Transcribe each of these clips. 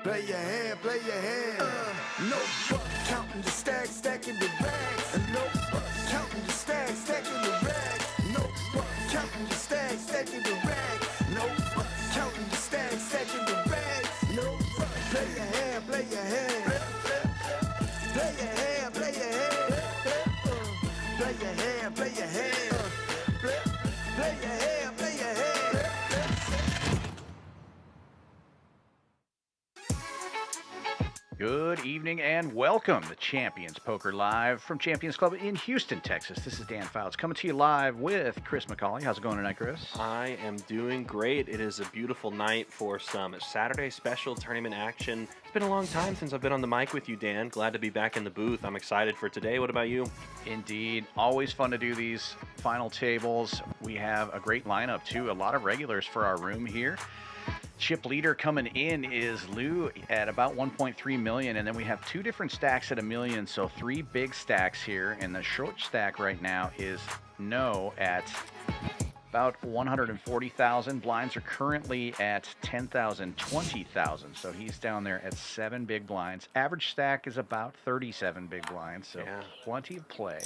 Play your hand, play your hand. No fuck counting the stacks, stacking the rags. No fuck counting the stacks, stacking the rags. No fuck counting the stacks, stacking the rags. No fuck counting the stacks, stacking the rags. No fuck. Play your hand, play your hand. Play your hand, play your hand. Play your hand, play your hand. Play your hand, play your hand. Good evening and welcome to Champions Poker Live from Champions Club in Houston, Texas. This is Dan Fouts coming to you live with Chris McCauley. How's it going tonight, Chris? I am doing great. It is a beautiful night for some Saturday special tournament action. It's been a long time since I've been on the mic with you, Dan. Glad to be back in the booth. I'm excited for today. What about you? Indeed. Always fun to do these final tables. We have a great lineup, too. A lot of regulars for our room here. Chip leader coming in is Lou at about 1.3 million, and then we have two different stacks at $1 million, so three big stacks here, and the short stack right now is No at about 140,000. Blinds are currently at 10,000, 20,000, so he's down there at 7 big blinds. Average stack is about 37 big blinds, so plenty of play.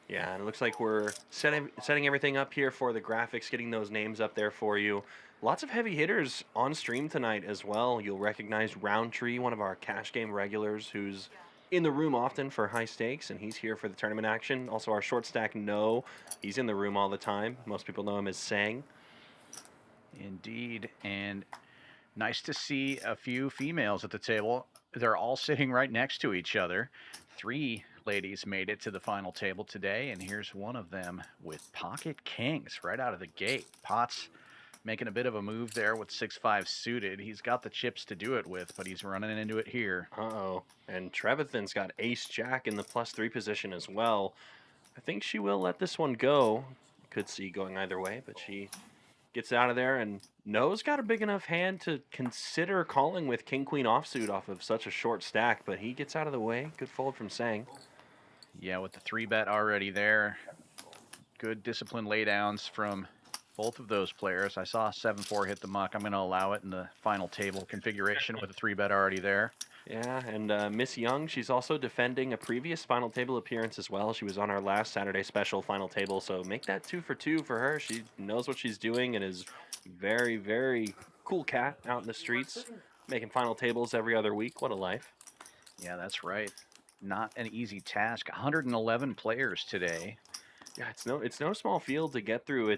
Yeah, and it looks like we're setting everything up here for the graphics, getting those names up there for you. Lots of heavy hitters on stream tonight as well. You'll recognize Roundtree, one of our cash game regulars, who's in the room often for high stakes, and he's here for the tournament action. Also, our short stack, No, he's in the room all the time. Most people know him as Sang. Indeed, and nice to see a few females at the table. They're all sitting right next to each other. 3 ladies made it to the final table today, and here's one of them with pocket kings right out of the gate. Potts making a bit of a move there with 6-5 suited. He's got the chips to do it with, but he's running into it here. Uh-oh. And Trevathan's got ace-jack in the +3 position as well. I think she will let this one go. Could see going either way, but she gets out of there, and No's got a big enough hand to consider calling with king-queen offsuit off of such a short stack, but he gets out of the way. Good fold from Sang. Yeah, with the 3-bet already there. Good disciplined laydowns from both of those players. I saw 7-4 hit the muck. I'm going to allow it in the final table configuration with a 3-bet already there. Yeah, and Miss Young, she's also defending a previous final table appearance as well. She was on our last Saturday special final table, so make that 2 for 2 for her. She knows what she's doing and is very, very cool cat out in the streets, making final tables every other week. What a life. Yeah, that's right. Not an easy task. 111 players today. Yeah, it's no small field to get through.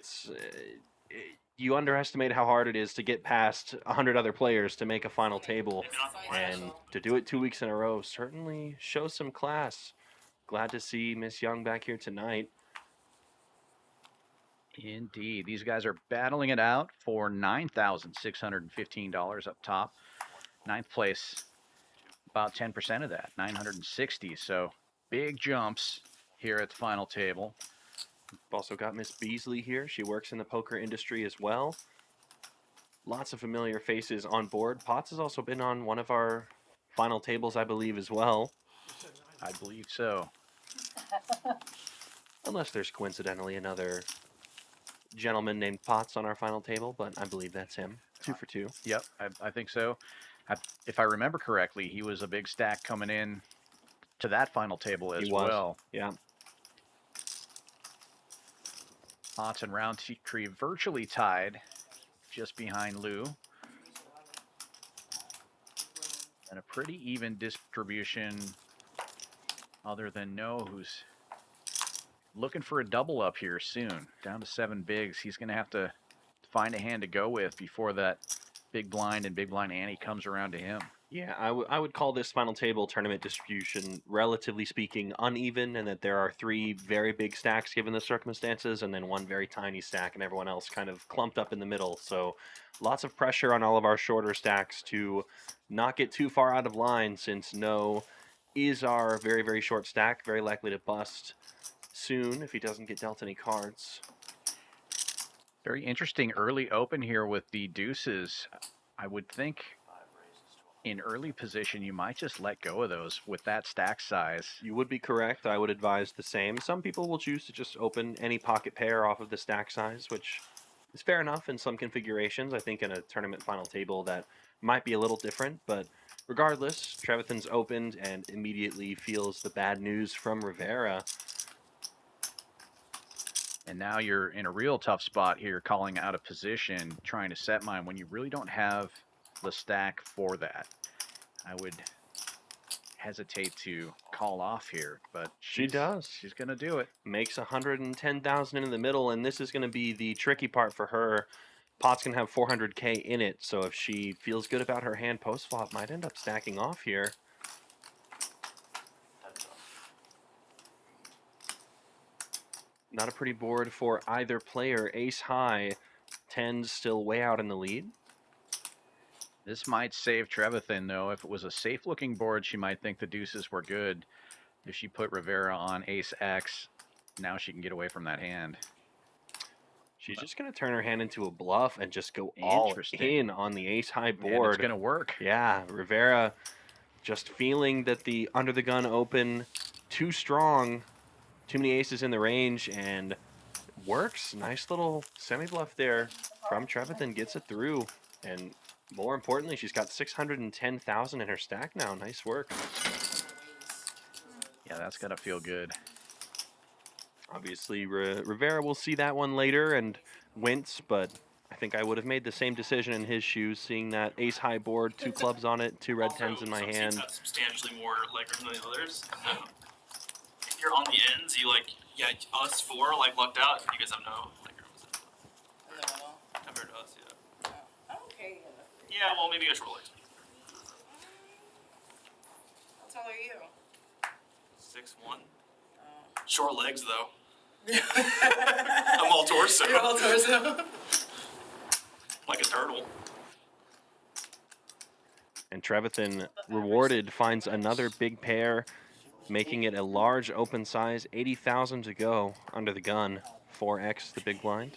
You underestimate how hard it is to get past 100 other players to make a final table, and to do it 2 weeks in a row certainly shows some class. Glad to see Miss Young back here tonight. Indeed. These guys are battling it out for $9,615 up top. 9th place, about 10% of that, 960. So big jumps here at the final table. We've also got Miss Beasley here. She works in the poker industry as well. Lots of familiar faces on board. Potts has also been on one of our final tables, I believe, as well. I believe so. Unless there's coincidentally another gentleman named Potts on our final table, but I believe that's him. 2 for 2. Yep, I think so. If I remember correctly, he was a big stack coming in to that final table as well. Yeah. Potts and Roundtree virtually tied, just behind Lou. And a pretty even distribution, other than No, who's looking for a double up here soon. Down to 7 bigs. He's going to have to find a hand to go with before that big blind and big blind ante comes around to him. Yeah, I would call this final table tournament distribution, relatively speaking, uneven, and that there are 3 very big stacks given the circumstances, and then 1 very tiny stack, and everyone else kind of clumped up in the middle. So lots of pressure on all of our shorter stacks to not get too far out of line, since No is our very, very short stack, very likely to bust soon if he doesn't get dealt any cards. Very interesting early open here with the deuces. I would think in early position, you might just let go of those with that stack size. You would be correct. I would advise the same. Some people will choose to just open any pocket pair off of the stack size, which is fair enough in some configurations. I think in a tournament final table that might be a little different, but Regardless, Trevathan's opened and immediately feels the bad news from Rivera. And now you're in a real tough spot here, calling out of position, trying to set mine when you really don't have the stack for that. I would hesitate to call off here, but She does. She's going to do it. Makes 110,000 into the middle, and this is going to be the tricky part for her. Pot's going to have 400K in it, so if she feels good about her hand post-flop, might end up stacking off here. Not a pretty board for either player. Ace high, 10's still way out in the lead. This might save Trevathan, though. If it was a safe-looking board, she might think the deuces were good. If she put Rivera on ace X, now she can get away from that hand. She's just going to turn her hand into a bluff and just go all in on the ace high board. And it's going to work. Yeah, Rivera just feeling that the under the gun open too strong, too many aces in the range, and works. Nice little semi-bluff there from Trevathan, gets it through. And more importantly, she's got 610,000 in her stack now. Nice work. Yeah, that's got to feel good. Obviously, Rivera will see that one later and wince, but I think I would have made the same decision in his shoes, seeing that ace high board, 2 clubs on it, 2 red tens in my hand. Have substantially more legroom than the others. If you're on the ends, you us 4 lucked out. You guys have no legroom. No. Compared to us, yeah. I'm okay. Yeah, well, maybe you guys roll legs. How tall are you? 6'1". Short legs, though. I'm I'm all torso. You're all torso. Like a turtle. And Trevathan, rewarded, finds another big pair, making it a large open size, 80,000 to go under the gun. 4x the big blind.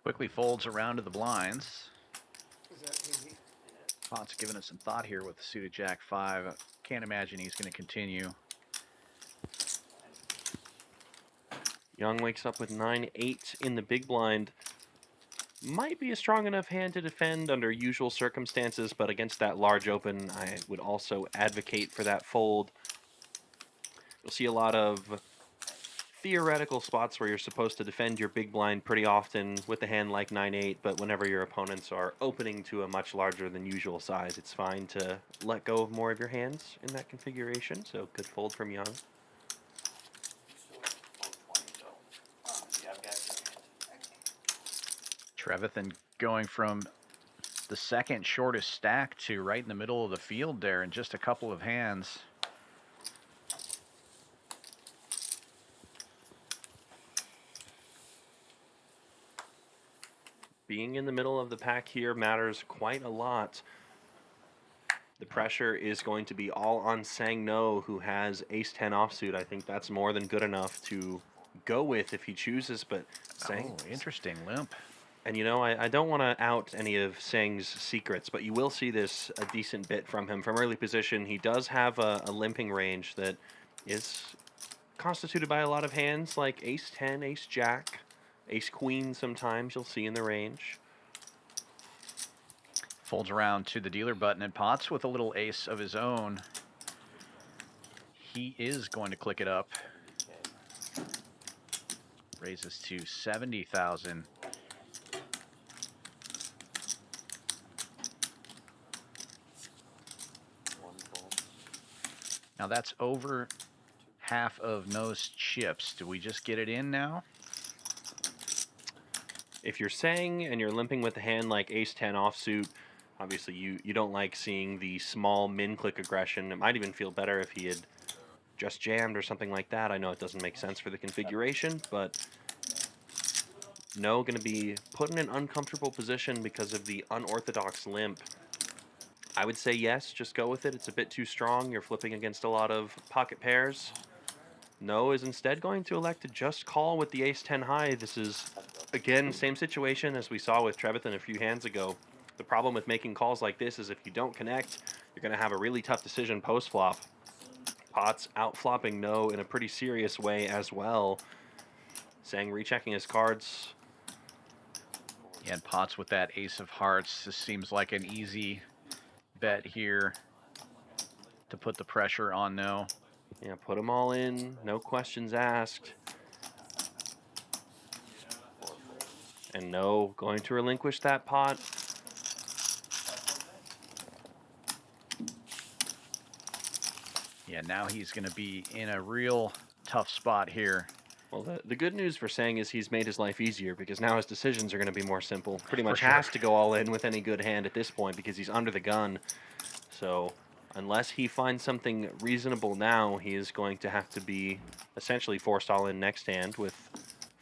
Quickly folds around to the blinds. Pot's giving it some thought here with the suited Jack 5. Can't imagine he's going to continue. Young wakes up with 9-8 in the big blind. Might be a strong enough hand to defend under usual circumstances, but against that large open, I would also advocate for that fold. You'll see a lot of theoretical spots where you're supposed to defend your big blind pretty often with a hand like 9-8, but whenever your opponents are opening to a much larger than usual size, it's fine to let go of more of your hands in that configuration. So good fold from Young. Trevathan going from the second shortest stack to right in the middle of the field there in just a couple of hands. Being in the middle of the pack here matters quite a lot. The pressure is going to be all on Sang-No, who has ace-10 offsuit. I think that's more than good enough to go with if he chooses, but Sang... Oh, interesting limp. And you know, I don't want to out any of Sang's secrets, but you will see this a decent bit from him. From early position, he does have a limping range that is constituted by a lot of hands like ace-10, ace-jack, ace-queen sometimes you'll see in the range. Folds around to the dealer button, and Potts with a little ace of his own. He is going to click it up. Raises to 70,000. Now that's over half of No's chips. Do we just get it in now? If you're Sang and you're limping with a hand like ace-10 offsuit, obviously you don't like seeing the small min-click aggression. It might even feel better if he had just jammed or something like that. I know it doesn't make sense for the configuration, but No going to be put in an uncomfortable position because of the unorthodox limp. I would say yes, just go with it. It's a bit too strong. You're flipping against a lot of pocket pairs. No is instead going to elect to just call with the ace-10 high. This is, again, same situation as we saw with Trevathan a few hands ago. The problem with making calls like this is if you don't connect, you're going to have a really tough decision post-flop. Pot's outflopping No in a pretty serious way as well. Sang rechecking his cards. Yeah, and pots with that ace of hearts. This seems like an easy bet here to put the pressure on No. Yeah, put them all in. No questions asked. And No going to relinquish that pot. Yeah, now he's going to be in a real tough spot here. Well, the good news for Sang is he's made his life easier because now his decisions are going to be more simple. Pretty much sure. has to go all in with any good hand at this point because he's under the gun. So unless he finds something reasonable now, he is going to have to be essentially forced all in next hand with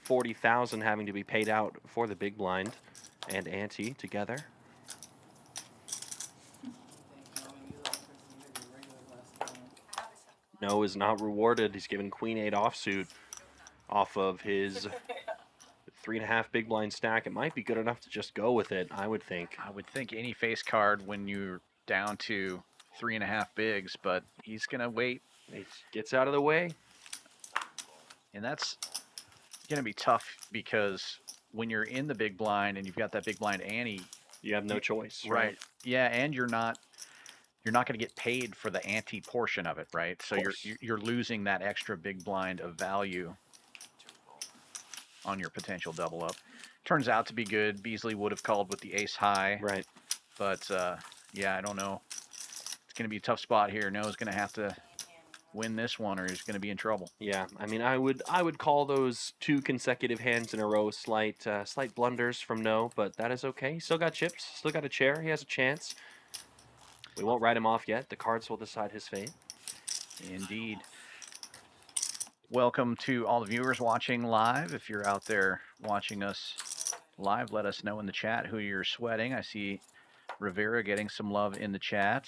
40,000 having to be paid out for the big blind and ante together. No is not rewarded. He's given Queen 8 offsuit off of his 3.5 big blind stack. It might be good enough to just go with it, I would think. I would think any face card when you're down to 3.5 bigs, but he's going to wait. He gets out of the way. And that's going to be tough because when you're in the big blind and you've got that big blind ante, You have no choice. right? Yeah, and you're not going to get paid for the ante portion of it, right? So you're losing that extra big blind of value on your potential double up. Turns out to be good. Beasley would have called with the ace high. Right. But yeah, I don't know. It's going to be a tough spot here. Noah's going to have to win this one or he's going to be in trouble. Yeah, I mean, I would call those 2 consecutive hands in a row slight blunders from No, but that is okay. He still got chips, still got a chair. He has a chance. We won't write him off yet. The cards will decide his fate. Indeed. Welcome to all the viewers watching live. If you're out there watching us live, let us know in the chat who you're sweating. I see Rivera getting some love in the chat.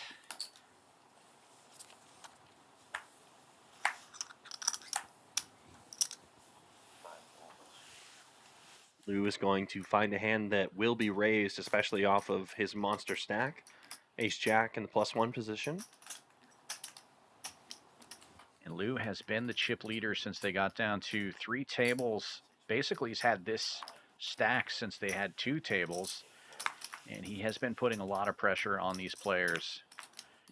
Lou is going to find a hand that will be raised, especially off of his monster stack. Ace-Jack in the +1 position. And Lou has been the chip leader since they got down to 3 tables. Basically, he's had this stack since they had 2 tables. And he has been putting a lot of pressure on these players.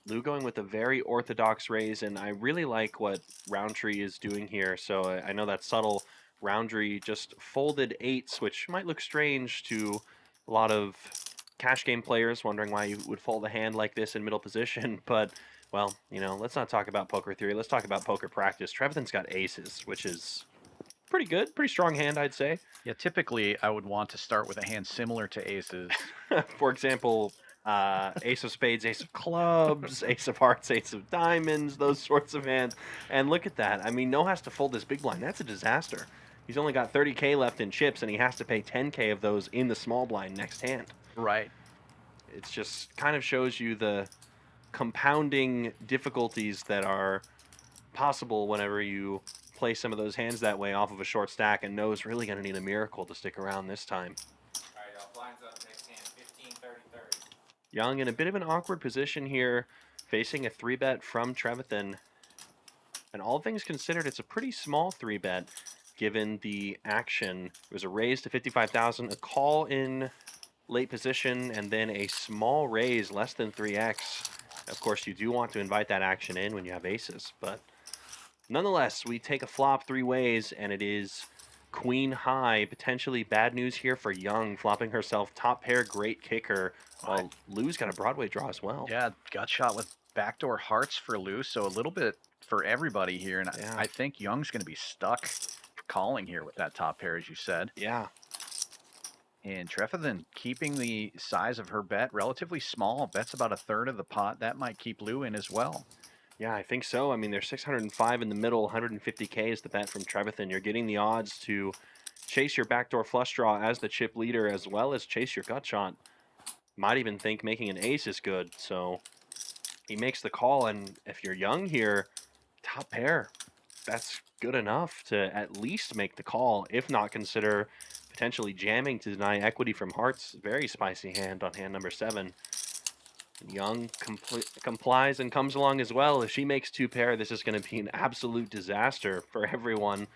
Lou going with a very orthodox raise, and I really like what Roundtree is doing here. So I know that subtle Roundtree just folded 8s, which might look strange to a lot of cash game players wondering why you would fold a hand like this in middle position. But, well, you know, let's not talk about poker theory. Let's talk about poker practice. Trevathan's got aces, which is pretty good. Pretty strong hand, I'd say. Yeah, typically I would want to start with a hand similar to aces. For example, ace of spades, ace of clubs, ace of hearts, ace of diamonds, those sorts of hands. And look at that. I mean, No has to fold this big blind. That's a disaster. He's only got 30K left in chips, and he has to pay 10K of those in the small blind next hand. Right. It just kind of shows you the compounding difficulties that are possible whenever you play some of those hands that way off of a short stack, and No's really going to need a miracle to stick around this time. All right, y'all. Blinds up next hand. 15, 30, 30. Young in a bit of an awkward position here, facing a 3-bet from Trevathan. And all things considered, it's a pretty small 3-bet given the action. It was a raise to 55,000, a call in late position, and then a small raise, less than 3x. Of course, you do want to invite that action in when you have aces, but nonetheless, we take a flop 3 ways, and it is queen high. Potentially bad news here for Young, flopping herself top pair, great kicker. While Lou's got a Broadway draw as well. Yeah, got shot with backdoor hearts for Lou, so a little bit for everybody here. And Yeah. I think Young's going to be stuck calling here with that top pair, as you said. Yeah. And Trevathan keeping the size of her bet relatively small. Bet's about 1/3 of the pot. That might keep Lou in as well. Yeah, I think so. I mean, there's 605 in the middle, 150K is the bet from Trevathan. You're getting the odds to chase your backdoor flush draw as the chip leader, as well as chase your gut shot. Might even think making an ace is good. So he makes the call, and if you're Young here, top pair, that's good enough to at least make the call, if not consider potentially jamming to deny equity from hearts. Very spicy hand on hand number 7. Young complies and comes along as well. If she makes 2 pair, this is going to be an absolute disaster for everyone.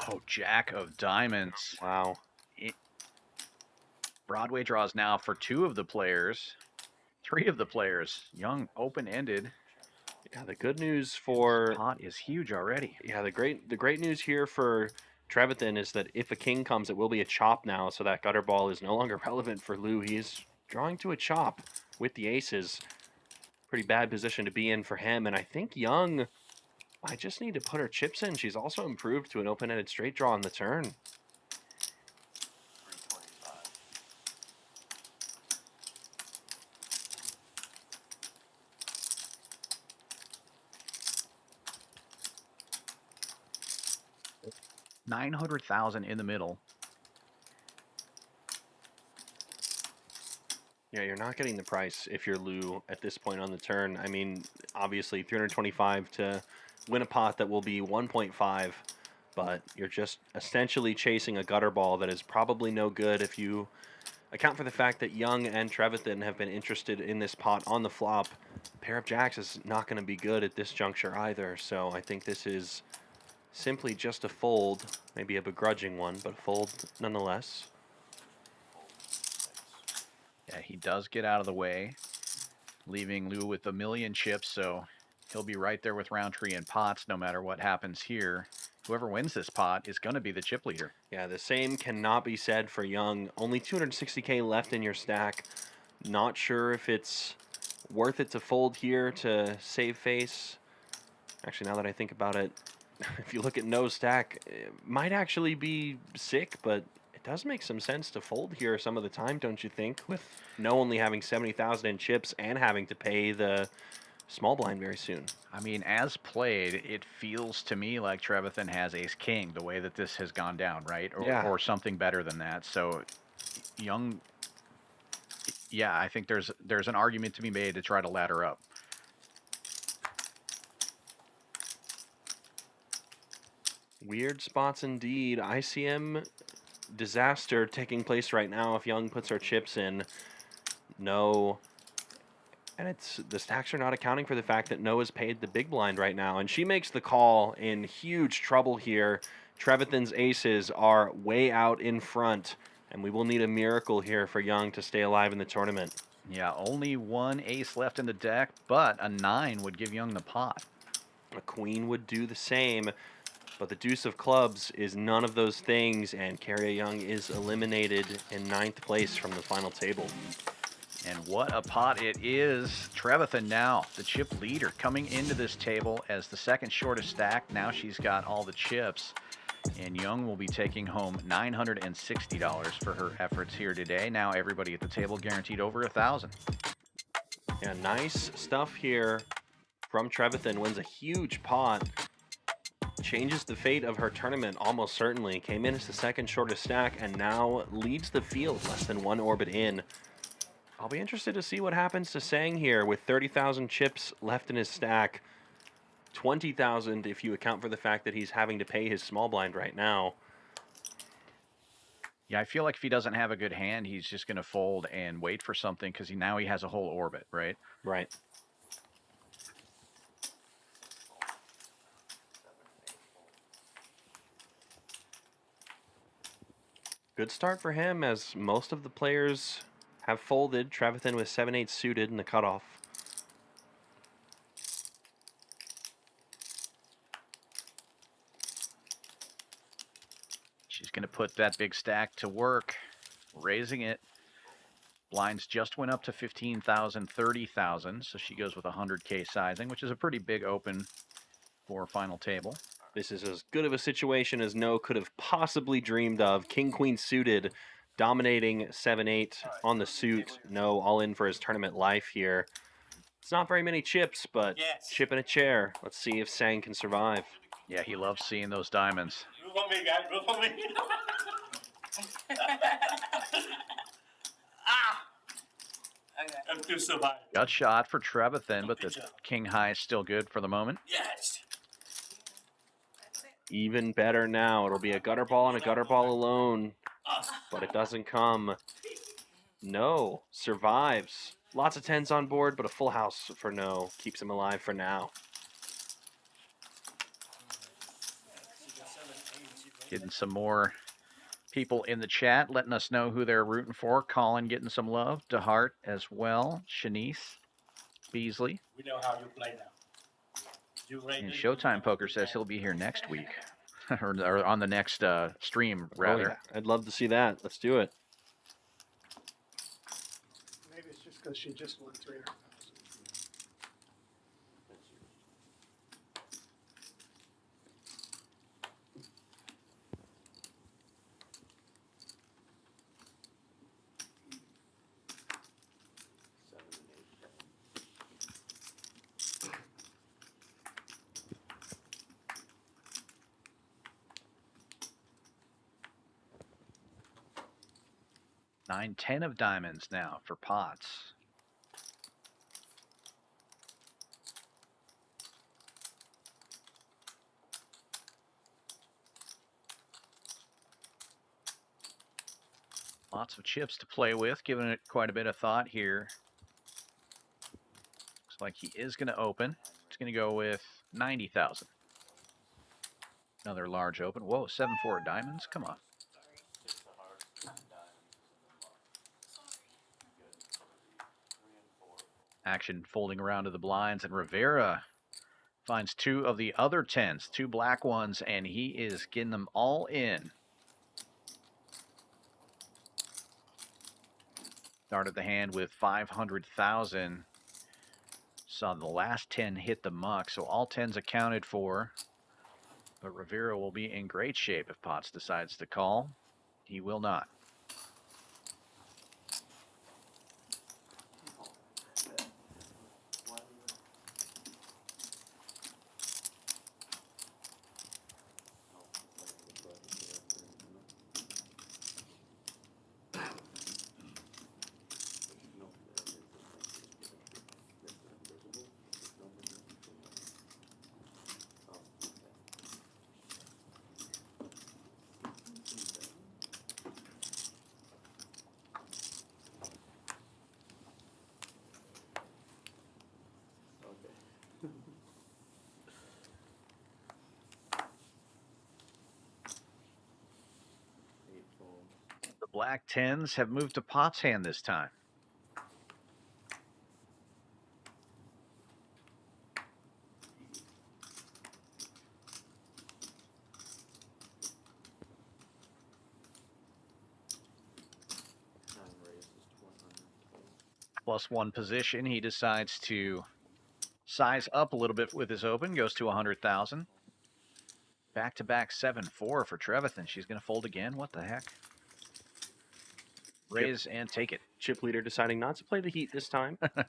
Oh, Jack of Diamonds. Wow. Broadway draws now for 2 of the players. 3 of the players. Young open-ended. Yeah, the good news for Pot is huge already. yeah, the great news here for Trevathan is that if a king comes, it will be a chop now, so that gutter ball is no longer relevant for Lou. He is drawing to a chop with the aces. Pretty bad position to be in for him, and I think Young might just need to put her chips in. She's also improved to an open-ended straight draw on the turn. 900,000 in the middle. Yeah, you're not getting the price if you're Lou at this point on the turn. I mean, obviously 325 to win a pot that will be 1.5, but you're just essentially chasing a gutter ball that is probably no good if you account for the fact that Young and Trevathan have been interested in this pot on the flop. A pair of jacks is not going to be good at this juncture either, so I think this is simply just a fold, maybe a begrudging one, but a fold nonetheless. Yeah, he does get out of the way, leaving Lou with a million chips, so he'll be right there with Roundtree and Potts no matter what happens here. Whoever wins this pot is going to be the chip leader. Yeah, the same cannot be said for Young. Only 260K left in your stack. Not sure if it's worth it to fold here to save face. Actually, now that I think about it, if you look at no stack, it might actually be sick, but it does make some sense to fold here some of the time, don't you think? With no only having 70,000 in chips and having to pay the small blind very soon. I mean, as played, it feels to me like Trevathan has ace-king, the way that this has gone down, right? Or something better than that. So, Young, yeah, I think there's an argument to be made to try to ladder up. Weird spots indeed. ICM disaster taking place right now if Young puts her chips in. No. And it's the stacks are not accounting for the fact that Noah's paid the big blind right now. And she makes the call in huge trouble here. Trevathan's aces are way out in front. And we will need a miracle here for Young to stay alive in the tournament. Yeah, only 1 ace left in the deck, but a 9 would give Young the pot. A queen would do the same. But the deuce of clubs is none of those things, and Carrie Young is eliminated in 9th place from the final table. And what a pot it is. Trevathan now, the chip leader, coming into this table as the second shortest stack. Now she's got all the chips. And Young will be taking home $960 for her efforts here today. Now everybody at the table guaranteed over 1,000. Yeah, nice stuff here from Trevathan. Wins a huge pot. Changes the fate of her tournament almost certainly. Came in as the second shortest stack and now leads the field less than 1 orbit in. I'll be interested to see what happens to Sang here with 30,000 chips left in his stack. 20,000 if you account for the fact that he's having to pay his small blind right now. Yeah, I feel like if he doesn't have a good hand, he's just going to fold and wait for something because now he has a whole orbit, right? Right. Good start for him as most of the players have folded. Trevathan with 7-8 suited in the cutoff. She's going to put that big stack to work, raising it. Blinds just went up to 15,000, 30,000, so she goes with 100K sizing, which is a pretty big open for final table. This is as good of a situation as No could have possibly dreamed of. King, Queen suited, dominating 7-8 on the suit. No all in for his tournament life here. It's not very many chips, but chip in a chair. Let's see if Sang can survive. Yeah, he loves seeing those diamonds. Move on me, guys. Move on me. Okay. I'm too survive. Gut shot for Trevathan, but the Good job. king high is still good for the moment. Yes. Even better now. It'll be a gutter ball and a gutter ball alone, but it doesn't come. No, survives. Lots of 10s on board, but a full house for No. Keeps him alive for now. Getting some more people in the chat letting us know who they're rooting for. Colin getting some love. DeHart as well. Shanice. Beasley. We know how you play now. You ready? And Showtime Poker says he'll be here next week. or on the next stream, rather. Oh, yeah. I'd love to see that. Let's do it. Maybe it's just because she just won 300,000. Nine, 10 of diamonds now for Potts. Lots of chips to play with, giving it quite a bit of thought here. Looks like he is going to open. He's going to go with 90,000. Another large open. Whoa, 7-4 diamonds. Come on. Action folding around to the blinds, and Rivera finds two of the other 10s, two black ones, and he is getting them all in. Started the hand with 500,000. Saw the last 10 hit the muck, so all 10s accounted for. But Rivera will be in great shape if Potts decides to call. He will not. The black 10s have moved to Potts' hand this time. +1 position. He decides to size up a little bit with his open. Goes to 100,000. Back-to-back 7-4 for Trevathan. She's going to fold again. What the heck? Raise and take it. Chip leader deciding not to play the heat this time. One of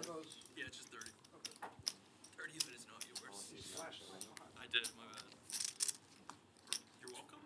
those. Yeah, just 30. 30 of it is not yours. Flashes. I did, my bad. You're welcome.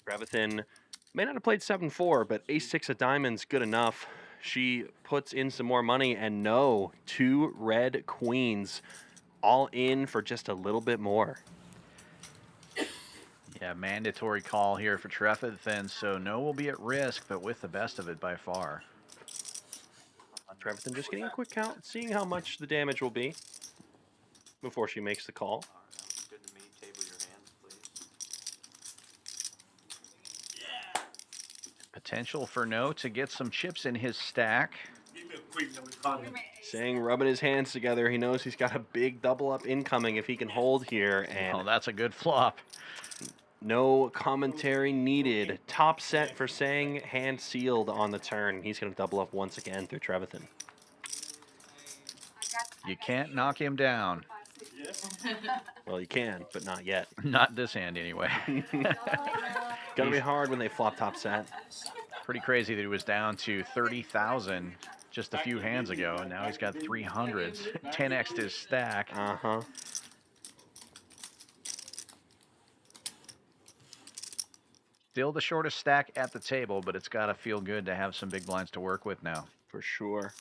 Trevathan may not have played 7-4, but ace-6 of diamonds, good enough. She puts in some more money, and no, two red queens, all in for just a little bit more. Yeah, mandatory call here for Trevathan, so no will be at risk, but with the best of it by far. Trevathan just getting a quick count, seeing how much the damage will be before she makes the call. Good to me. Table your hands, please. Potential for no to get some chips in his stack. Give me a quick that we call him. Saying rubbing his hands together, he knows he's got a big double up incoming if he can hold here. And Oh, that's a good flop. No commentary needed. Top set for Sang, hand sealed on the turn. He's going to double up once again through Trevathan. You can't knock him down. Well, you can, but not yet. Not this hand, anyway. Gonna be hard when they flop top set. Pretty crazy that he was down to 30,000 just a few hands ago, and now he's got 300s. 10x'd his stack. Uh-huh. Still the shortest stack at the table, but it's got to feel good to have some big blinds to work with now. For sure.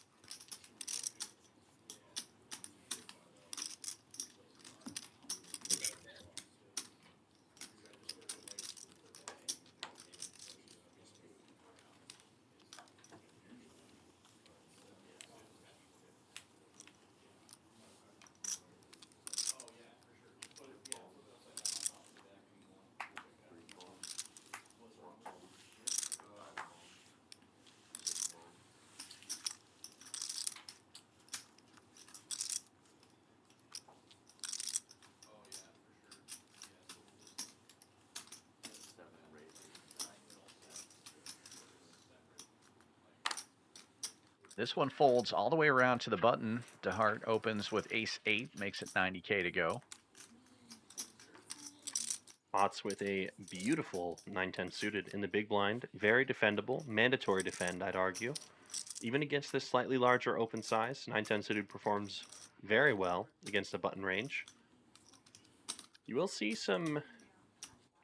This one folds all the way around to the button. DeHart opens with ace-8, makes it 90K to go. Pots with a beautiful 9-10 suited in the big blind. Very defendable. Mandatory defend, I'd argue. Even against this slightly larger open size, 9-10 suited performs very well against the button range. You will see some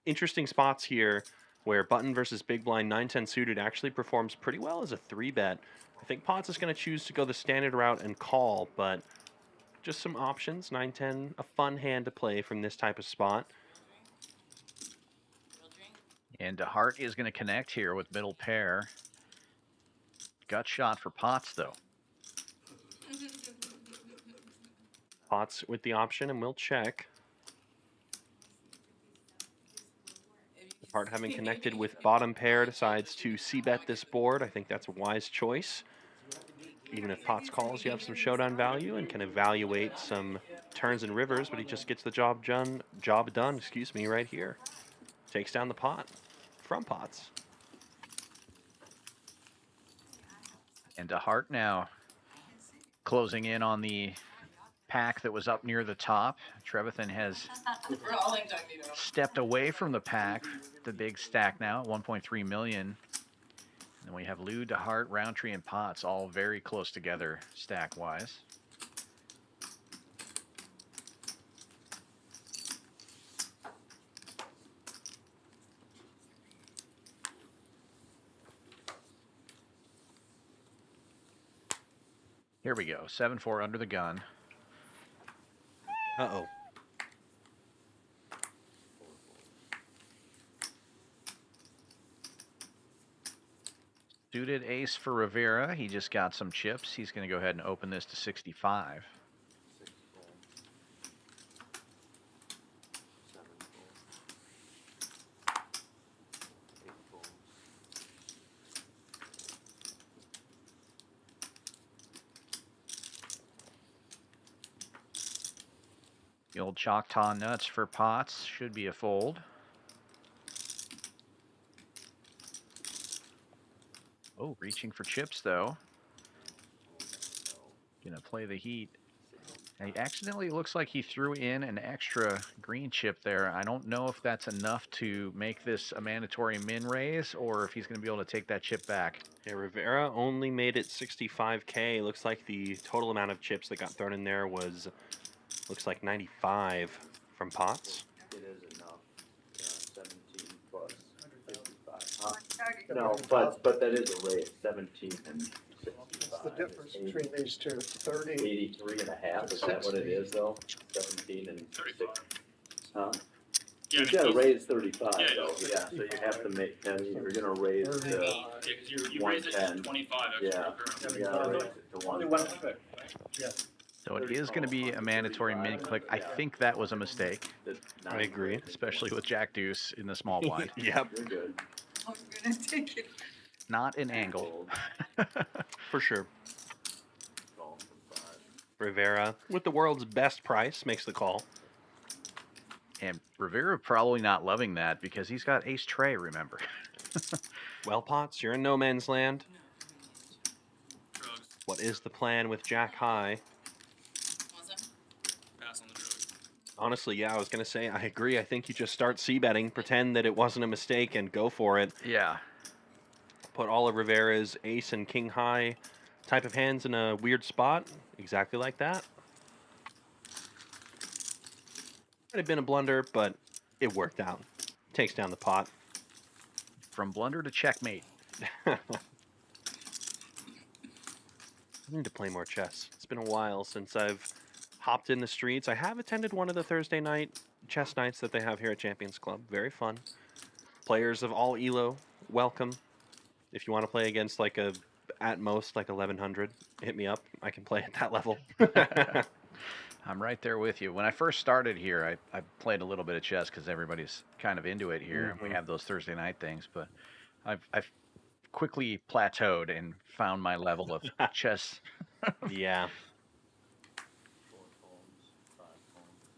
interesting spots here where button versus big blind 9-10 suited actually performs pretty well as a 3-bet. I think Potts is going to choose to go the standard route and call, but just some options. 9-10, a fun hand to play from this type of spot. And DeHart is going to connect here with middle pair. Gut shot for Potts, though. Potts with the option, and we'll check. Part having connected with bottom pair decides to c-bet this board. I think that's a wise choice. Even if Potts calls, you have some showdown value and can evaluate some turns and rivers, but he just gets the job done, right here. Takes down the pot from Potts. And DeHart now closing in on the pack that was up near the top. Trevathan has stepped away from the pack. The big stack now at 1.3 million. And then we have Lou, DeHart, Roundtree, and Potts all very close together stack-wise. Here we go, 7-4 under the gun. Uh-oh. Suited ace for Rivera. He just got some chips. He's going to go ahead and open this to 65. The old Choctaw nuts for Potts should be a fold. Oh, reaching for chips, though. Gonna play the heat. And he accidentally looks like he threw in an extra green chip there. I don't know if that's enough to make this a mandatory min raise or if he's going to be able to take that chip back. Yeah, Rivera only made it 65K. Looks like the total amount of chips that got thrown in there was, looks like 95 from Potts. It is enough. 17 plus 55. No, but that is a raise. 17 and 65. What's the difference between these two? 30? 83 and a half. Is that what it is, though? 17 and 35. Huh? Yeah, You gotta raise 35, Yeah, though. Yeah, so you have to make, you're gonna raise to, yeah, because you raised it to 110. 25 yeah, extra. you gotta raise it to Only 110. 1 Yeah. So it is going to be a mandatory min click. I think that was a mistake, I agree. especially with Jack Deuce in the small blind. Yep, You're good. I'm gonna take it. Not an angle. for sure. Call from 5. Rivera, with the world's best price, makes the call. And Rivera probably not loving that because he's got ace tray, remember. Well, Potts, you're in no man's land. Drugs. What is the plan with Jack high? Pass on the drugs. Honestly, yeah, I was going to say, I agree. I think you just start c-betting, pretend that it wasn't a mistake, and go for it. Yeah. Put all of Rivera's ace and king high type of hands in a weird spot. Exactly like that. Might have been a blunder, but it worked out. Takes down the pot. From blunder to checkmate. I need to play more chess. It's been a while since I've hopped in the streets. I have attended one of the Thursday night chess nights that they have here at Champions Club. Very fun. Players of all ELO, welcome. If you want to play against like at most like 1100, hit me up. I can play at that level. I'm right there with you. When I first started here, I played a little bit of chess because everybody's kind of into it here. And we have those Thursday night things, but I've quickly plateaued and found my level of chess. Yeah. 4 homes, 5 homes,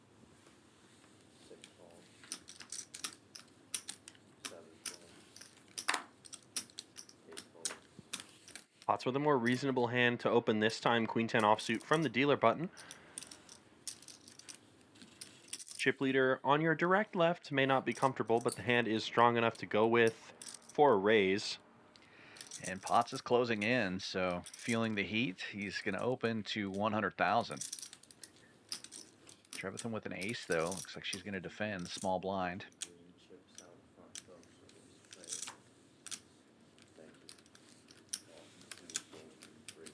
6 homes, 7 homes, 8 homes. Pots with a more reasonable hand to open this time. Queen 10 offsuit from the dealer button. Chip leader on your direct left may not be comfortable, but the hand is strong enough to go with for a raise. And Potts is closing in, so feeling the heat, he's going to open to 100,000. Trevathan with an ace, though. Looks like she's going to defend small blind. Green chips out front though, so it's straight. Thank you. 1, 2, 3.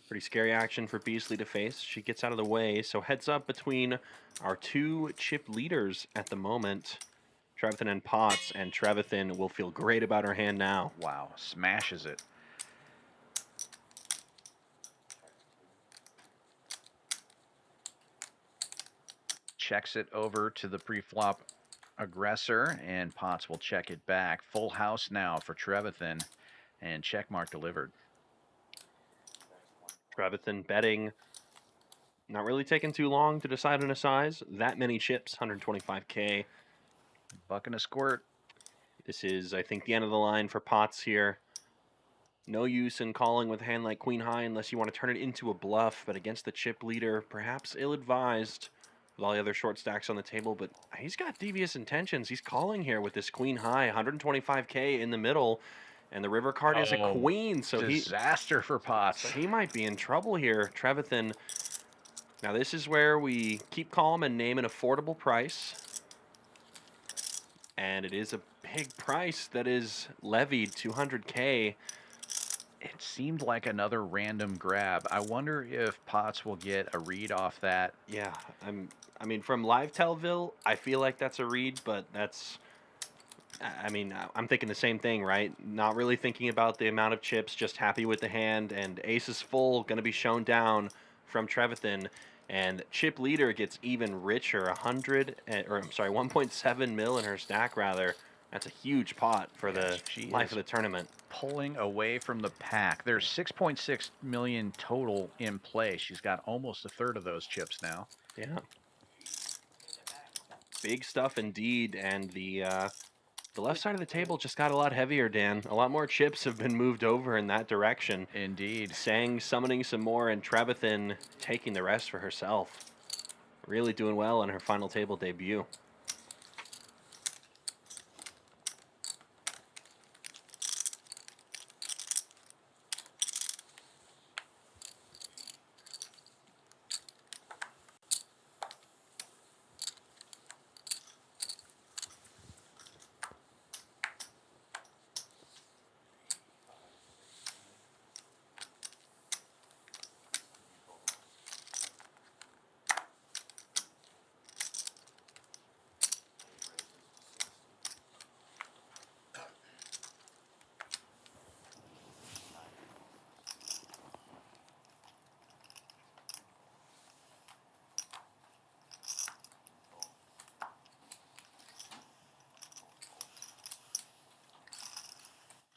Pretty scary action for Beasley to face. She gets out of the way, so heads up between our two chip leaders at the moment. Trevathan and Potts, and Trevathan will feel great about her hand now. Wow, smashes it. Checks it over to the pre-flop aggressor, and Potts will check it back. Full house now for Trevathan, and checkmark delivered. Trevathan betting. Not really taking too long to decide on a size. That many chips, 125K. Buck and a squirt. This is, I think, the end of the line for Potts here. No use in calling with a hand like Queen High unless you want to turn it into a bluff, but against the chip leader, perhaps ill-advised with all the other short stacks on the table, but he's got devious intentions. He's calling here with this Queen High, 125K in the middle, and the river card is a queen, so disaster for Potts. he might be in trouble here. Trevathan. Now this is where we keep calm and name an affordable price. And it is a big price that is levied, 200K. It seemed like another random grab. I wonder if Potts will get a read off that. Yeah, I mean, from Live Telville, I feel like that's a read, but that's... I mean, I'm thinking the same thing, right? Not really thinking about the amount of chips, just happy with the hand, and ace is full, going to be shown down from Trevathan, and chip leader gets even richer, 1.7 mil in her stack, rather. That's a huge pot for the life of the tournament. Pulling away from the pack. There's 6.6 million total in play. She's got almost a third of those chips now. Yeah. Big stuff indeed, and the left side of the table just got a lot heavier, Dan. A lot more chips have been moved over in that direction. Indeed. Sang summoning some more, and Trevathan taking the rest for herself. Really doing well in her final table debut.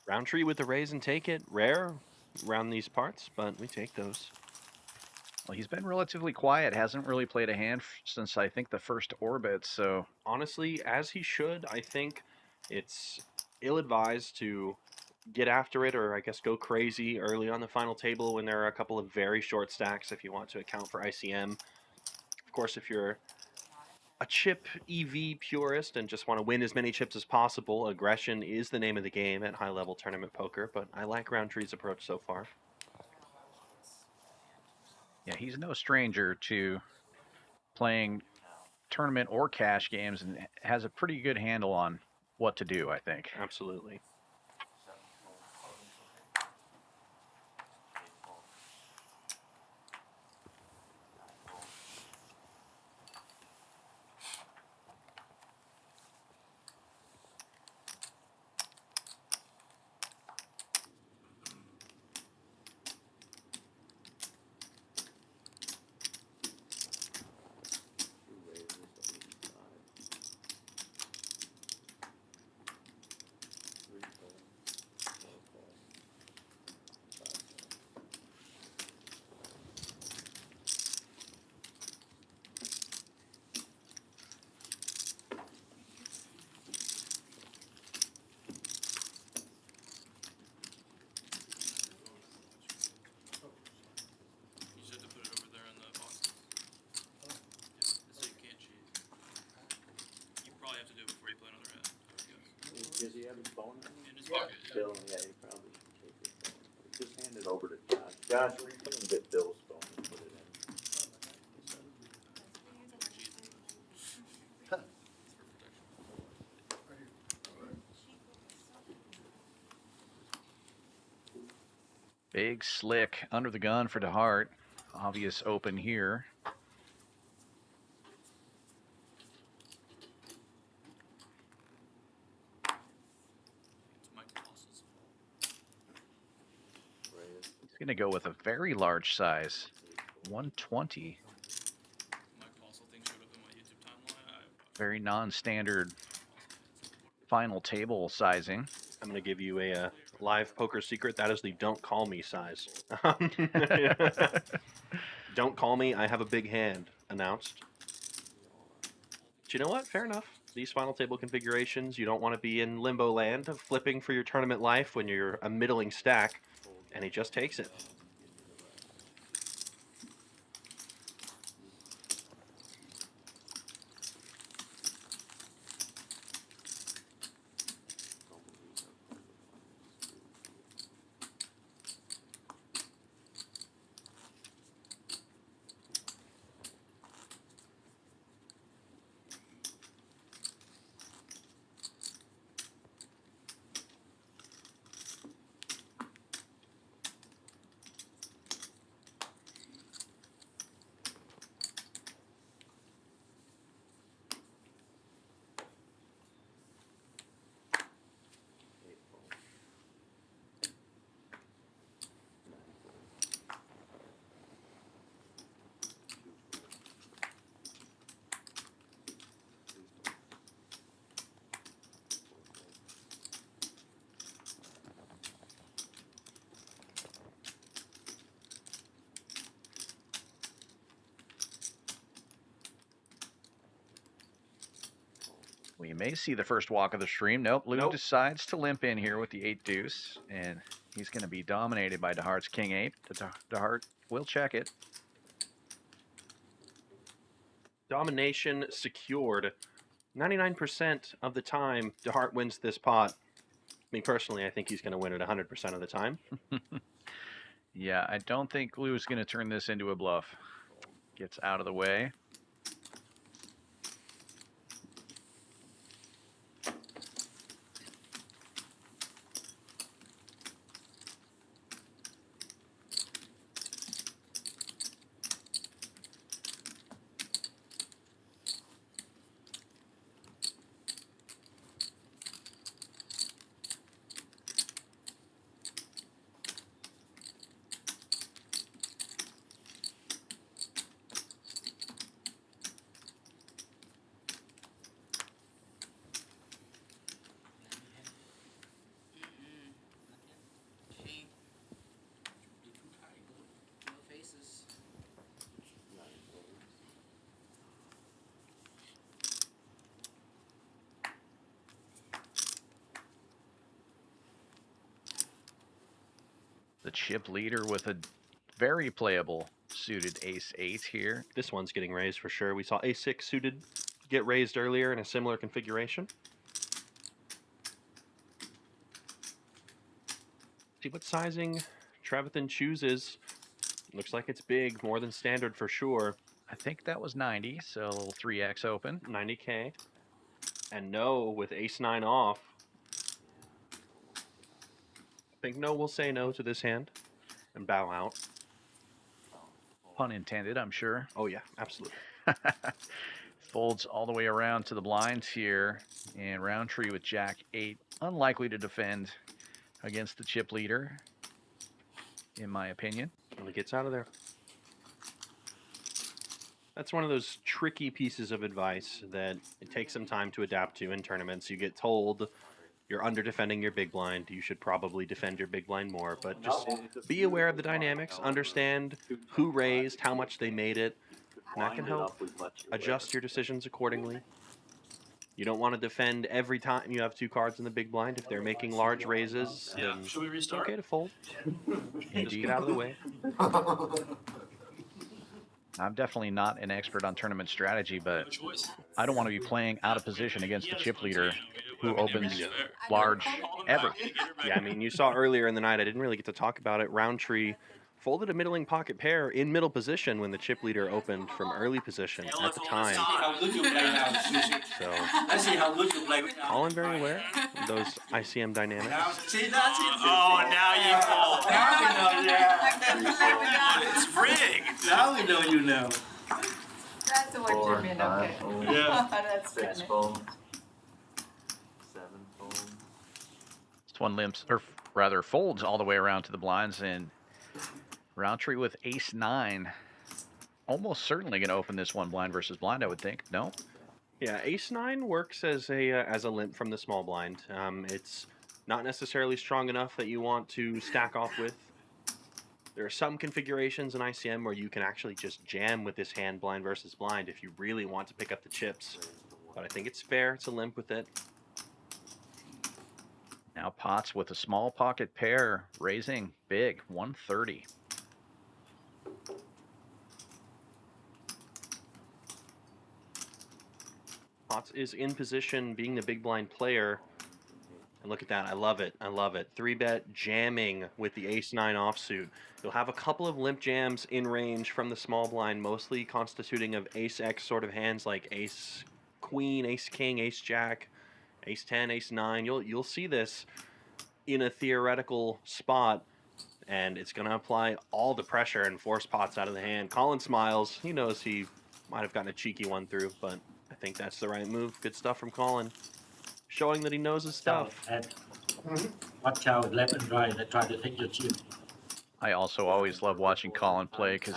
Roundtree with the raise and take it. Rare around these parts, but we take those. Well, he's been relatively quiet. Hasn't really played a hand since I think the first orbit. So Honestly, as he should, I think it's ill-advised to get after it, or I guess go crazy early on the final table when there are a couple of very short stacks if you want to account for ICM. Of course, if you're a chip EV purist and just want to win as many chips as possible, aggression is the name of the game at high-level tournament poker, but I like Roundtree's approach so far. yeah, he's no stranger to playing tournament or cash games and has a pretty good handle on what to do, I think. Absolutely. Two raises, at least 5. 3 fold, 4 fold, 5 fold. You just have to put it over there in the box. Yeah, so you can't cheat. You probably have to do it before you play another hand. Does he have his phone? In his pocket, yeah. Bill, yeah, he probably should take his phone. Just hand it over to Josh. Josh, will you come and get Bill's phone and put it in? Big slick under the gun for DeHart. Obvious open here. It's Mike Boss's. Raise. He's going to go with a very large size, 120. Mike Bossel thing showed up in my YouTube timeline. Very non-standard final table sizing. I'm going to give you a live poker secret. That is the don't call me size. Don't call me, I have a big hand announced. But you know what? Fair enough. These final table configurations, you don't want to be in limbo land of flipping for your tournament life when you're a middling stack, and he just takes it. We may see the first walk of the stream. Nope, Lou Nope. decides to limp in here with the 8 deuce, and he's going to be dominated by DeHart's king 8. DeHart will check it. Domination secured. 99% of the time, DeHart wins this pot. Me personally, I think he's going to win it 100% of the time. Yeah, I don't think Lou's going to turn this into a bluff. Gets out of the way. the chip leader with a very playable suited ace-8 here. This one's getting raised for sure. We saw ace-6 suited get raised earlier in a similar configuration. See what sizing Trevathan chooses. Looks like it's big, more than standard for sure. I think that was 90, so a little 3x open. 90K. And no with ace-9 off. I think no will say no to this hand and bow out. Pun intended, I'm sure. Oh yeah, absolutely. Folds all the way around to the blinds here, and Roundtree with Jack-8, unlikely to defend against the chip leader, in my opinion. And he gets out of there. That's one of those tricky pieces of advice that it takes some time to adapt to in tournaments. You get told you're under defending your big blind. You should probably defend your big blind more, but just be aware of the dynamics, understand who raised, how much they made it, and that can help adjust your decisions accordingly. You don't want to defend every time you have 2 cards in the big blind. If they're making large raises, Yeah. then Should we it's restart? okay to fold. Just get out of the way. I'm definitely not an expert on tournament strategy, but No choice. I don't want to be playing out of position against the chip leader who opens Yeah. large ever. Yeah, I mean, you saw earlier in the night, I didn't really get to talk about it. Roundtree folded a middling pocket pair in middle position when the chip leader opened from early position at the time. How good you play now, Susie. So, I see how good you play now. Colin very aware of those ICM dynamics. Now, see, that's it. Oh, now you fold. Now we know, yeah. It's rigged. Now we know you know. That's what 4, you mean, 5 okay. fold, Yeah. That's 6 funny. fold, 7 fold. This one limps, or rather folds all the way around to the blinds, and Roundtree with ace-9. Almost certainly going to open this one blind versus blind, I would think. No? Yeah, ace-9 works as a limp from the small blind. It's not necessarily strong enough that you want to stack off with. There are some configurations in ICM where you can actually just jam with this hand blind versus blind if you really want to pick up the chips. But I think it's fair to limp with it. Now Potts with a small pocket pair, raising big, 130. Potts is in position, being the big blind player. And look at that, I love it, I love it. 3-bet jamming with the ace-9 offsuit. You'll have a couple of limp jams in range from the small blind, mostly constituting of ace-X sort of hands like ace-queen, ace-king, ace-jack, ace-10, ace-9. You'll see this in a theoretical spot, and it's going to apply all the pressure and force Potts out of the hand. Colin smiles. He knows he might have gotten a cheeky one through, but I think that's the right move. Good stuff from Colin. Showing that he knows his stuff. And watch out, left and right. They try to take your chip. I also always love watching Colin play because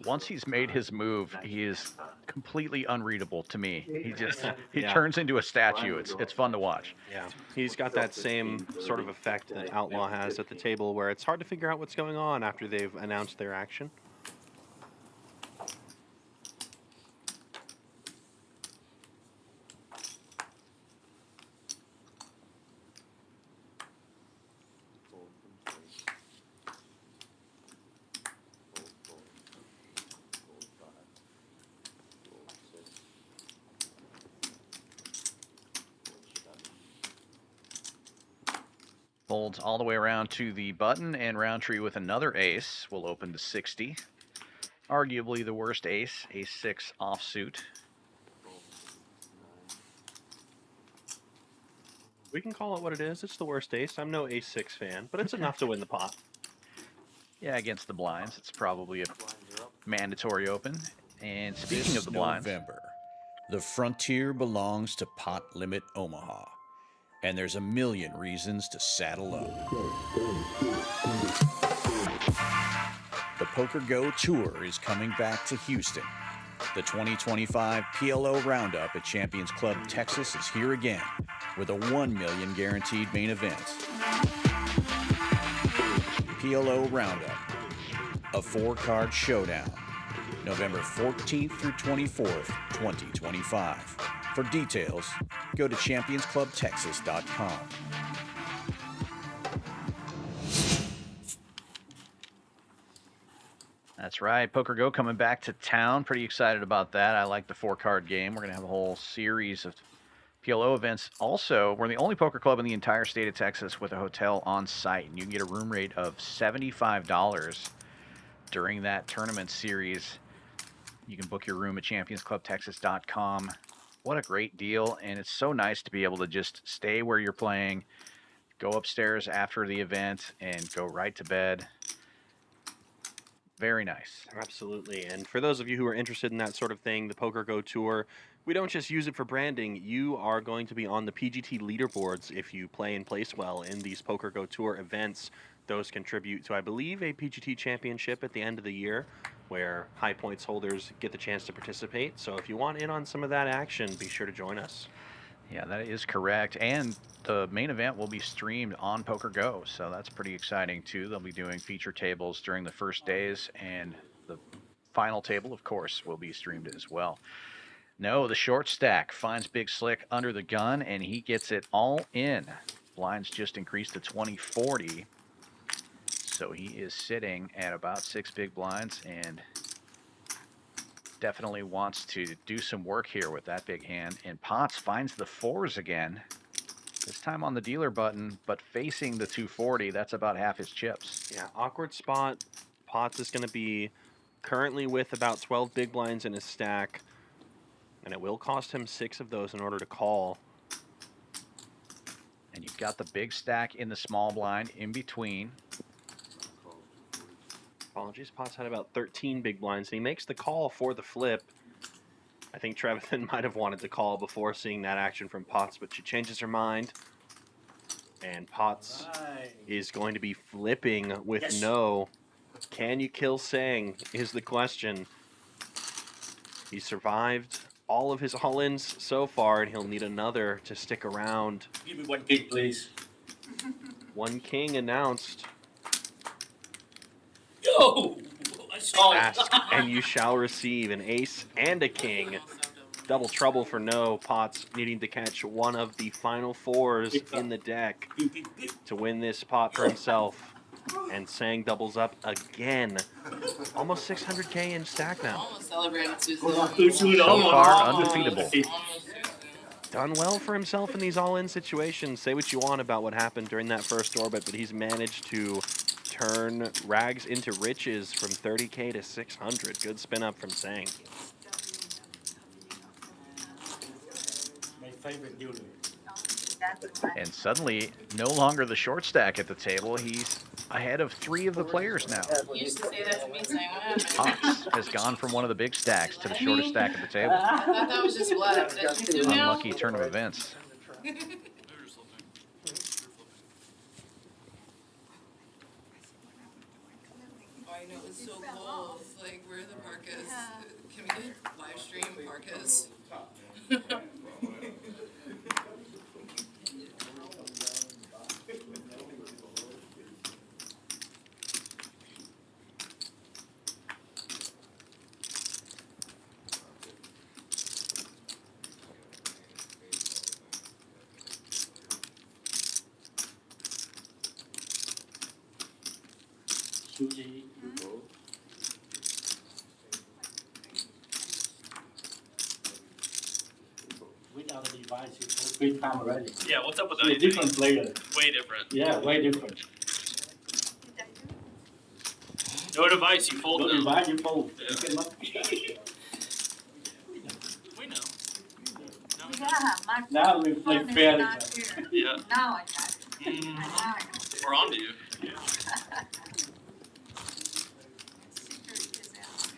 once he's made his move, he is completely unreadable to me. He Yeah. turns into a statue. It's fun to watch. Yeah, he's got that same sort of effect that Outlaw has at the table where it's hard to figure out what's going on after they've announced their action. Fold from 3. Fold 4. Fold 5. Fold 6. Fold 7. Folds all the way around to the button, and Roundtree with another ace will open to 60. Arguably the worst ace, ace-6 offsuit. Fold 9. We can call it what it is. It's the worst ace. I'm no ace-6 fan, but it's enough to win the pot. Yeah, against the blinds, it's probably a Blinds are up. mandatory open. And speaking of the blinds, November, the frontier belongs to Pot Limit Omaha, and there's a million reasons to saddle up. The Poker Go Tour is coming back to Houston. The 2025 PLO Roundup at Champions Club Texas is here again with a $1 million guaranteed main event. PLO Roundup, a 4-card showdown, November 14th through 24th, 2025. For details, go to championsclubtexas.com. That's right. Poker Go coming back to town. Pretty excited about that. I like the 4-card game. We're going to have a whole series of PLO events. Also, we're the only poker club in the entire state of Texas with a hotel on site, and you can get a room rate of $75 during that tournament series. You can book your room at championsclubtexas.com. What a great deal, and it's so nice to be able to just stay where you're playing, go upstairs after the event, and go right to bed. Very nice. Absolutely. And for those of you who are interested in that sort of thing, the Poker Go Tour, we don't just use it for branding. You are going to be on the PGT leaderboards if you play and place well in these Poker Go Tour events. Those contribute to, I believe, a PGT championship at the end of the year where high points holders get the chance to participate. So if you want in on some of that action, be sure to join us. Yeah, that is correct. And the main event will be streamed on Poker Go, so that's pretty exciting too. They'll be doing feature tables during the first days, and the final table, of course, will be streamed as well. No, the short stack finds Big Slick under the gun, and he gets it all in. Blinds just increased to 2040, so he is sitting at about 6 big blinds, and definitely wants to do some work here with that big hand. And Potts finds the 4s again, this time on the dealer button, but facing the 240. That's about half his chips. Yeah, awkward spot. Potts is going to be currently with about 12 big blinds in his stack, and it will cost him 6 of those in order to call. And you've got the big stack in the small blind in between. Apologies, Potts had about 13 big blinds, and he makes the call for the flip. I think Trevathan might have wanted to call before seeing that action from Potts, but she changes her mind. And Potts is going to be flipping with no. Can you kill Sang is the question. He survived all of his all-ins so far, and he'll need another to stick around. Give me 1 king, please. 1 king announced. Yo! I saw it. Ask and you shall receive an ace and a king. Double trouble for no. Potts needing to catch one of the final 4s in the deck to win this pot for himself. And Sang doubles up again. Almost 600K in stack now. Almost celebrating So far, undefeatable. Done well for himself in these all-in situations. Say what you want about what happened during that first orbit, but he's managed to turn rags into riches from 30K to 600. Good spin up from Sang. My favorite dealer. And suddenly, no longer the short stack at the table. He's ahead of 3 of the players now. You used to say that to me, saying, what happened? Potts has gone from one of the big stacks to the shortest stack at the table. I thought that was just what? That you do now? Unlucky turn of events. Oh, I know it's so cold. Like, where are the parkas? Can we get live stream parkas? Suji. Without the device, you put 3 times already. Yeah, what's up with You're a that? different player. Way different. Yeah, way different. No device, you fold No them. device, you fold. Yeah. You cannot. We know. Now we know. Yeah, my Now we play phone is fairly. not here. Yeah. Now I got it. Mm, Now I know. we're on to you. Yeah. Secret is out.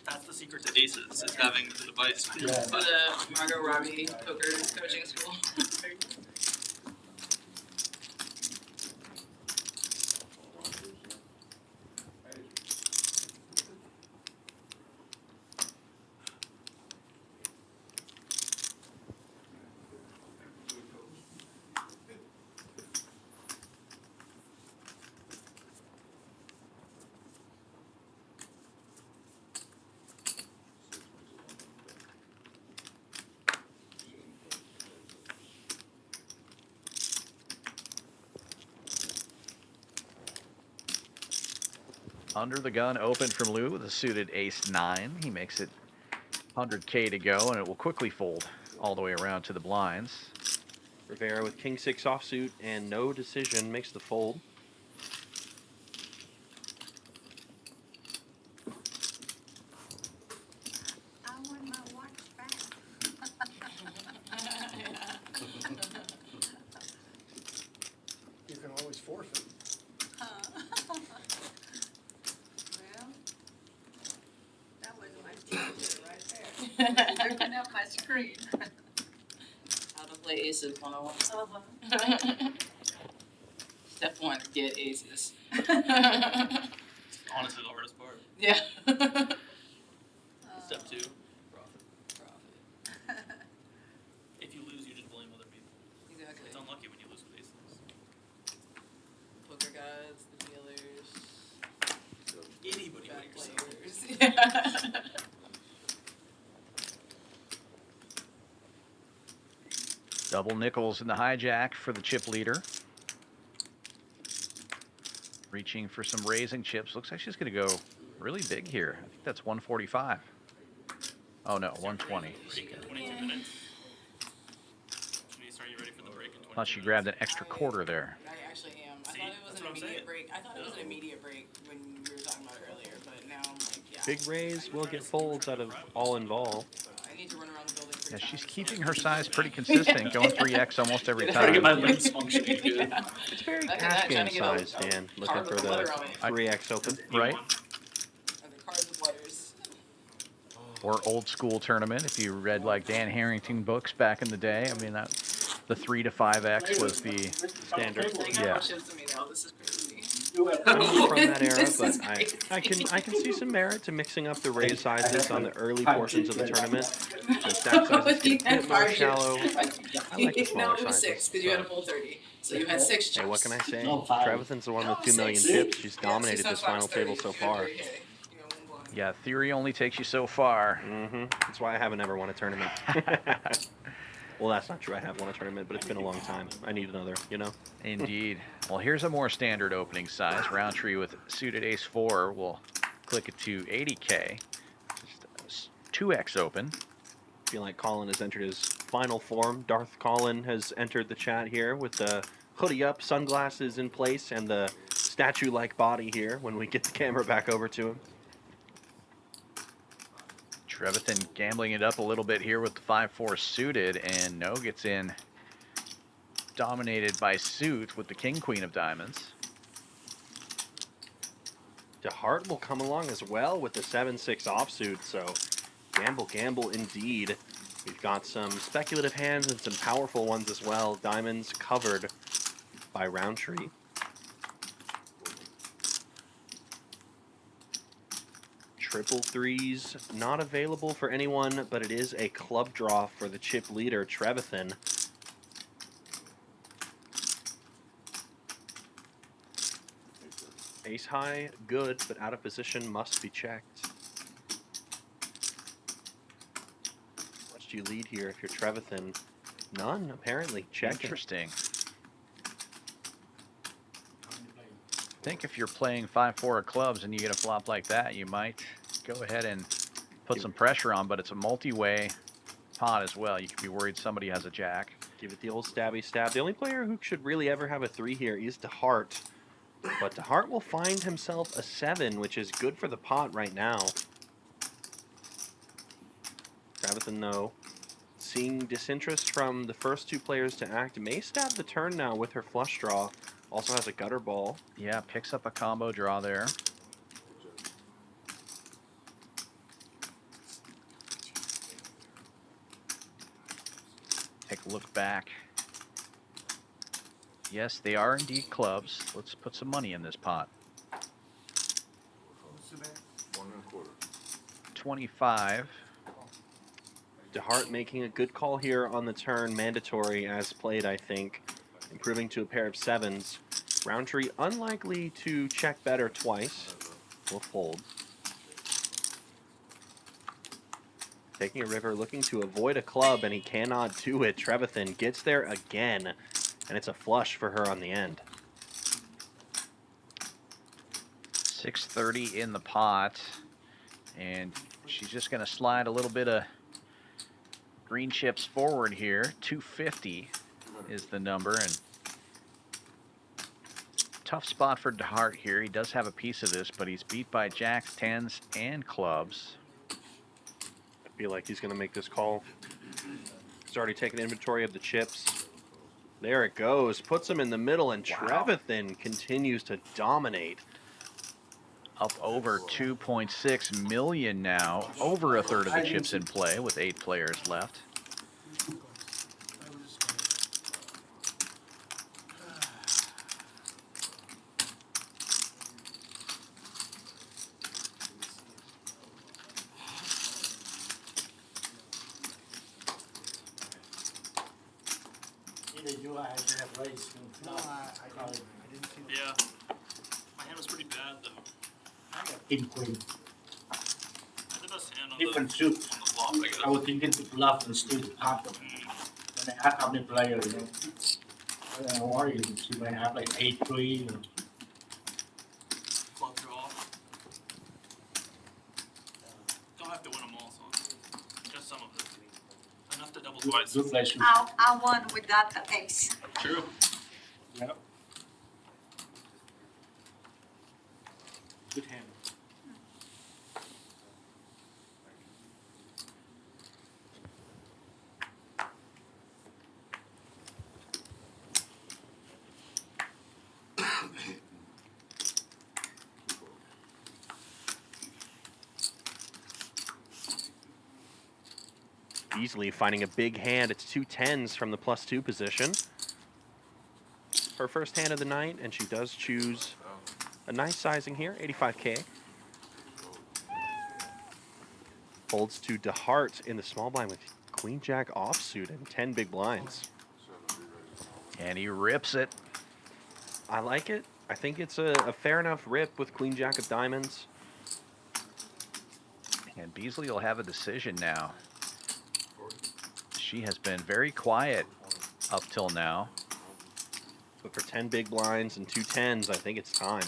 That's the secret to aces, is having the device. Yeah. For the Margot Robbie poker coaching school. Under the gun open from Lou with a suited ace-9. He makes it 100K to go, and it will quickly fold all the way around to the blinds. Rivera with king-6 offsuit and no decision makes the fold. I want my watch back. You can always forfeit. Well, that was my teacher right there. Looking up my screen. How to play aces 101. Uh-huh. Step 1, get aces. Honestly, the hardest part. Yeah. Step 2, profit. Profit. If you lose, you just blame other people. Exactly. It's unlucky when you lose with aces. Poker gods, the dealers, Anybody but bad yourself. players. Double nickels in the hijack for the chip leader. Reaching for some raising chips. Looks like she's going to go really big here. I think that's 145. Oh no, 120. Break in 22 minutes. Are you ready for the break in 22 Plus she minutes? grabbed an extra quarter there. I actually am. I See, thought it was that's an what I'm immediate saying. break. I thought it was an immediate break when we were talking about it earlier, but now I'm like, yeah. Big raise will get folds out of all involved. I need to run around the building 3 Yeah, she's times, keeping so- her size pretty consistent, going 3x almost every Trying to get my time. limbs functioning good. Yeah. It's very Look at cash that, game trying to get a- size, Dan. a Looking card for with the letter on it. 3x open. Right? Or the cards with letters. Or old school tournament, if you read like Dan Harrington books back in the day. I mean, that the 3 to 5x was the Standard. They got Yeah. more ships than me now. This is crazy. I'm not from that era, This is but I crazy. can see some merit to mixing up the raise sizes on the early portions of the tournament. The stack sizes get a bit more shallow. I like the No, smaller it was 6 sizes. because you had a So, full 30. So you had 6 chips. hey, what can I say? No, 5. Trevathan's the one with No, 2 million 6. chips. She's Yeah, dominated 6 this times 5 final is 30. table so You had far. 30K. You got one blind. yeah. Theory only takes you so far. That's why I haven't ever won a tournament. Well, that's not true. I have won a tournament, but it's been a long time. I need another, you know? Indeed. Well, here's a more standard opening size. Roundtree with suited ace-4 will click it to 80K. Just 2x open. I feel like Colin has entered his final form. Darth Colin has entered the chat here with the hoodie up, sunglasses in place, and the statue-like body here when we get the camera back over to him. Trevathan gambling it up a little bit here with the 5-4 suited, and no gets in dominated by suit with the king-queen of diamonds. DeHart will come along as well with the 7-6 offsuit, so gamble indeed. We've got some speculative hands and some powerful ones as well. Diamonds covered by Roundtree. Triple threes not available for anyone, but it is a club draw for the chip leader, Trevathan. Ace high, good, but out of position, must be checked. What do you lead here if you're Trevathan? None, apparently. Check. Interesting. I think if you're playing 5-4 of clubs and you get a flop like that, you might go ahead and put some pressure on, but it's a multi-way pot as well. You could be worried somebody has a jack. Give it the old stabby stab. The only player who should really ever have a 3 here is DeHart. But DeHart will find himself a 7, which is good for the pot right now. Trevathan, though, seeing disinterest from the first 2 players to act, may stab the turn now with her flush draw. Also has a gutter ball. Yeah, picks up a combo draw there. Take a look back. Yes, they are indeed clubs. Let's put some money in this pot. 25. DeHart making a good call here on the turn. Mandatory as played, I think. Improving to a pair of 7s. Roundtree unlikely to check better twice. Will fold. Taking a river, looking to avoid a club, and he cannot do it. Trevathan gets there again, and it's a flush for her on the end. 630 in the pot, and she's just going to slide a little bit of green chips forward here. 250 is the number, and tough spot for DeHart here. He does have a piece of this, but he's beat by jacks, tens, and clubs. I feel like he's going to make this call. He's already taken inventory of the chips. There it goes. Puts him in the middle, and Trevathan continues to dominate. Up over 2.6 million now. Over a third of the chips in play with 8 players left. Either you or I have raised. No, I didn't see that. Yeah. My hand was pretty bad though. King queen. I had the best hand on Different the, suit. on the flop, I guess. I was thinking to bluff and still part of when I have how many players, you know. I don't worry, she might have like 8-3 or Club draw. Don't have to win them all, so just some of them. Enough to double twice. good play shoot. I won without the ace. True. Yep. Good hand. Easily finding a big hand. It's 2 10s from the +2 position. Her first hand of the night, and she does choose a nice sizing here, 85K. Folds to DeHart in the small blind with Queen Jack offsuit and 10 big blinds. And he rips it. I like it. I think it's a fair enough rip with Queen Jack of diamonds. And Beasley will have a decision now. She has been very quiet up till now. But for 10 big blinds and 2 10s, I think it's time.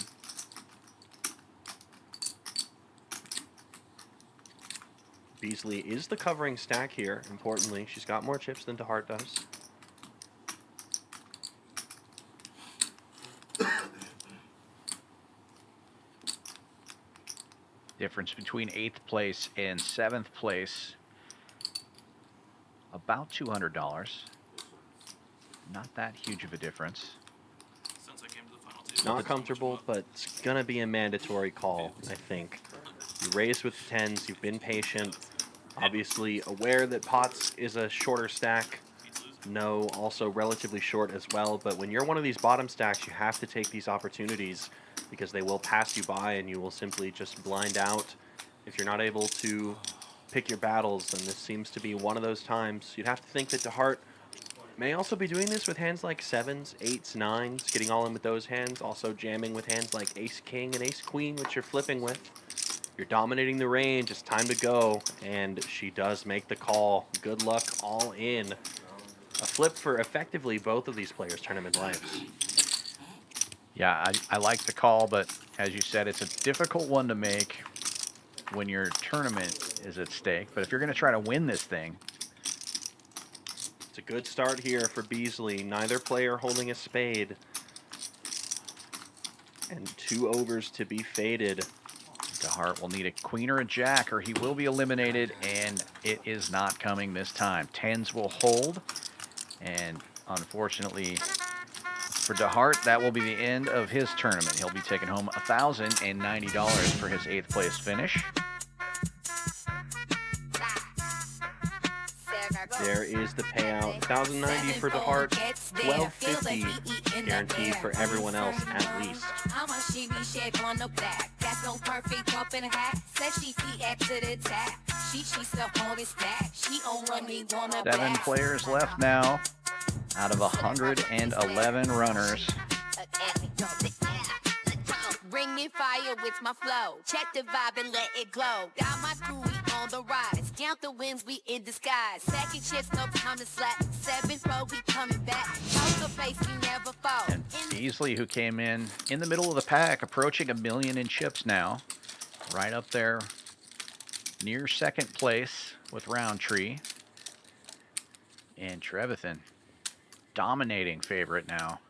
Beasley is the covering stack here, importantly. She's got more chips than DeHart does. Difference between 8th place and 7th place, about $200. Not that huge of a difference. Since I came to the final table. Not comfortable, but it's going to be a mandatory call, I think. You raised with 10s, you've been patient. Obviously aware that pots is a shorter stack. No, also relatively short as well. But when you're one of these bottom stacks, you have to take these opportunities because they will pass you by and you will simply just blind out if you're not able to pick your battles. And this seems to be one of those times. You'd have to think that DeHart may also be doing this with hands like 7s, 8s, 9s, getting all in with those hands. Also jamming with hands like Ace-King and Ace-Queen, which you're flipping with. You're dominating the range. It's time to go. And she does make the call. Good luck all in. A flip for effectively both of these players' tournament lives. Yeah, I like the call, but as you said, it's a difficult one to make when your tournament is at stake. But if you're going to try to win this thing, it's a good start here for Beasley. Neither player holding a spade. And 2 overs to be faded. DeHart will need a queen or a jack, or he will be eliminated, and it is not coming this time. 10s will hold, and unfortunately for DeHart, that will be the end of his tournament. He'll be taking home $1,090 for his 8th place finish. There is the payout. $1,090 for DeHart, $1,250 guaranteed for everyone else at least. Seven players left now out of 111 runners. Bring me fire with my flow. Check the vibe and let it glow. Down my crew, we on the rise. Count the wins, we in disguise. Second chance, no time to slack. 7-4, we coming back. Poker face, we never fall. And Beasley, who came in the middle of the pack, approaching 1 million in chips now. Right up there near second place with Roundtree. And Trevathan, dominating favorite now.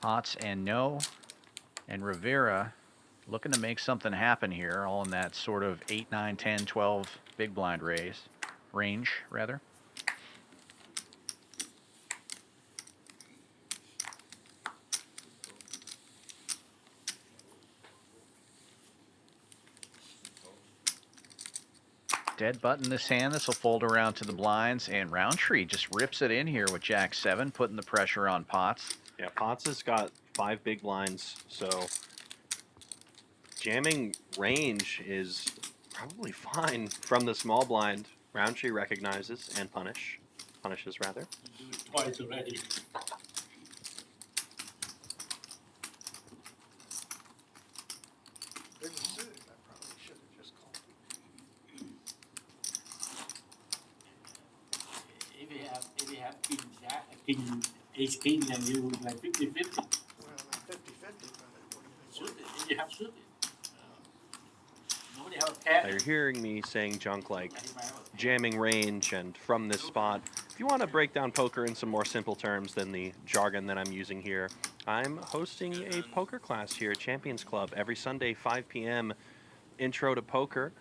Potts and No and Rivera looking to make something happen here, all in that sort of 8, 9, 10, 12 big blind range, rather. Dead button this hand. This will fold around to the blinds, and Roundtree just rips it in here with Jack 7, putting the pressure on Potts. Yeah, Potts has got 5 big blinds, so jamming range is probably fine from the small blind. Roundtree recognizes and punishes rather. Do it twice already. They were suited. I probably should have just called. If you have king jack, king ace king, then you would like 50-50. Well, not 50-50, but it would have been suited. You have suited. Nobody have a pair. You're hearing me saying junk like jamming range and from this spot. If you want to break down poker in some more simple terms than the jargon that I'm using here, I'm hosting a poker class here at Champions Club every Sunday, 5 p.m. Intro to poker.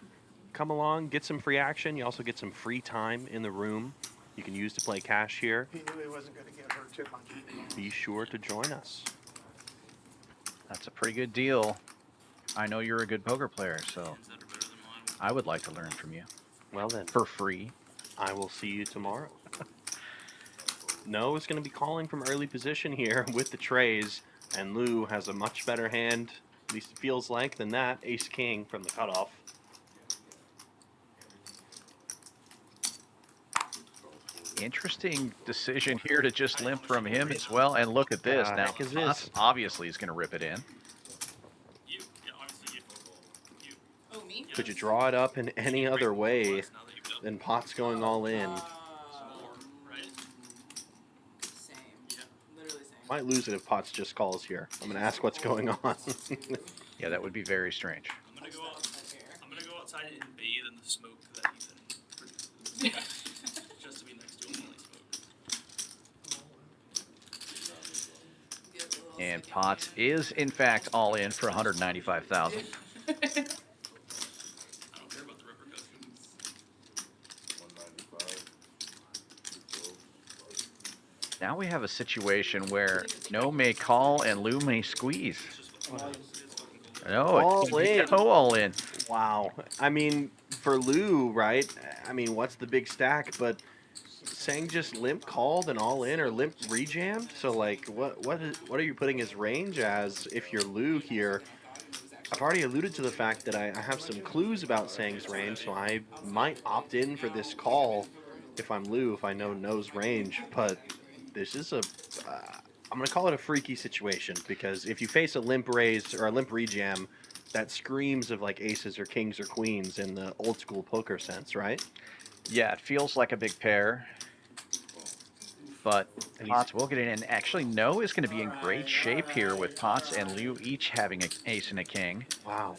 Come along, get some free action. You also get some free time in the room you can use to play cash here. He knew he wasn't going to get hurt too much. Be sure to join us. That's a pretty good deal. I know you're a good poker player, so I would like to learn from you. Well then, for free. I will see you tomorrow. No is going to be calling from early position here with the trays, and Lou has a much better hand, at least it feels like, than that ace-king from the cutoff. Interesting decision here to just limp from him as well. And look at this. Now, Potts obviously is going to rip it in. Oh, me? Could you draw it up in any other way than Potts going all in? Same. Literally same. Might lose it if Potts just calls here. I'm going to ask what's going on. Yeah, that would be very strange. I'm gonna go outside and bathe in the smoke that Ethan produces. Just to be next to him while he smokes. And Potts is, in fact, all in for 195,000. I don't care about the repercussions. 195. Now we have a situation where No may call and Lou may squeeze. No, all in. Wow. I mean, for Lou, right? I mean, what's the big stack? But Sang just limp called and all in, or limp rejammed. So like, what are you putting his range as if you're Lou here? I've already alluded to the fact that I have some clues about Sang's range, so I might opt in for this call if I'm Lou, if I know No's range. But this is I'm going to call it a freaky situation, because if you face a limp raise or a limp rejam, that screams of like aces or kings or queens in the old school poker sense, right? Yeah, it feels like a big pair. But Potts will get in. And actually, No is going to be in great shape here with Potts and Liu each having an ace and a king. Wow.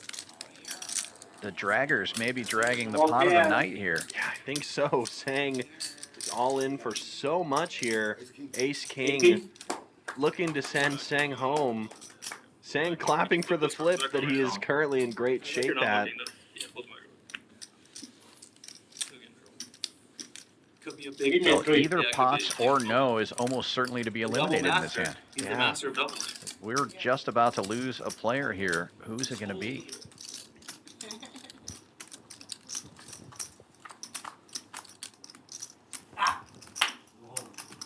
The draggers may be dragging the pot of the night here. Yeah, I think so. Sang is all in for so much here. Ace king looking to send Sang home. Sang clapping for the flip that he is currently in great shape at. Could be a big So either Potts or No is almost certainly to be eliminated in this hand. He's the master of doubling. We're just about to lose a player here. Who's it going to be?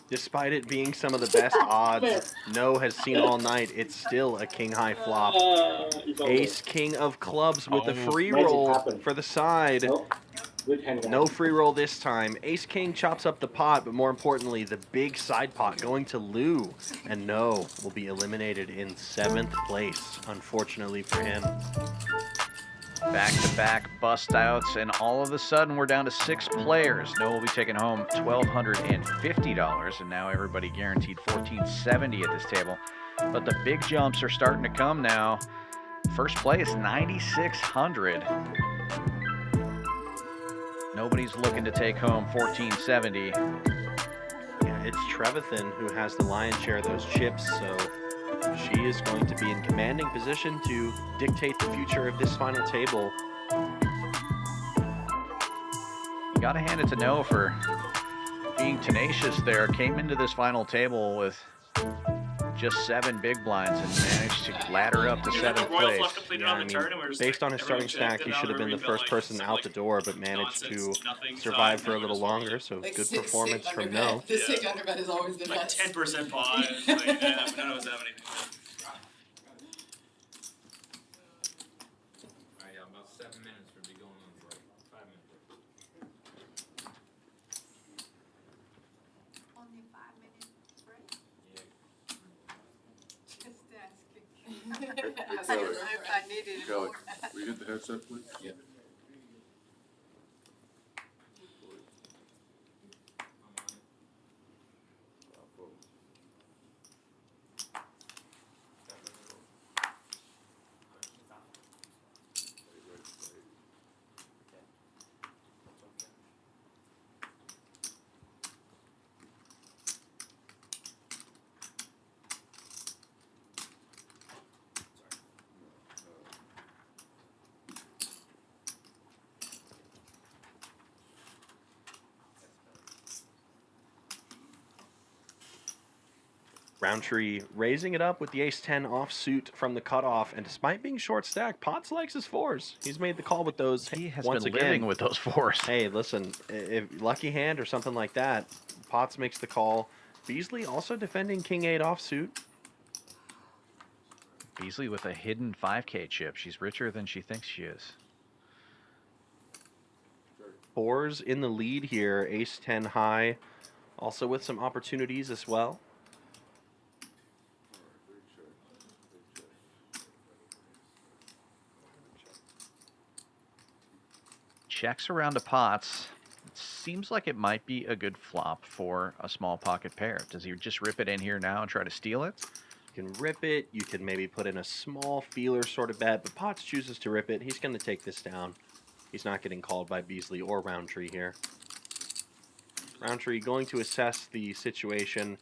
Despite it being some of the best odds No has seen all night, it's still a king high flop. Ace king of clubs with the free roll for the side. Good hand. No free roll this time. Ace King chops up the pot, but more importantly, the big side pot going to Lou. And no, will be eliminated in 7th place, unfortunately for him. Back-to-back bust outs, and all of a sudden we're down to 6 players. Noah will be taking home $1,250, and now everybody guaranteed $1,470 at this table. But the big jumps are starting to come now. First place, $9,600. Nobody's looking to take home $1,470. Yeah, it's Trevathan who has the lion's share of those chips, so she is going to be in commanding position to dictate the future of this final table. You gotta hand it to Noah for being tenacious there. Came into this final table with just 7 big blinds and managed to ladder up to 7th place. Yeah, I mean, based on his starting stack, he should have been the first person out the door, but managed to survive for a little longer, so Like good sick performance from underbet. No. The sick underbet is always the Like best. 10% pot. Like, yeah, none of us have anything. Alright, yeah, about 7 minutes for me going on break. 5 minute break. Only 5 minutes break? Yeah. Just asking. Kelly. I needed it Kelly, more. will you get the headset, please? Yeah. Roundtree raising it up with the ace-10 offsuit from the cutoff, and despite being short stacked, Potts likes his 4s. He's made the call with those. He has once been again. living with those 4s. Hey, listen, if lucky hand or something like that, Potts makes the call. Beasley also defending king-8 offsuit. Beasley with a hidden 5K chip. She's richer than she thinks she is. 4s in the lead here, ace-10 high, also with some opportunities as well. Checks around to pots. It seems like it might be a good flop for a small pocket pair. Does he just rip it in here now and try to steal it? You can rip it. You can maybe put in a small feeler sort of bet, but Potts chooses to rip it. He's going to take this down. He's not getting called by Beasley or Roundtree here. Roundtree going to assess the situation.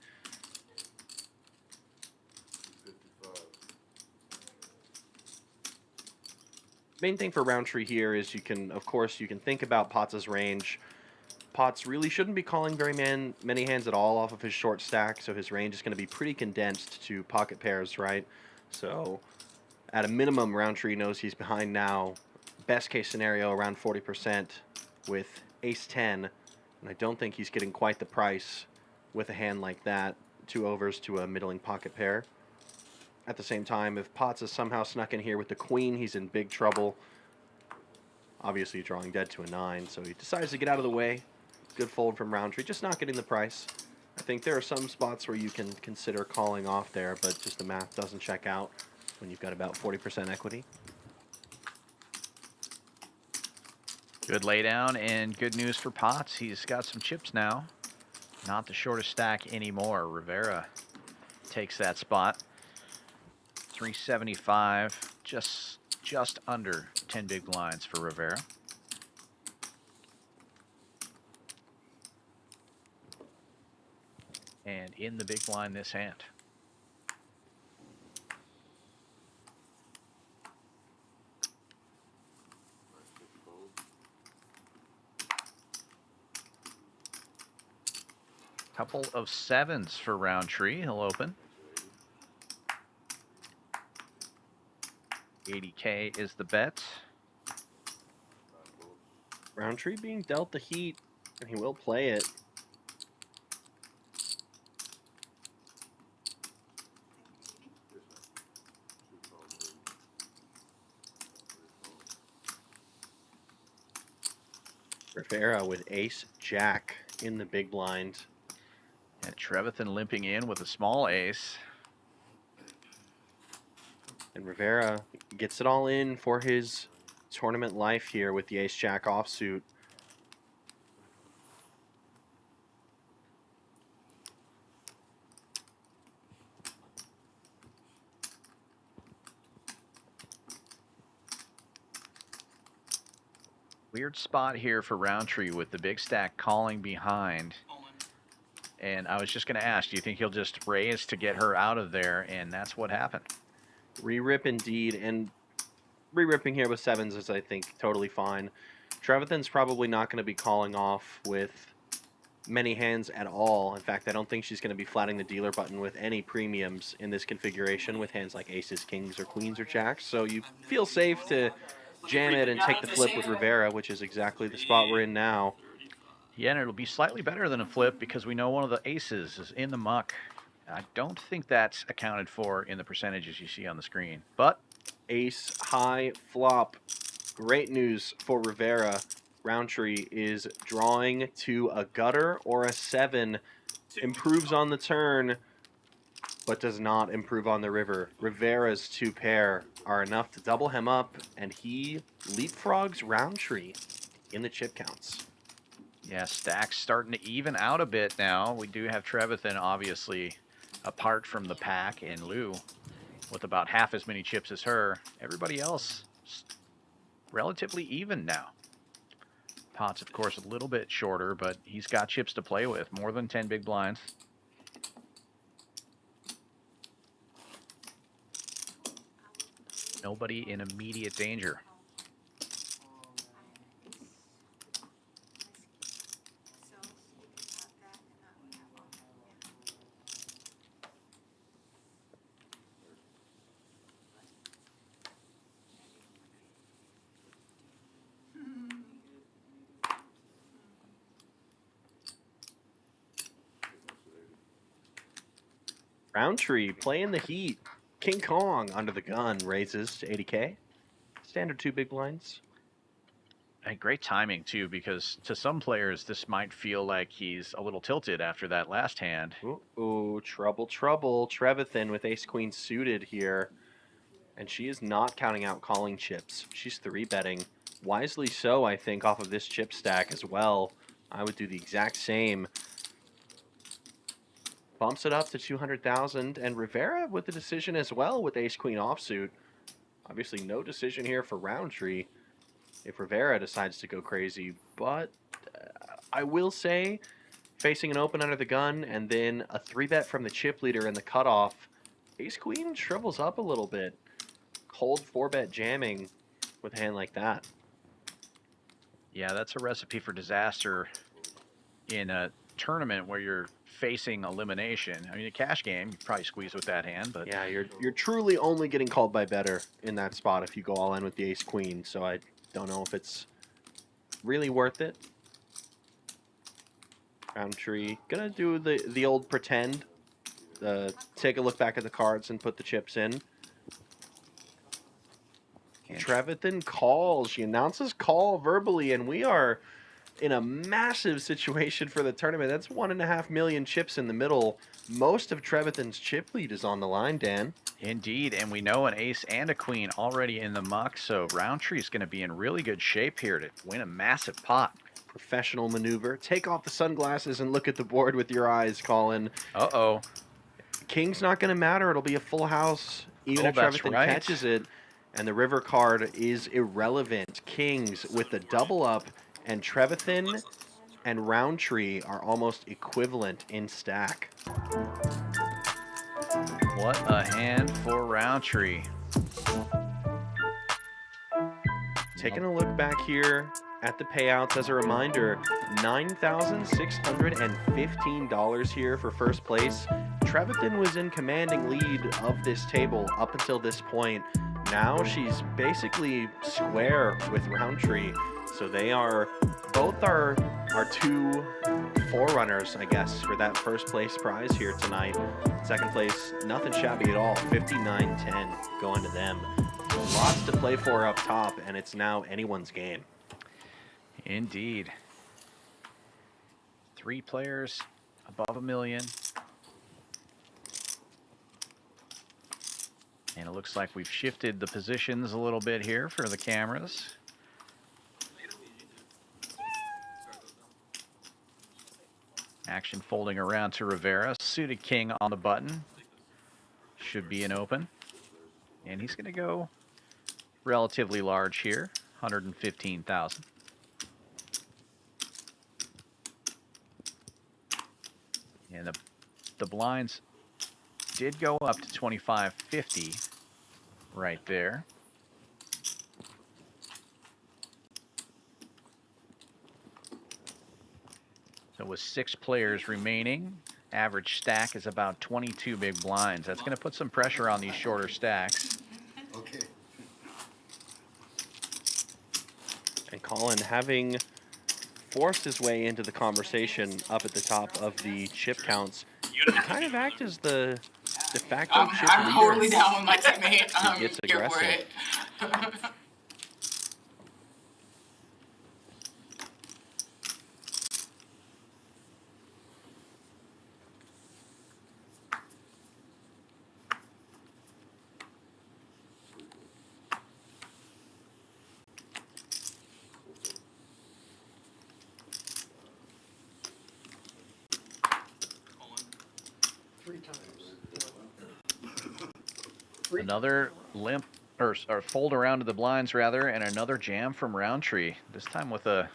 Main thing for Roundtree here is you can, of course, you can think about Potts' range. Potts really shouldn't be calling very many hands at all off of his short stack, so his range is going to be pretty condensed to pocket pairs, right? So, at a minimum, Roundtree knows he's behind now. Best case scenario, around 40% with ace-10, and I don't think he's getting quite the price with a hand like that, 2 overs to a middling pocket pair. At the same time, if Potts has somehow snuck in here with the queen, he's in big trouble. Obviously drawing dead to a 9, so he decides to get out of the way. Good fold from Roundtree, just not getting the price. I think there are some spots where you can consider calling off there, but just the math doesn't check out when you've got about 40% equity. Good laydown and good news for Potts. He's got some chips now. Not the shortest stack anymore. Rivera takes that spot. 375, just under 10 big blinds for Rivera. And in the big blind this hand. Couple of 7s for Roundtree. He'll open. 80K is the bet. Roundtree being dealt the heat, and he will play it. Rivera with ace jack in the big blind. And Trevathan limping in with a small ace. And Rivera gets it all in for his tournament life here with the ace jack offsuit. Weird spot here for Roundtree with the big stack calling behind. And I was just going to ask, do you think he'll just raise to get her out of there? And that's what happened. Re-rip indeed, and re-ripping here with sevens is, I think, totally fine. Trevathan's probably not going to be calling off with many hands at all. In fact, I don't think she's going to be flatting the dealer button with any premiums in this configuration with hands like aces, kings, or queens, or jacks. So you feel safe to jam it and take the flip with Rivera, which is exactly the spot we're in now. Yeah, and it'll be slightly better than a flip because we know one of the aces is in the muck. I don't think that's accounted for in the percentages you see on the screen, but ace high flop. Great news for Rivera. Roundtree is drawing to a gutter or a 7. Improves on the turn, but does not improve on the river. Rivera's 2 pair are enough to double him up, and he leapfrogs Roundtree in the chip counts. yeah, stack's starting to even out a bit now. We do have Trevathan obviously apart from the pack, and Lou with about half as many chips as her. Everybody else relatively even now. Pot's, of course, a little bit shorter, but he's got chips to play with. More than 10 big blinds. Nobody in immediate danger. Roundtree playing the heat. King Kong under the gun raises to 80K. Standard 2 big blinds. And great timing, too, because to some players, this might feel like he's a little tilted after that last hand. Ooh, trouble, trouble. Trevathan with ace-queen suited here. And she is not counting out calling chips. She's 3-betting. Wisely so, I think, off of this chip stack as well. I would do the exact same. Bumps it up to 200,000, and Rivera with the decision as well with ace-queen offsuit. Obviously no decision here for Roundtree if Rivera decides to go crazy, but I will say, facing an open under the gun and then a 3-bet from the chip leader in the cutoff, ace-queen shrivels up a little bit. Cold 4-bet jamming with a hand like that. Yeah, that's a recipe for disaster in a tournament where you're facing elimination. I mean, a cash game, you probably squeeze with that hand, but yeah, you're truly only getting called by better in that spot if you go all in with the ace-queen, so I don't know if it's really worth it. Roundtree gonna do the old pretend, take a look back at the cards and put the chips in. Trevathan calls. She announces call verbally, and we are in a massive situation for the tournament. That's 1.5 million chips in the middle. Most of Trevathan's chip lead is on the line, Dan. Indeed, and we know an ace and a queen already in the muck, so Roundtree is going to be in really good shape here to win a massive pot. Professional maneuver. Take off the sunglasses and look at the board with your eyes, Colin. Uh-oh. King's not going to matter. It'll be a full house, even if Trevathan catches it. And the river card is irrelevant. Kings with the double up, and Trevathan and Roundtree are almost equivalent in stack. What a hand for Roundtree. Taking a look back here at the payouts as a reminder, $9,615 here for first place. Trevathan was in commanding lead of this table up until this point. Now she's basically square with Roundtree. So they are both our two forerunners, I guess, for that first place prize here tonight. Second place, nothing shabby at all. 59-10 going to them. Lots to play for up top, and it's now anyone's game. Indeed. 3 players above $1 million. And it looks like we've shifted the positions a little bit here for the cameras. Action folding around to Rivera. Suited king on the button. Should be an open. And he's going to go relatively large here, 115,000. And the blinds did go up to 2550 right there. So with 6 players remaining, average stack is about 22 big blinds. That's going to put some pressure on these shorter stacks. Okay. And Colin, having forced his way into the conversation up at the top of the chip counts, you kind of act as the de facto chip I'm leader. totally down with my teammate. He gets Here for aggressive. it. Another limp, or fold around to the blinds rather, and another jam from Roundtree. This time with a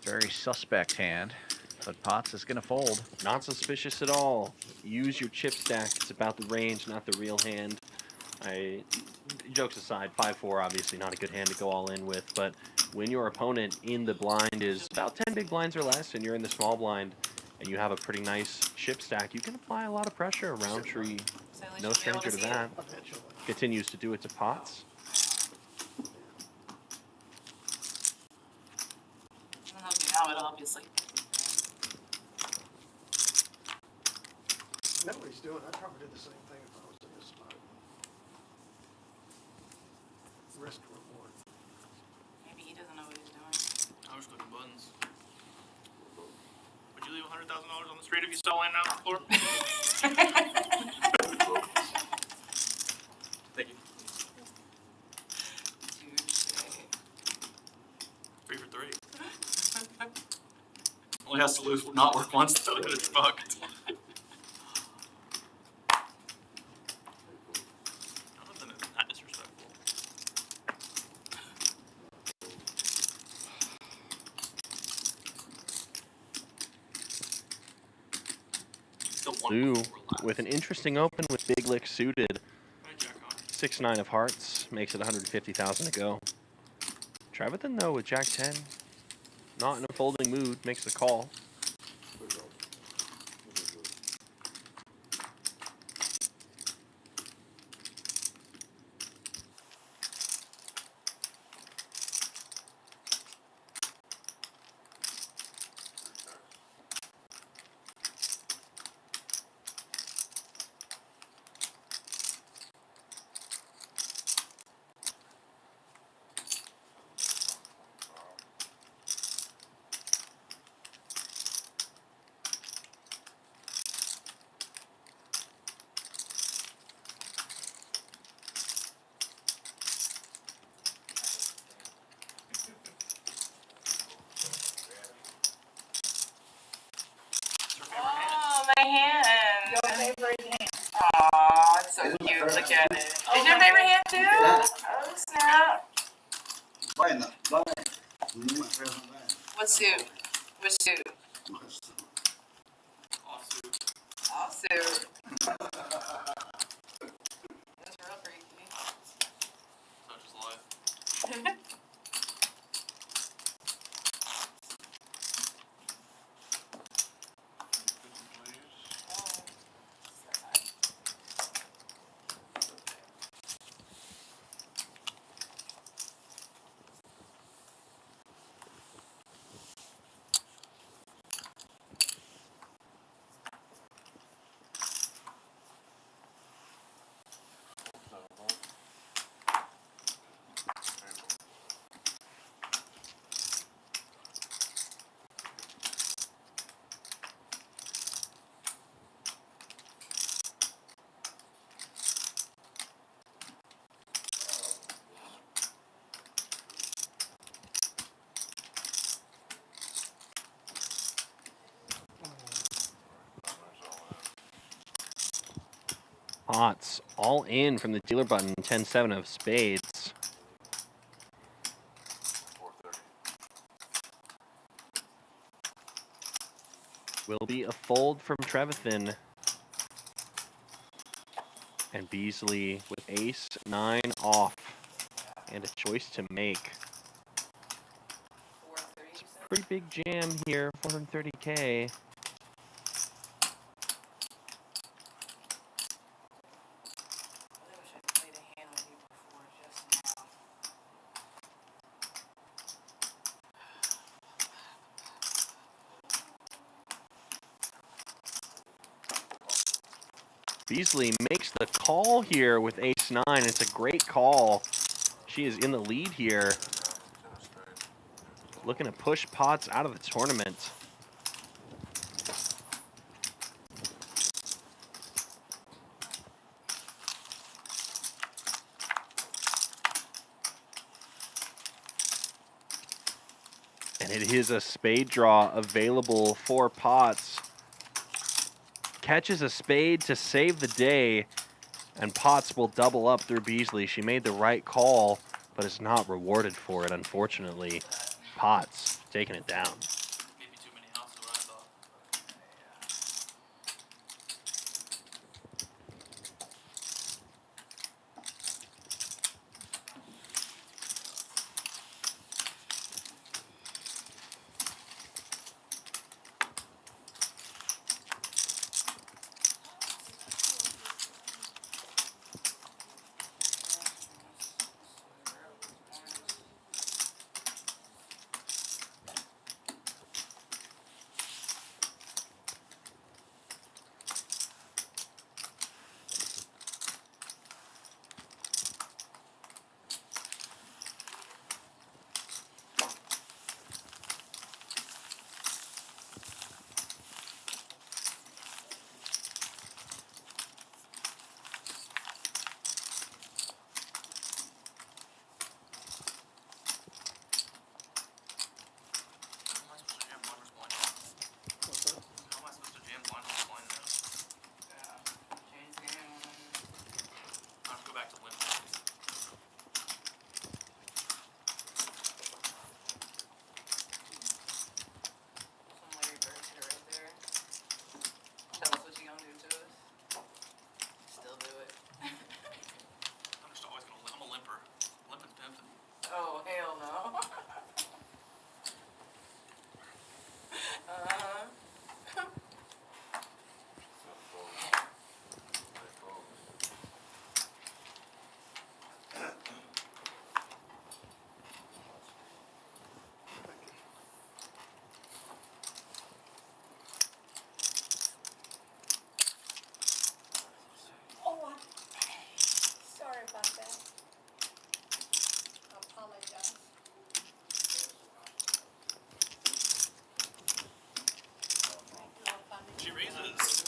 very suspect hand, but Potts is going to fold. Not suspicious at all. Use your chip stack. It's about the range, not the real hand. Jokes aside, 5-4 obviously not a good hand to go all in with, but when your opponent in the blind is about 10 big blinds or less, and you're in the small blind, and you have a pretty nice chip stack, you can apply a lot of pressure. Roundtree, no stranger to that. Continues to do it to Potts. Doesn't help me now, it'll obviously. I know what he's doing. I'd probably do the same thing if I was in this spot. Risk reward. Maybe he doesn't know what he's doing. I was clicking buttons. Would you leave $100,000 on the street if you saw land out on the floor? Thank you. 3 for 3. Only has to lose not work once though, it's fucked. Other than not disrespectful. Lou with an interesting open with big lick suited. 6-9 of hearts makes it 150,000 to go. Trevathan though with Jack 10, not in a folding mood, makes the call. Oh, my hand. Your favorite hand. Aw, it's so cute. Look at it. Is your favorite hand too? Oh, snap. What suit? Which suit? All suit. That's real freaky. Such is life. Pots all in from the dealer button, 10-7 of spades. Will be a fold from Trevathan. And Beasley with ace 9 off. And a choice to make. It's a pretty big jam here, 430K. Beasley makes the call here with ace 9. It's a great call. She is in the lead here. Looking to push Potts out of the tournament. And it is a spade draw available for Potts. Catches a spade to save the day, and Potts will double up through Beasley. She made the right call, but is not rewarded for it, unfortunately. Potts taking it down. Maybe too many houses, what I thought. Oh, hell no. Oh, sorry about that. I apologize. She raises.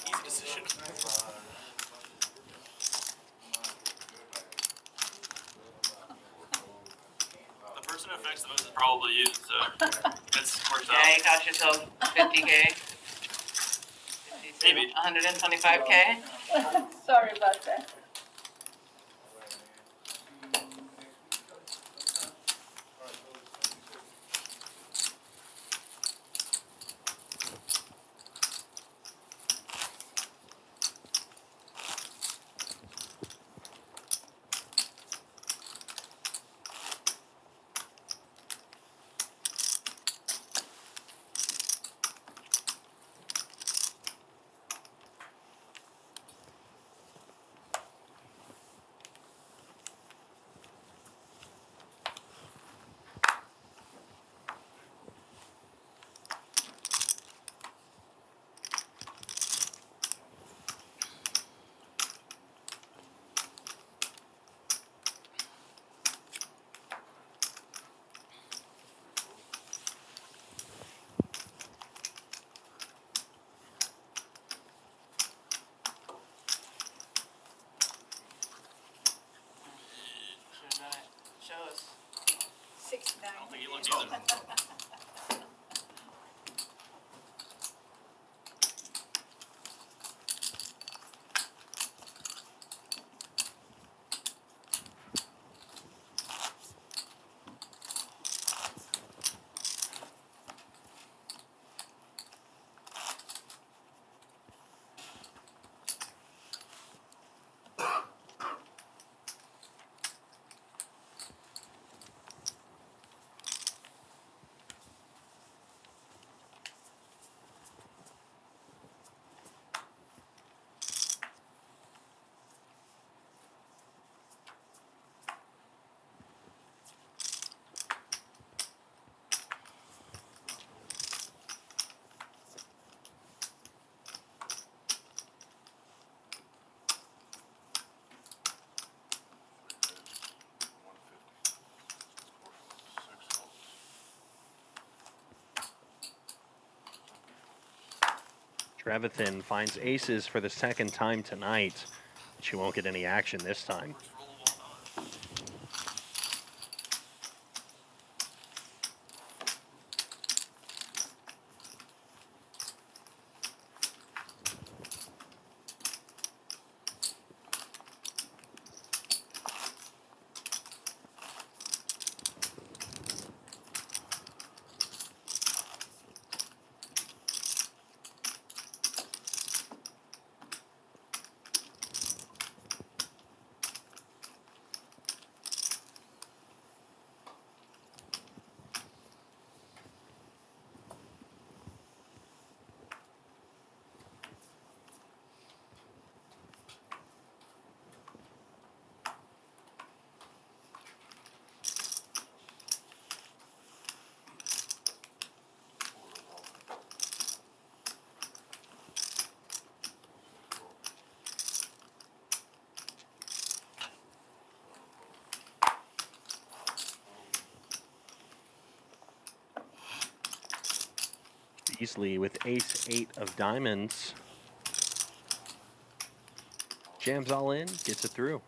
Easy decision. The person who affects the most is probably you, so it's works out. Yeah, you cost yourself 50K. Maybe. 125K. Sorry about that. Trevathan finds aces for the second time tonight. She won't get any action this time. Beasley with ace-8 of diamonds. Jams all in, gets it through.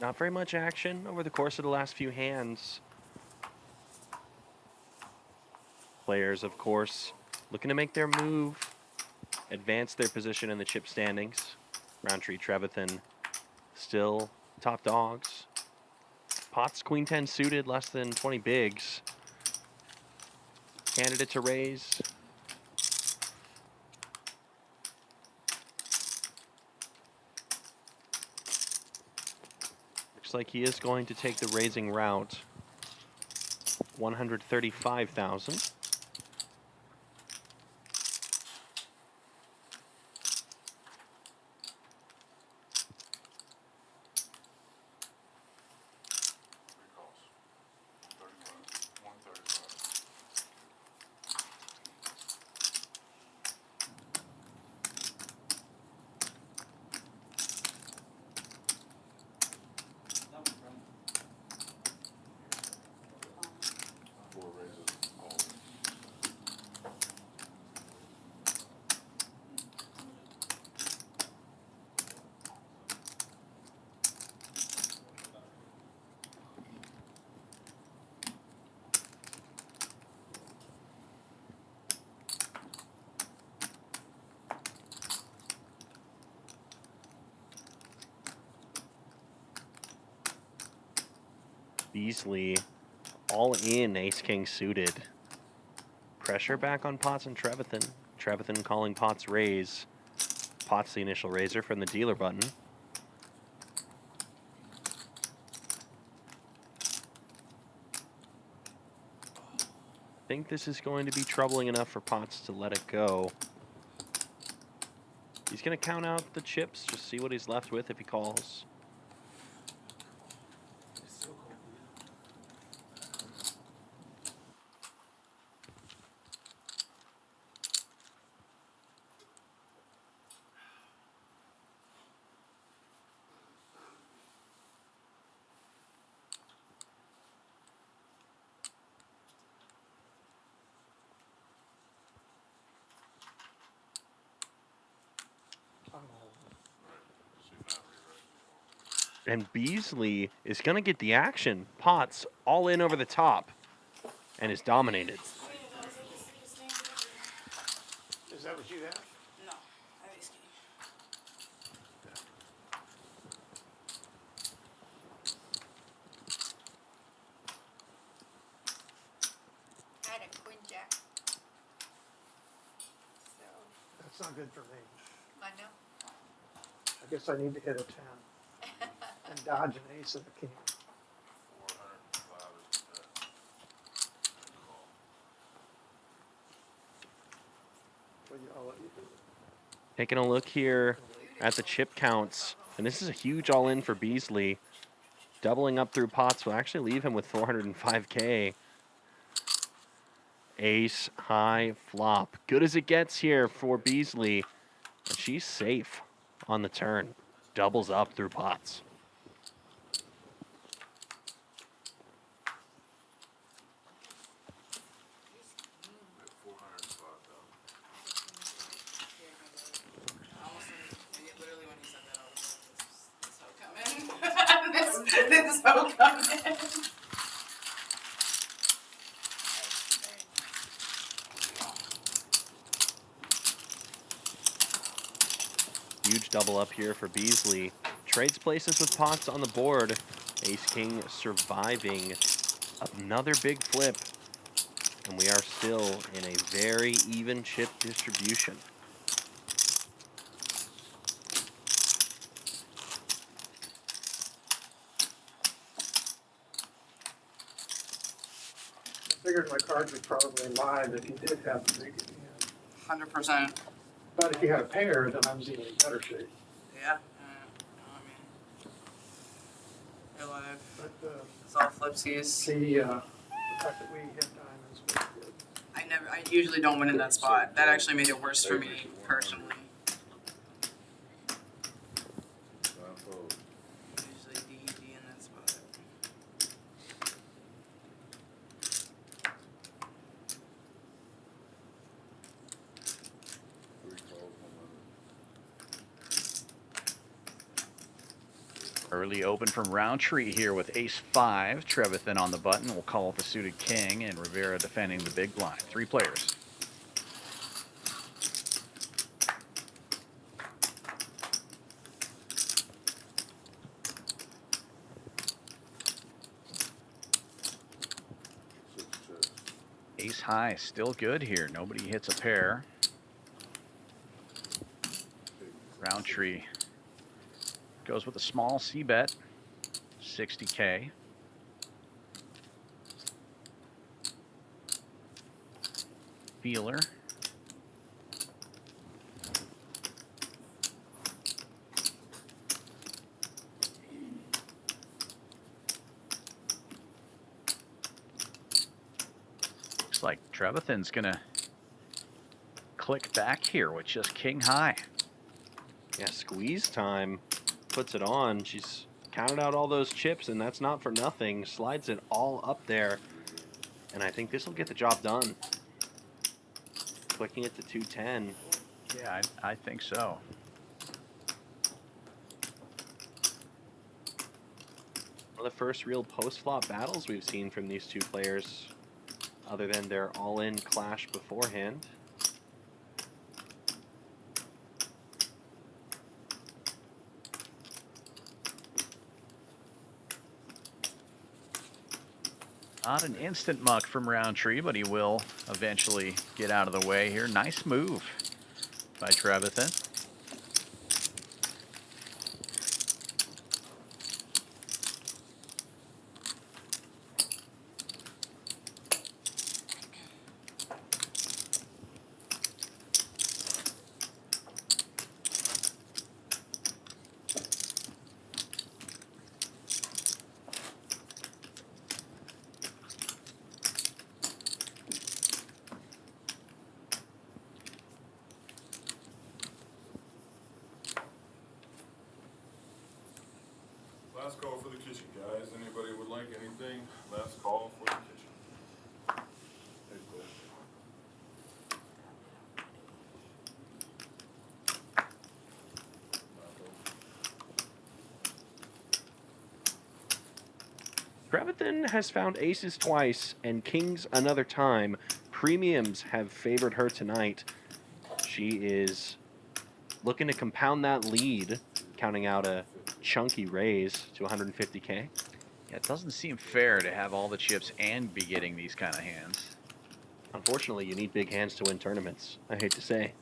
Not very much action over the course of the last few hands. Players, of course, looking to make their move, advance their position in the chip standings. Roundtree, Trevathan, still top dogs. Pots, Queen 10 suited, less than 20 bigs. Candidate to raise. Looks like he is going to take the raising route. 135,000. Beasley all in, ace-king suited. Pressure back on pots and Trevathan. Trevathan calling pots raise. Pots the initial raiser from the dealer button. I think this is going to be troubling enough for Pots to let it go. He's going to count out the chips, just see what he's left with if he calls. And Beasley is going to get the action. Pots all in over the top and is dominated. Is that what you have? No, I was kidding. I had a queen jack. So, That's not good for me. I know. I guess I need to hit a 10 and dodge an ace and a king. 405 is the bet. Call. Well, I'll let you do it. Taking a look here at the chip counts. And this is a huge all-in for Beasley. Doubling up through pots will actually leave him with 405K. Ace, high, flop. Good as it gets here for Beasley. And she's safe on the turn. Doubles up through pots. At 405 though. Literally when he said that, I was like, this is so coming. Huge double up here for Beasley. Trades places with pots on the board. Ace-King surviving another big flip. And we are still in a very even chip distribution. I figured my cards would probably lie that he did have a big hand. 100%. But if he had a pair, then I was even in better shape. Yeah. I mean, you're live. But It's all flipsies. the fact that we hit diamonds was good. I usually don't win in that spot. That actually made it worse for me personally. Blindfold. Usually DED in that spot. Three calls, 100. Early open from Roundtree here with ace-5. Trevathan on the button will call with the suited king, and Rivera defending the big blind. 3 players. Six chips. Ace-high still good here. Nobody hits a pair. Roundtree goes with a small c-bet, 60K. Feeler. Looks like Trevathan's gonna click back here with just king high. Yeah, squeeze time puts it on. She's counted out all those chips, and that's not for nothing. Slides it all up there. And I think this will get the job done. Clicking it to 210. Yeah, I think so. One of the first real post-flop battles we've seen from these two players, other than their all-in clash beforehand. Not an instant muck from Roundtree, but he will eventually get out of the way here. Nice move by Trevathan. Last call for the kitchen, guys. Anybody would like anything? Last call for the kitchen. Hey, Cole. Trevathan has found aces twice and kings another time. Premiums have favored her tonight. She is looking to compound that lead, counting out a chunky raise to 150K. Yeah, it doesn't seem fair to have all the chips and be getting these kind of hands. Unfortunately, you need big hands to win tournaments. I hate to say.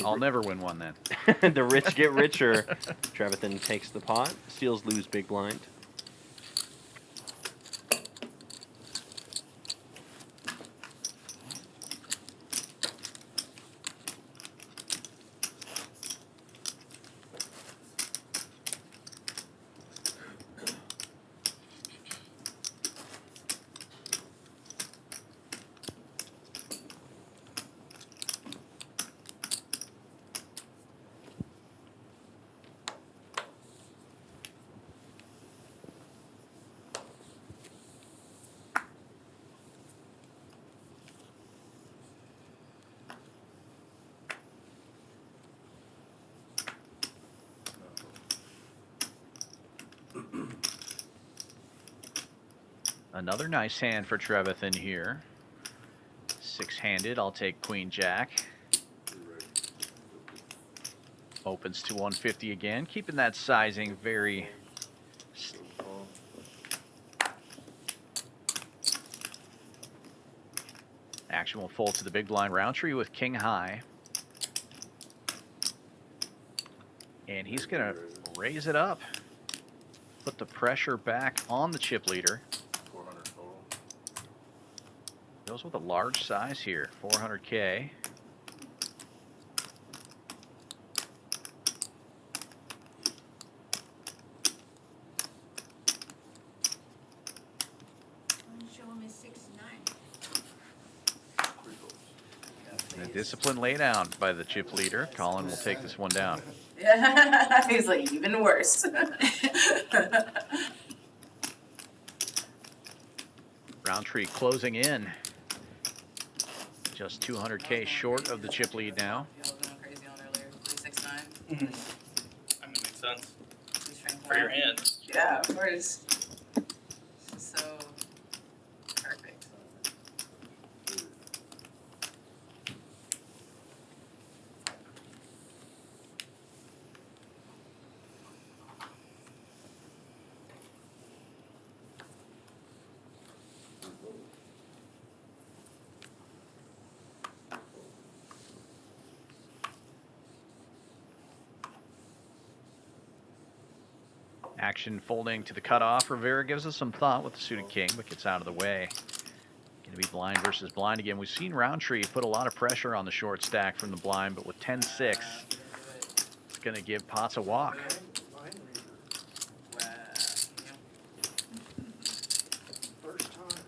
I'll never win one then. The rich get richer. Trevathan takes the pot. Steals lose big blind. Another nice hand for Trevathan here. Six-handed, I'll take Queen Jack. Opens to 150 again, keeping that sizing very... Action will fold to the big blind. Roundtree with king high. And he's going to raise it up. Put the pressure back on the chip leader. 400 total. Goes with a large size here, 400K. Show him his 6-9. And a disciplined laydown by the chip leader. Colin will take this one down. Yeah, he's like, even worse. Roundtree closing in. Just 200K short of the chip lead now. Y'all were going crazy on earlier. 3-6-9. I mean, makes sense. He's trying For your hand. Yeah, of course. So perfect. Action folding to the cutoff. Rivera gives us some thought with the suited king, but gets out of the way. Going to be blind versus blind again. We've seen Roundtree put a lot of pressure on the short stack from the blind, but with 10-6, it's going to give Potts a walk. First time.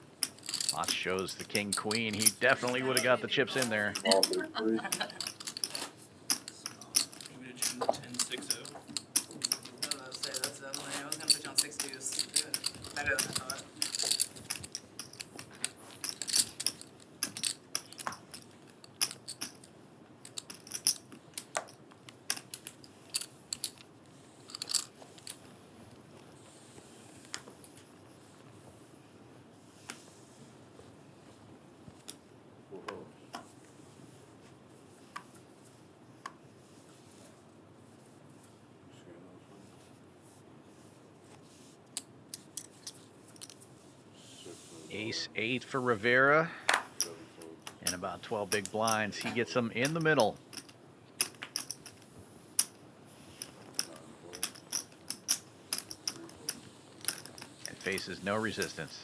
Potts shows the king queen. He definitely would have got the chips in there. All big three. Maybe to 10-6-0. I was say that's definitely. I was gonna put you on 6 deuce. Even better than I thought. Ace-8 for Rivera. And about 12 big blinds. He gets them in the middle. And faces no resistance.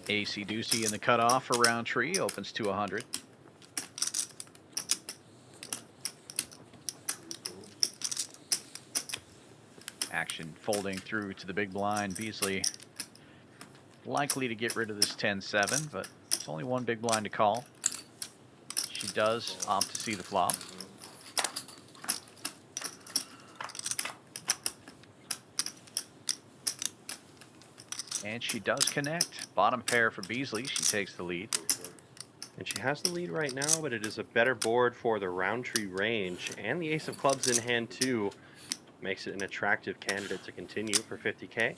AC Doocy in the cutoff for Roundtree, opens to 100. Action folding through to the big blind. Beasley likely to get rid of this 10-7, but it's only one big blind to call. She does opt to see the flop. And she does connect. Bottom pair for Beasley. She takes the lead. And she has the lead right now, but it is a better board for the Roundtree range. And the ace of clubs in hand, too, makes it an attractive candidate to continue for 50K.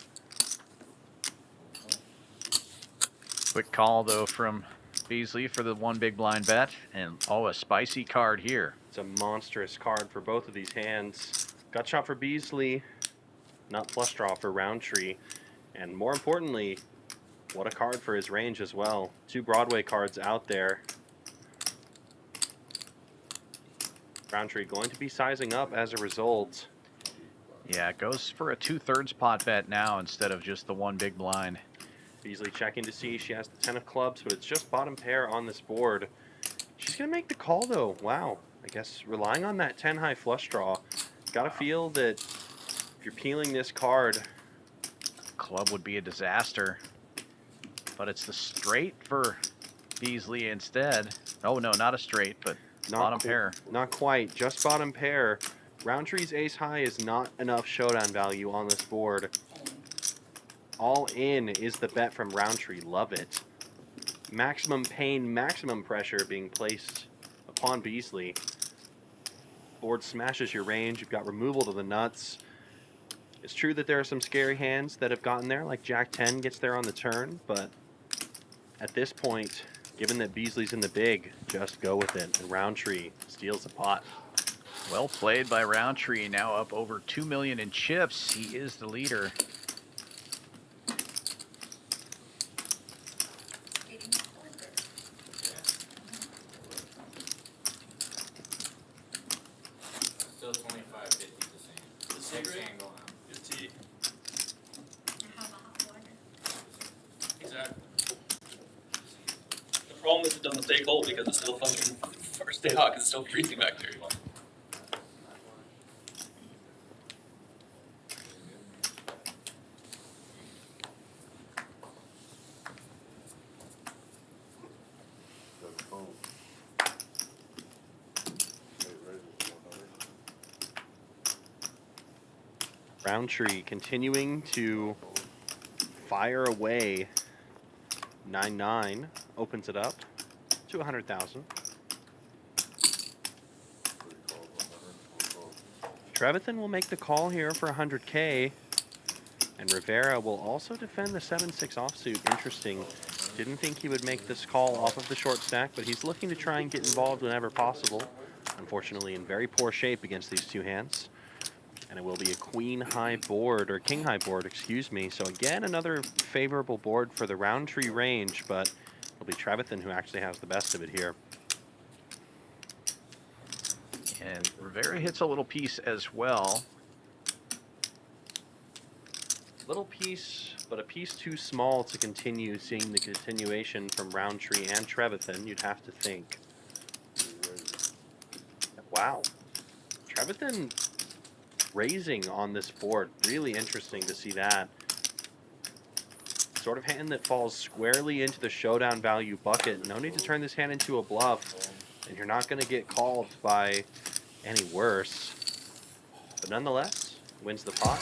Quick call, though, from Beasley for the one big blind bet. And, oh, a spicy card here. It's a monstrous card for both of these hands. Gut shot for Beasley, not flush draw for Roundtree. And more importantly, what a card for his range as well. 2 Broadway cards out there. Roundtree going to be sizing up as a result. Yeah, it goes for a 2/3 pot bet now instead of just the one big blind. Beasley checking to see she has the 10 of clubs, but it's just bottom pair on this board. She's going to make the call, though. Wow. I guess relying on that 10 high flush draw. Got to feel that if you're peeling this card, Club would be a disaster. But it's the straight for Beasley instead. Oh, no, not a straight, but bottom pair. Not quite. Just bottom pair. Roundtree's ace high is not enough showdown value on this board. All in is the bet from Roundtree. Love it. Maximum pain, maximum pressure being placed upon Beasley. Board smashes your range. You've got removal to the nuts. It's true that there are some scary hands that have gotten there, like Jack 10 gets there on the turn, but at this point, given that Beasley's in the big, just go with it. And Roundtree steals the pot. Well played by Roundtree, now up over 2 million in chips. He is the leader. Still 25-50 the same. The six hand going up. It's T. Exactly. The problem is it doesn't stay cold because it's still fucking first day hot because it's still freezing back there. Roundtree continuing to fire away. 9-9 opens it up to 100,000. Trevathan will make the call here for 100K, and Rivera will also defend the 7-6 offsuit. Interesting. Didn't think he would make this call off of the short stack, but he's looking to try and get involved whenever possible. Unfortunately, in very poor shape against these two hands. And it will be a queen high board, or king high board, excuse me. So again, another favorable board for the Roundtree range, but it'll be Trevathan who actually has the best of it here. And Rivera hits a little piece as well. Little piece, but a piece too small to continue seeing the continuation from Roundtree and Trevathan, you'd have to think. Wow. Trevathan raising on this board. Really interesting to see that. Sort of hand that falls squarely into the showdown value bucket. No need to turn this hand into a bluff, and you're not going to get called by any worse. But nonetheless, wins the pot.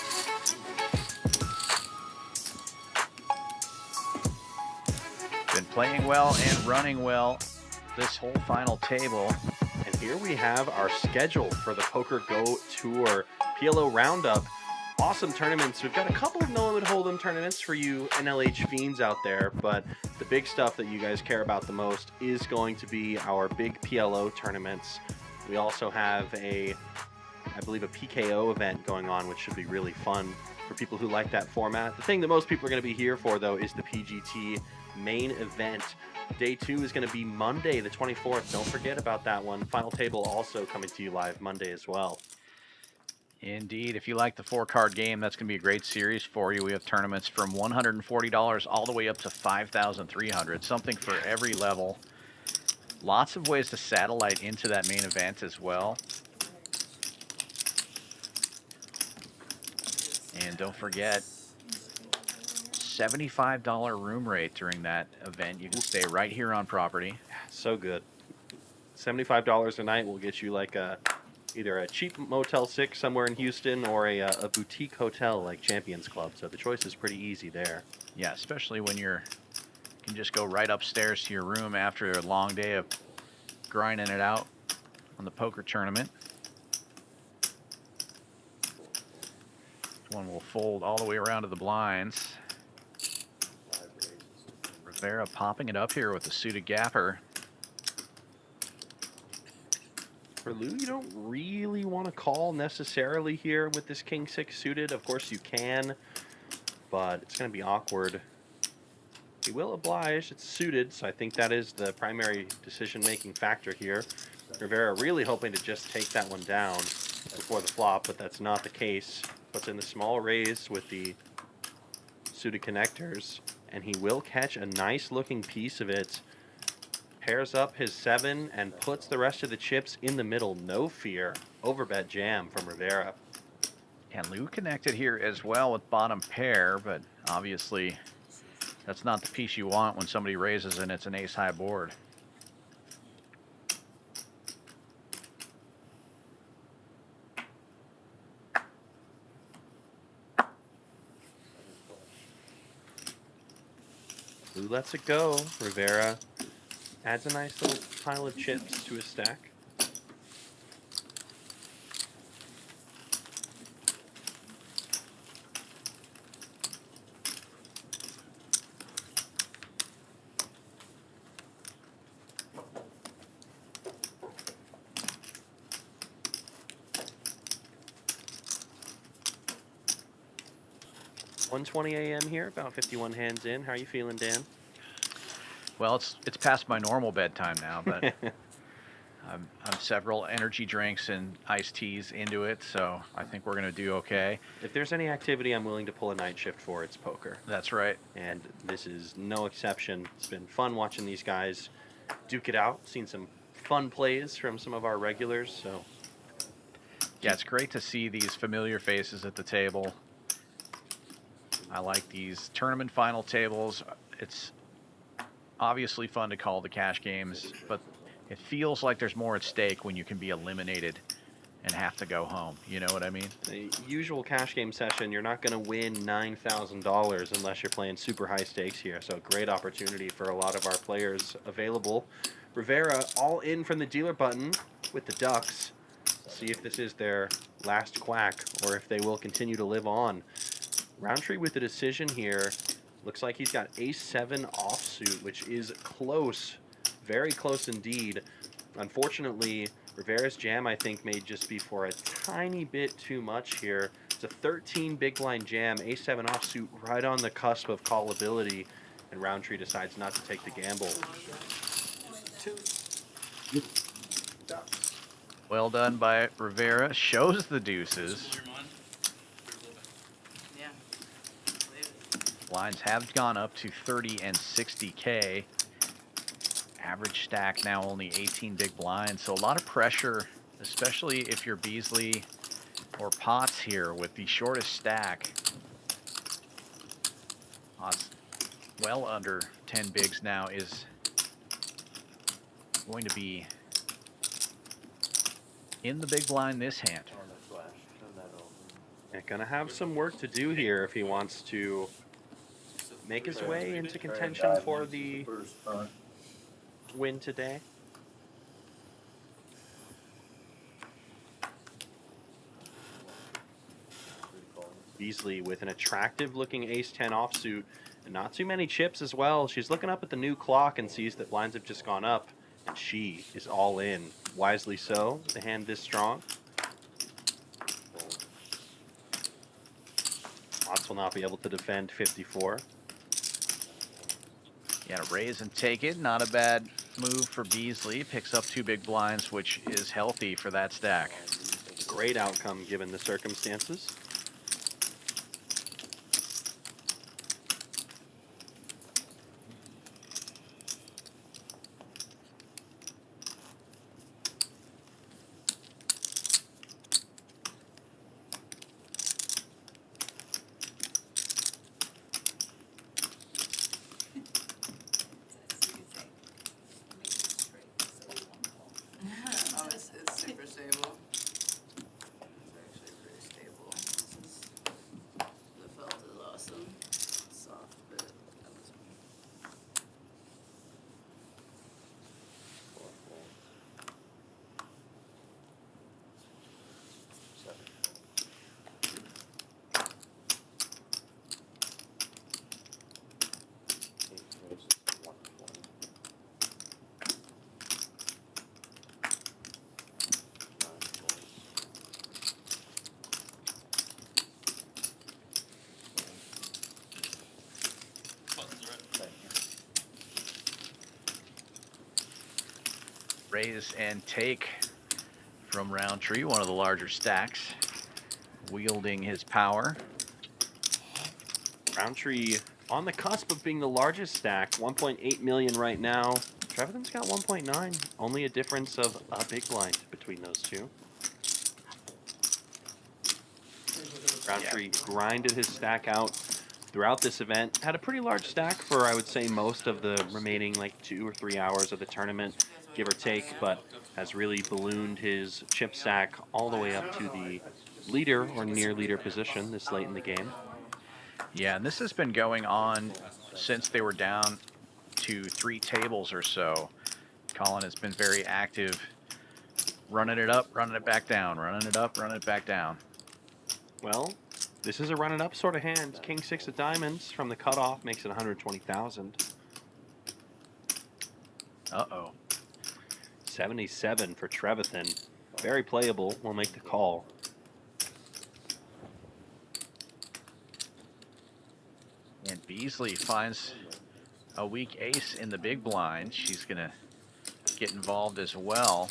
Been playing well and running well this whole final table. And here we have our schedule for the Poker Go Tour PLO Roundup. Awesome tournaments. We've got a couple of No Limit Hold'em tournaments for you NLH fiends out there, but the big stuff that you guys care about the most is going to be our big PLO tournaments. We also have I believe a PKO event going on, which should be really fun for people who like that format. The thing that most people are going to be here for, though, is the PGT main event. Day 2 is going to be Monday, the 24th. Don't forget about that one. Final Table also coming to you live Monday as well. Indeed. If you like the 4-card game, that's going to be a great series for you. We have tournaments from $140 all the way up to $5,300, something for every level. Lots of ways to satellite into that main event as well. And don't forget, $75 room rate during that event. You can stay right here on property. So good. $75 a night will get you like either a cheap Motel 6 somewhere in Houston or a boutique hotel like Champions Club. So the choice is pretty easy there. Yeah, especially when you can just go right upstairs to your room after a long day of grinding it out on the poker tournament. This one will fold all the way around to the blinds. Rivera popping it up here with a suited gapper. For Lou, you don't really want to call necessarily here with this King 6 suited. Of course you can, but it's going to be awkward. He will oblige. It's suited, so I think that is the primary decision-making factor here. Rivera really hoping to just take that one down before the flop, but that's not the case. Puts in the small raise with the suited connectors, and he will catch a nice-looking piece of it. Pairs up his 7 and puts the rest of the chips in the middle. No fear. Overbet jam from Rivera. And Lou connected here as well with bottom pair, but obviously that's not the piece you want when somebody raises and it's an ace-high board. Lou lets it go. Rivera adds a nice little pile of chips to his stack. $1:20 a.m. here, about 51 hands in. How are you feeling, Dan? Well, it's past my normal bedtime now, but I'm several energy drinks and iced teas into it, so I think we're going to do okay. If there's any activity I'm willing to pull a night shift for, it's poker. That's right. And this is no exception. It's been fun watching these guys duke it out. Seen some fun plays from some of our regulars, so. Yeah, it's great to see these familiar faces at the table. I like these tournament final tables. It's obviously fun to call the cash games, but it feels like there's more at stake when you can be eliminated and have to go home. You know what I mean? The usual cash game session, you're not going to win $9,000 unless you're playing super high stakes here. So great opportunity for a lot of our players available. Rivera all in from the dealer button with the Ducks. See if this is their last quack or if they will continue to live on. Roundtree with the decision here. Looks like he's got ace-7 offsuit, which is close. Very close indeed. Unfortunately, Rivera's jam, I think, may just be for a tiny bit too much here. It's a 13 big blind jam, ace-7 offsuit right on the cusp of callability, and Roundtree decides not to take the gamble. Well done by Rivera. Shows the deuces. Blinds have gone up to 30 and 60K. Average stack now only 18 big blinds, so a lot of pressure, especially if you're Beasley or Potts here with the shortest stack. Potts well under 10 bigs now is going to be in the big blind this hand. Yeah, gonna have some work to do here if he wants to make his way into contention for the win today. Beasley with an attractive looking ace-10 offsuit and not too many chips as well. She's looking up at the new clock and sees that blinds have just gone up, and she is all in. Wisely so, the hand this strong. Potts will not be able to defend 54. Yeah, raise and take it. Not a bad move for Beasley. Picks up 2 big blinds, which is healthy for that stack. great outcome given the circumstances. Oh, it's super stable. It's actually pretty stable. The felt is awesome. Soft, but that was me. Raise and take from Roundtree, one of the larger stacks, wielding his power. Roundtree on the cusp of being the largest stack, 1.8 million right now. Trevathan's got 1.9, only a difference of a big blind between those two. Roundtree grinded his stack out throughout this event. Had a pretty large stack for, I would say, most of the remaining like 2 or 3 hours of the tournament, give or take, but has really ballooned his chip stack all the way up to the leader or near leader position this late in the game. Yeah, and this has been going on since they were down to 3 tables or so. Colin has been very active, running it up, running it back down, running it up, running it back down. Well, this is a run it up sort of hand. King 6 of diamonds from the cutoff makes it 120,000. Uh-oh. 77 for Trevathan. Very playable. Will make the call. And Beasley finds a weak ace in the big blind. She's going to get involved as well.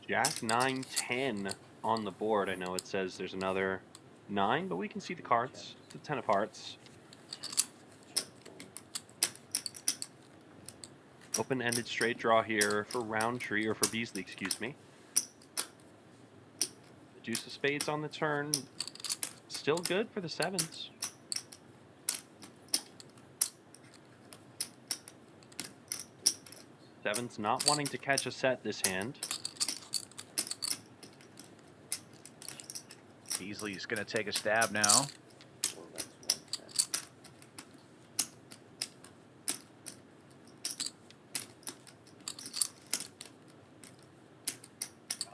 Jack 9, 10 on the board. I know it says there's another 9, but we can see the cards. It's a 10 of hearts. Open-ended straight draw here for Roundtree, or for Beasley, excuse me. The deuce of spades on the turn. Still good for the 7s. Sevens not wanting to catch a set this hand. Beasley's going to take a stab now.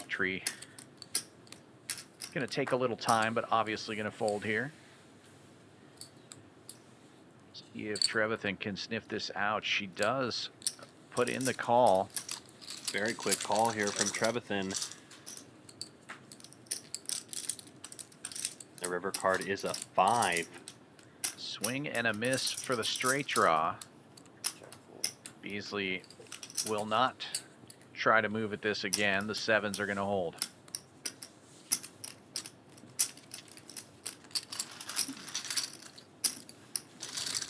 Tree. Going to take a little time, but obviously going to fold here. See if Trevathan can sniff this out. She does put in the call. Very quick call here from Trevathan. The river card is a 5. Swing and a miss for the straight draw. Beasley will not try to move at this again. The 7s are going to hold.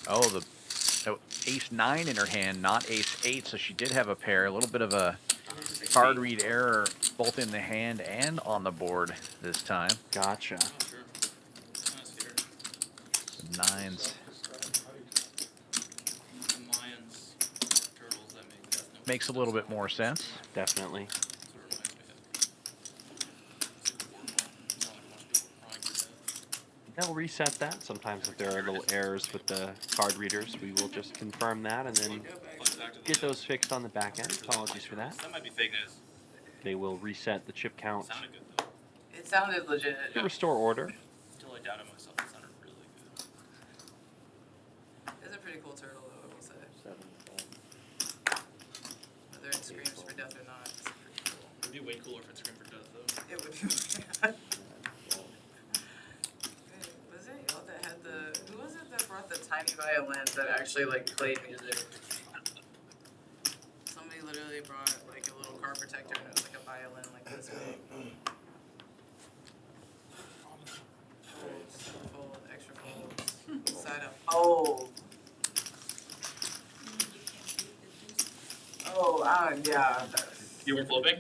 Oh, the ace 9 in her hand, not ace 8, so she did have a pair. A little bit of a card read error both in the hand and on the board this time. Gotcha. The 9s. Makes a little bit more sense. Definitely. They'll reset that. Sometimes if there are little errors with the card readers, we will just confirm that and then get those fixed on the back end. Apologies for that. That might be fake news. They will reset the chip count Sounded good though. It sounded legit. to restore order. Until I doubted myself, it sounded really good. It's a pretty cool turtle, though, I will say. 7, Whether it screams for death or not, it's pretty cool. It'd be way cooler if it screamed for death though. It would be. Was it y'all that had the? Who was it that brought the timer violins that actually like played music. Somebody literally brought like a little car protector and it was like a violin like this big. Fold, extra folds, side up. Oh. Oh, yeah. You were flipping?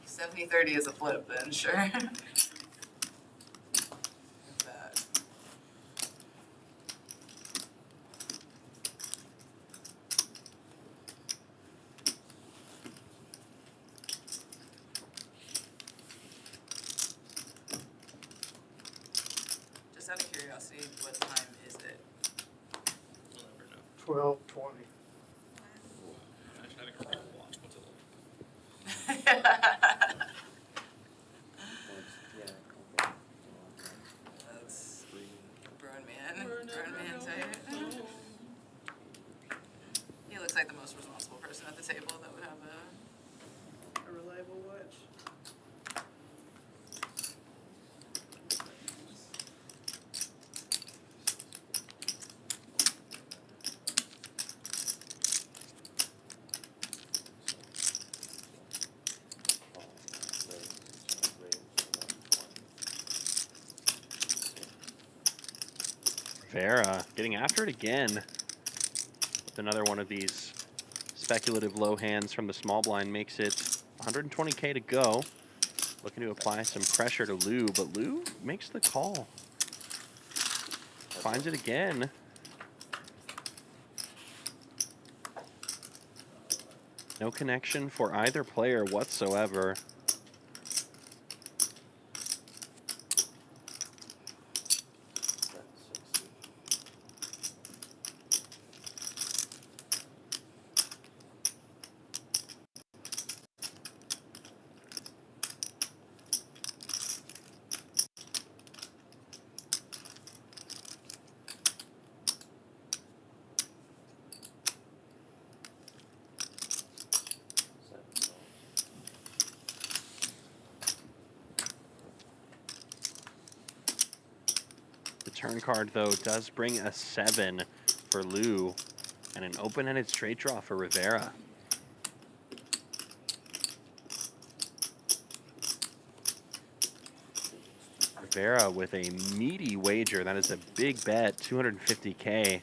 70-30 is a flip then, sure. That. Just out of curiosity, what time is it? You'll never know. 12:20. Imagine having a real watch. What's it like? That's Burn Man type. He looks like the most responsible person at the table that would have a reliable watch. Vera getting after it again with another one of these speculative low hands from the small blind. Makes it 120K to go. Looking to apply some pressure to Lou, but Lou makes the call. Finds it again. No connection for either player whatsoever. The turn card, though, does bring a 7 for Lou and an open-ended straight draw for Rivera. Rivera with a meaty wager. That is a big bet, 250K.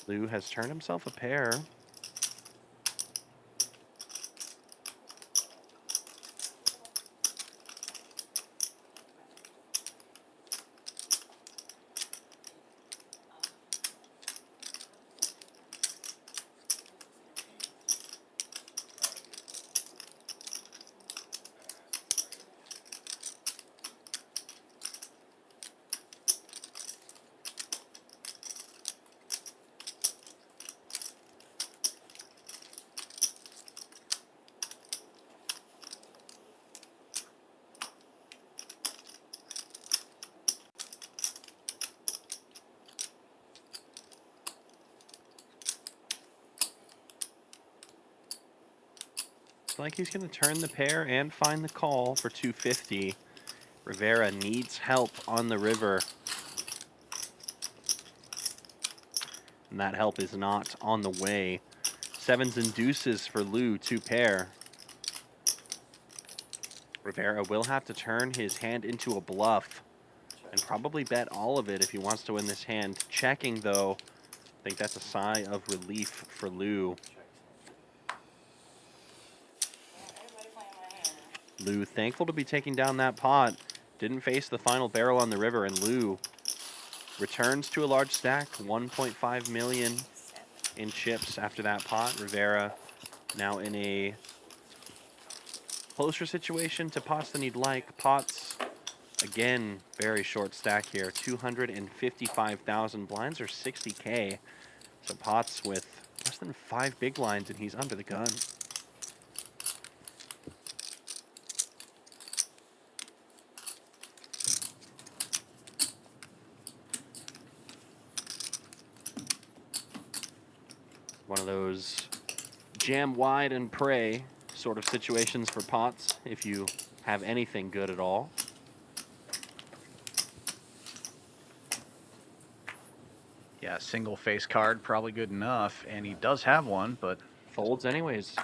Lou has turned himself a pair. Looks like he's going to turn the pair and find the call for 250. Rivera needs help on the river. And that help is not on the way. Sevens and deuces for Lou, 2 pair. Rivera will have to turn his hand into a bluff and probably bet all of it if he wants to win this hand. Checking, though, I think that's a sigh of relief for Lou. Lou thankful to be taking down that pot. Didn't face the final barrel on the river, and Lou returns to a large stack, 1.5 million in chips after that pot. Rivera now in a closer situation to pots than he'd like. Pots, again, very short stack here, 255,000. Blinds are 60K. So pots with less than 5 big blinds, and he's under the gun. One of those jam wide and pray sort of situations for pots, if you have anything good at all. Yeah, single face card, probably good enough. And he does have one, but Folds anyways.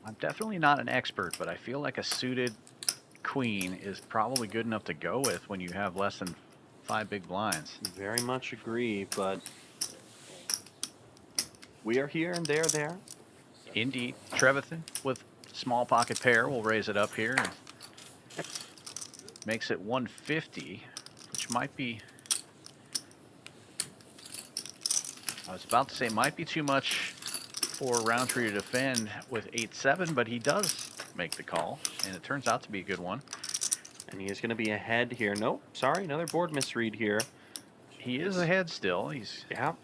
I'm definitely not an expert, but I feel like a suited queen is probably good enough to go with when you have less than 5 big blinds. Very much agree, but we are here and they are there. Indeed. Trevathan with small pocket pair will raise it up here and makes it 150, which might be, I was about to say might be too much for Roundtree to defend with 8-7, but he does make the call, and it turns out to be a good one. And he is going to be ahead here. Nope, sorry, another board misread here. He is ahead still. He's got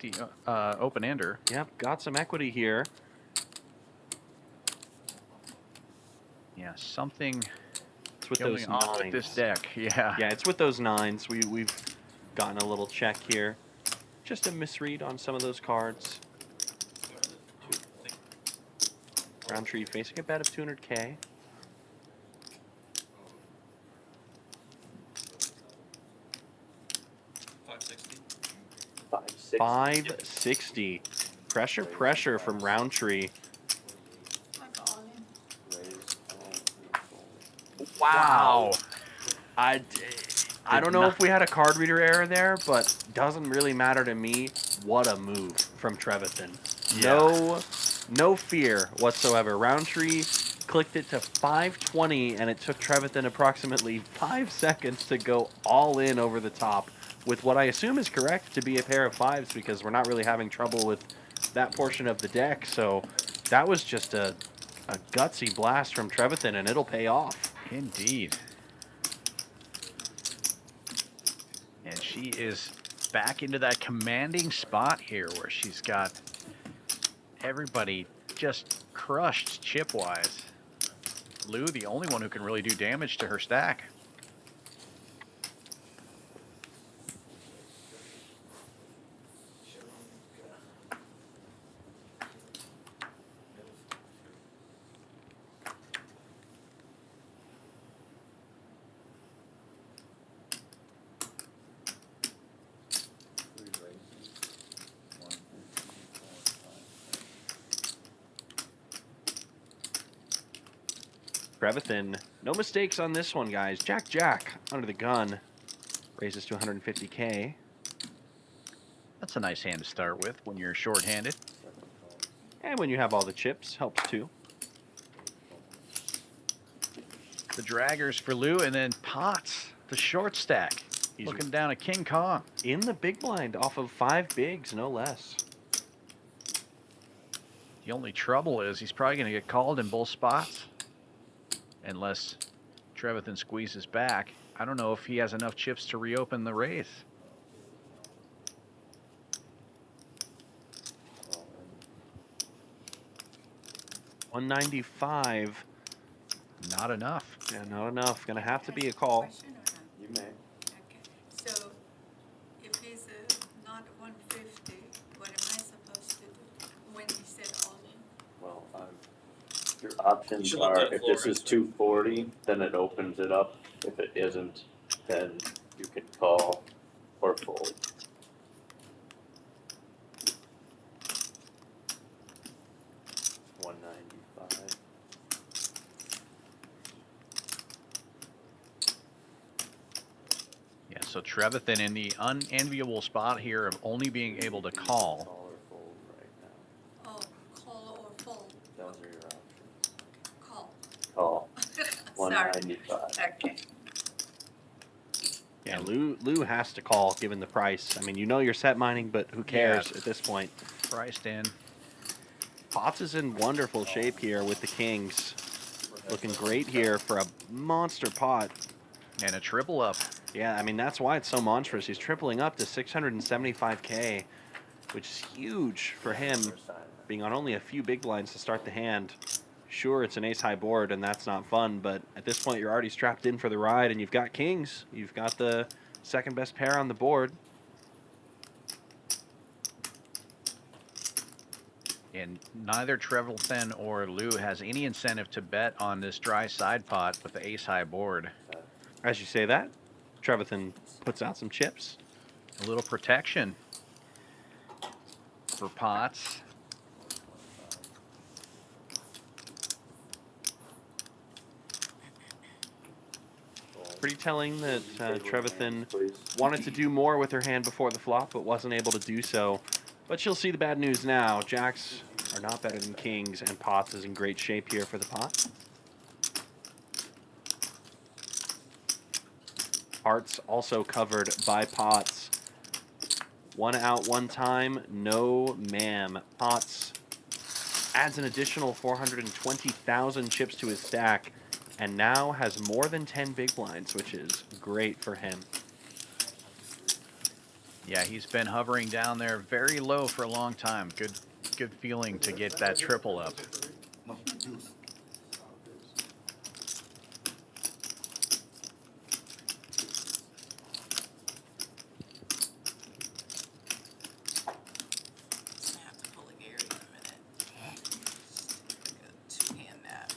the open-ender. Yep, got some equity here. Yeah, something It's with going those on nines. with this deck. Yeah. Yeah, it's with those nines. We've gotten a little check here. Just a misread on some of those cards. Roundtree facing a bet of 200K. $560. Pressure from Roundtree. Wow. I don't know if we had a card reader error there, but doesn't really matter to me. What a move from Trevathan. Yeah. No fear whatsoever. Roundtree clicked it to 520, and it took Trevathan approximately 5 seconds to go all in over the top with what I assume is correct to be a pair of fives, because we're not really having trouble with that portion of the deck. So that was just a gutsy blast from Trevathan, and it'll pay off. Indeed. And she is back into that commanding spot here where she's got everybody just crushed chip-wise. Lou, the only one who can really do damage to her stack. Trevathan, no mistakes on this one, guys. Jack under the gun raises to 150K. That's a nice hand to start with when you're short-handed. And when you have all the chips, helps too. The draggers for Lou, and then Potts, the short stack. He's looking down at King Kong. In the big blind off of 5 bigs, no less. The only trouble is he's probably going to get called in both spots unless Trevathan squeezes back. I don't know if he has enough chips to reopen the raise. $195. Not enough. Yeah, not enough. Gonna have to be a call. You may. Okay, so if he's not 150, what am I supposed to do when he said all in? Well, your options should look are, at if this is Flores. 240, then it opens it up. If it isn't, then you can call or fold. $195. Yeah, so Trevathan in the unenviable spot here of only being able to call. Call or fold right now. Oh, call or fold? Those are your options. Call. Call. Sorry. 195. Okay. Yeah, Lou has to call given the price. I mean, you know you're set mining, but who cares at this point? Priced in. Potts is in wonderful shape here with the kings. Looking great here for a monster pot. And a triple up. Yeah, I mean, that's why it's so monstrous. He's tripling up to 675K, which is huge for him, being on only a few big blinds to start the hand. Sure, it's an ace-high board, and that's not fun, but at this point, you're already strapped in for the ride, and you've got kings. You've got the second best pair on the board. And neither Trevathan or Lou has any incentive to bet on this dry side pot with the ace-high board. As you say that, Trevathan puts out some chips. A little protection for pots. Pretty telling that Trevathan wanted to do more with her hand before the flop, but wasn't able to do so. But she'll see the bad news now. Jacks are not better than kings, and pots is in great shape here for the pot. Hearts also covered by pots. One out, one time. No, ma'am. Pots adds an additional 420,000 chips to his stack, and now has more than 10 big blinds, which is great for him. Yeah, he's been hovering down there very low for a long time. Good feeling to get that triple up. I have to pull a Gary in a minute. Like a two-hand nap.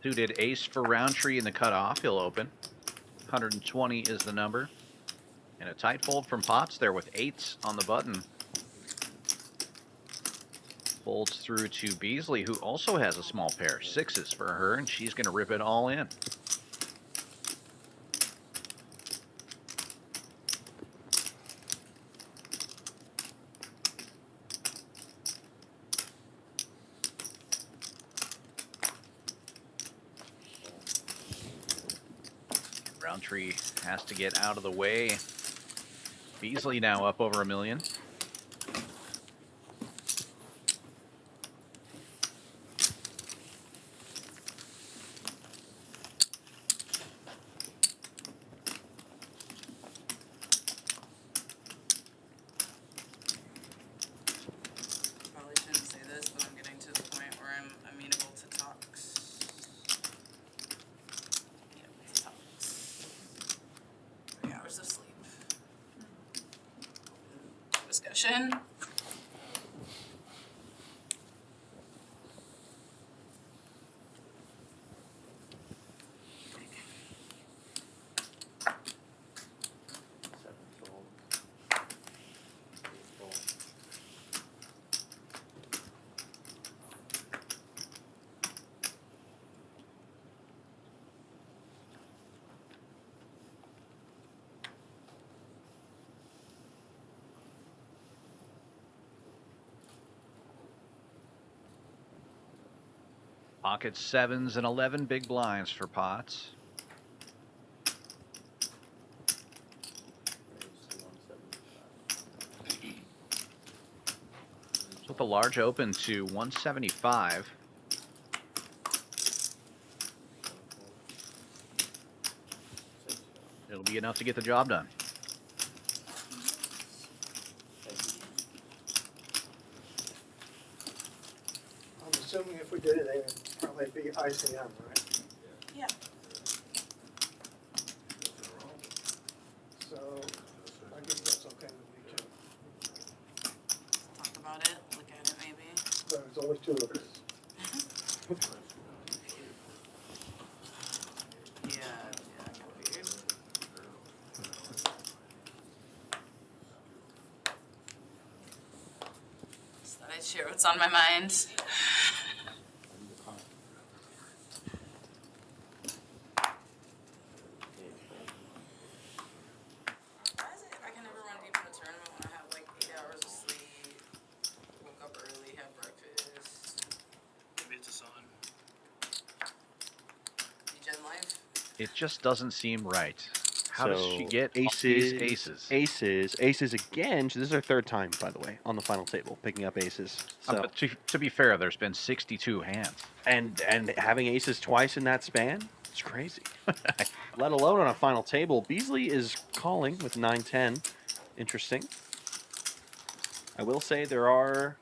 Suited ace for Roundtree in the cutoff. He'll open. 120 is the number. And a tight fold from Pots there with eights on the button. Folds through to Beasley, who also has a small pair. Sixes for her, and she's going to rip it all in. Roundtree has to get out of the way. Beasley now up over $1 million. Probably shouldn't say this, but I'm getting to the point where I'm amenable to talks. Amenable to talks. 3 hours of sleep. Discussion. Pocket sevens and 11 big blinds for Pots. With a large open to 175. It'll be enough to get the job done. assuming if we did it, they would probably be ICM, right? Yeah. So I guess that's okay with me too. Talk about it, look at it maybe. But there's only two of us. Yeah, kind of weird. Just thought I'd share what's on my mind. Why is it I can never run deep in a tournament when I have like 8 hours of sleep, woke up early, had breakfast, Maybe it's a sign. Gen Life? It just doesn't seem right. How does she So, get aces, these aces? Aces again. This is our third time, by the way, on the final table, picking up aces. So, But to be fair, there's been 62 hands. and having aces twice in that span, it's crazy. Let alone on a final table. Beasley is calling with 9-10. Interesting. I will say there are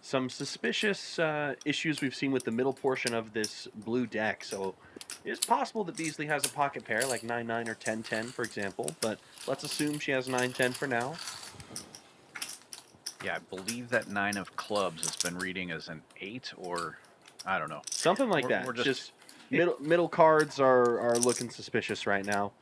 some suspicious issues we've seen with the middle portion of this blue deck. So it is possible that Beasley has a pocket pair, like 9-9 or 10-10, for example. But let's assume she has 9-10 for now. Yeah, I believe that 9 of clubs has been reading as an 8 or I don't know. Something like that. We're Just middle cards are looking suspicious right now.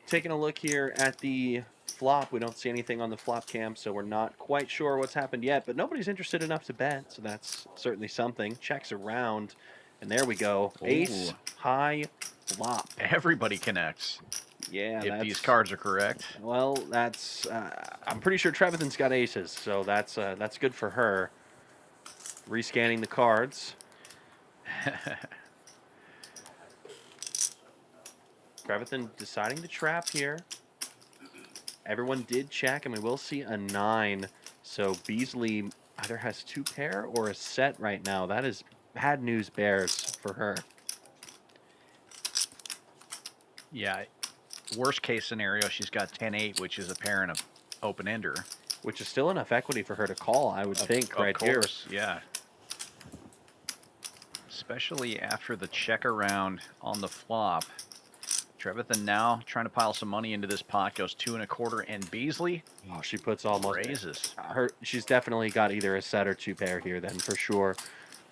Taking a look here at the flop, we don't see anything on the flop cam, so we're not quite sure what's happened yet, but nobody's interested enough to bet, so that's certainly something. Checks around, and there we go. Ace, Ooh. high, flop. Everybody connects. Yeah, If these cards are correct. Well, that's... I'm pretty sure Trevathan's got aces, so that's good for her. Rescanning the cards. Trevathan deciding to trap here. Everyone did check, and we will see a 9. So Beasley either has 2 pair or a set right now. That is bad news bears for her. Yeah. Worst case scenario, she's got 10-8, which is a pair and a open-ender. Which is still enough equity for her to call, I would think, right here. Yeah. Especially after the check around on the flop. Trevathan now trying to pile some money into this pot, goes 2 1/4, and Beasley Oh, she puts almost raises. She's definitely got either a set or 2 pair here then for sure.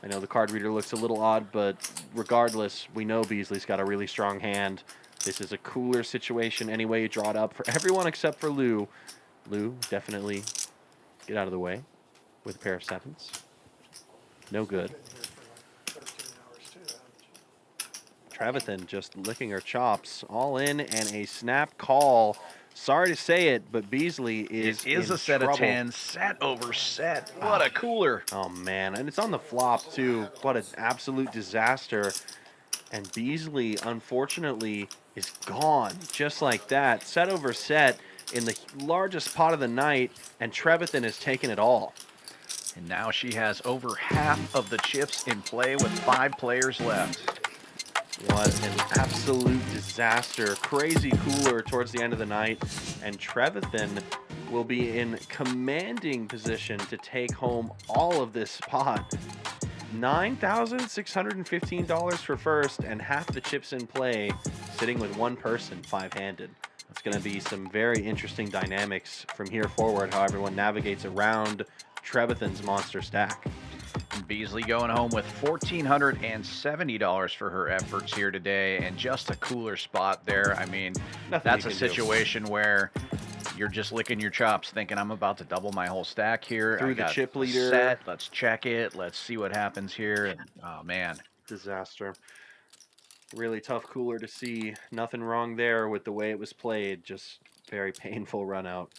I know the card reader looks a little odd, but regardless, we know Beasley's got a really strong hand. This is a cooler situation any way you draw it up for everyone except for Lou. Lou, definitely get out of the way with a pair of 7s. No good. Been here for like 13 hours too, haven't you? Trevathan just licking her chops. All in and a snap call. Sorry to say it, but Beasley is It is in a set trouble. of 10, set over set. What a cooler. Oh, man. And it's on the flop, too. What an absolute disaster. And Beasley, unfortunately, is gone just like that. Set over set in the largest pot of the night, and Trevathan has taken it all. And now she has over half of the chips in play with 5 players left. What an absolute disaster. Crazy cooler towards the end of the night. And Trevathan will be in commanding position to take home all of this pot. $9,615 for first and half the chips in play, sitting with one person 5-handed. That's going to be some very interesting dynamics from here forward, how everyone navigates around Trevathan's monster stack. And Beasley going home with $1,470 for her efforts here today, and just a cooler spot there. I mean, Nothing that's you a can do. situation where you're just licking your chops thinking, I'm about to double my whole stack here. Through I the got chip a leader. set. Let's check it. Let's see what happens here. And, oh, man. Disaster. Really tough cooler to see. Nothing wrong there with the way it was played. Just very painful run out.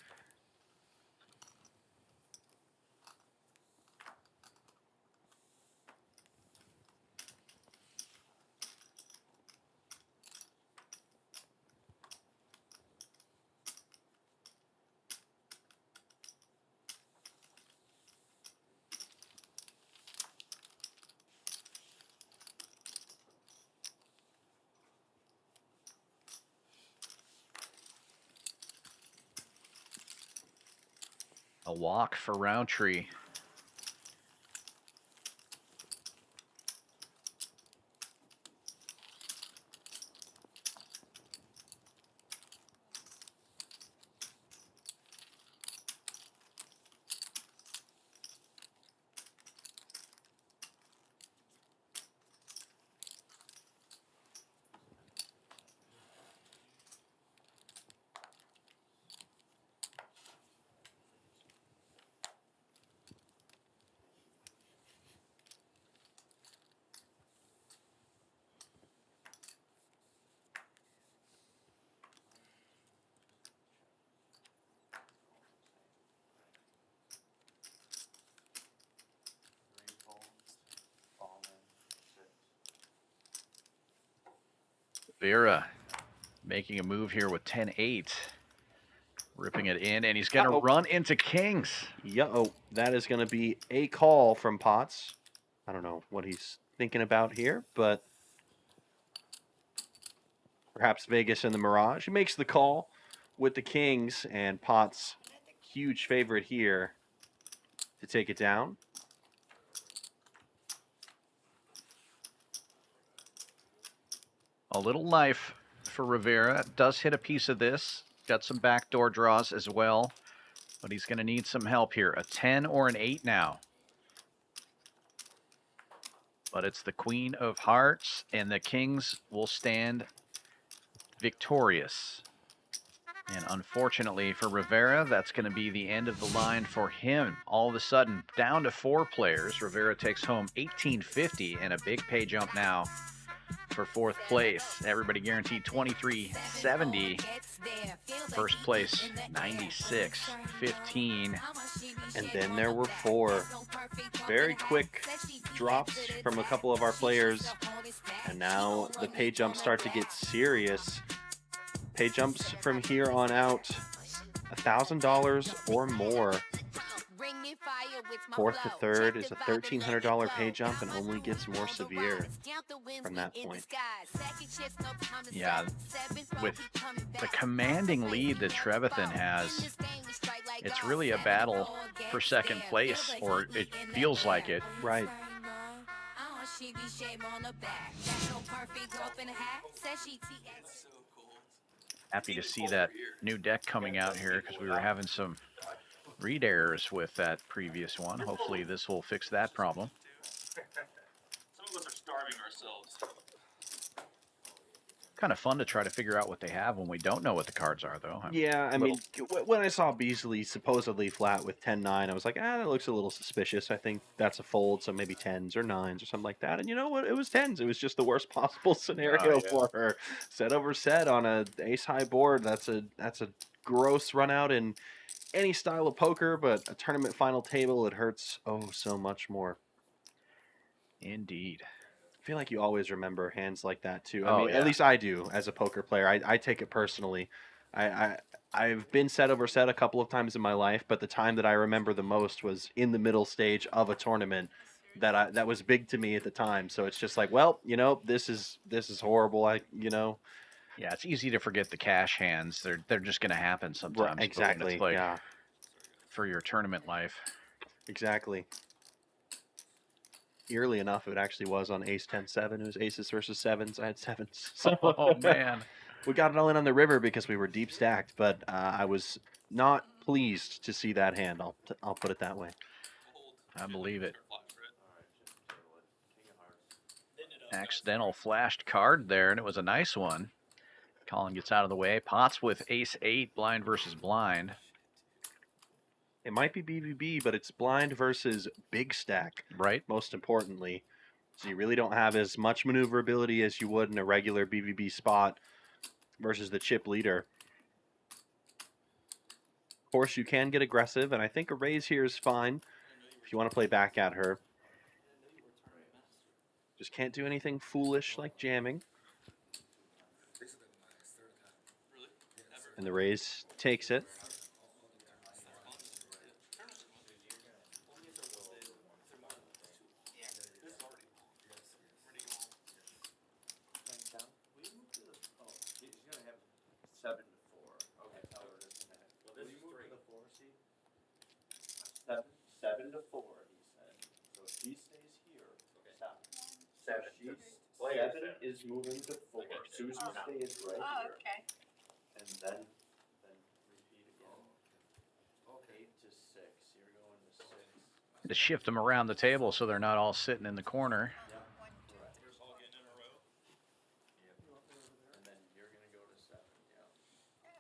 A walk for Roundtree. Vera making a move here with 10-8. Ripping it in, and he's going to run into kings. Oh, that is going to be a call from Potts. I don't know what he's thinking about here, but perhaps Vegas in the Mirage. He makes the call with the kings, and Potts, huge favorite here to take it down. A little knife for Rivera. Does hit a piece of this. Got some backdoor draws as well, but he's going to need some help here. A 10 or an 8 now. But it's the Queen of Hearts, and the kings will stand victorious. And unfortunately for Rivera, that's going to be the end of the line for him. All of a sudden, down to 4 players. Rivera takes home $18.50 and a big pay jump now for 4th place. Everybody guaranteed $23.70. First place, $96.15. And then there were 4 very quick drops from a couple of our players. And now the pay jumps start to get serious. Pay jumps from here on out, $1,000 or more. 4th to 3rd is a $1,300 pay jump and only gets more severe from that point. Yeah, with the commanding lead that Trevathan has, it's really a battle for 2nd place, or it feels like it. Right. Happy to see that new deck coming out here because we were having some read errors with that previous one. Hopefully this will fix that problem. Some of us are starving ourselves. Kind of fun to try to figure out what they have when we don't know what the cards are, though. Yeah, I mean, when I saw Beasley supposedly flat with 10-9, I was like, that looks a little suspicious. I think that's a fold, so maybe 10s or 9s or something like that. And you know what? It was 10s. It was just the worst possible scenario for her. Set over set on a ace-high board. That's a gross run out in any style of poker, but a tournament final table, it hurts so much more. Indeed. I feel like you always remember hands like that too. At least I do as a poker player. I take it personally. I've been set over set a couple of times in my life, but the time that I remember the most was in the middle stage of a tournament that was big to me at the time. So it's just like, well, this is horrible. Yeah, it's easy to forget the cash hands. They're just going to happen sometimes. Right, exactly. It's like, yeah. For your tournament life. Exactly. Eerily enough, it actually was on ace 10-7. It was aces versus 7s. I had 7s. So oh, man. We got it all in on the river because we were deep stacked, but I was not pleased to see that hand. I'll put it that way. I believe it. Accidental flashed card there, and it was a nice one. Colin gets out of the way. Potts with ace-8, blind versus blind. It might be BVB, but it's blind versus big stack. Right. Most importantly. So you really don't have as much maneuverability as you would in a regular BVB spot versus the chip leader. Of course, you can get aggressive, and I think a raise here is fine if you want to play back at her. Just can't do anything foolish like jamming. And the raise takes it. Seven to 4, he said. So if he stays here, stop. 7 is moving to 4. Susan stays right here. Okay. And then repeat again. 8 to 6. You're going to 6. To shift them around the table so they're not all sitting in the corner. Yep. Correct. And then you're going to go to 7. Yeah.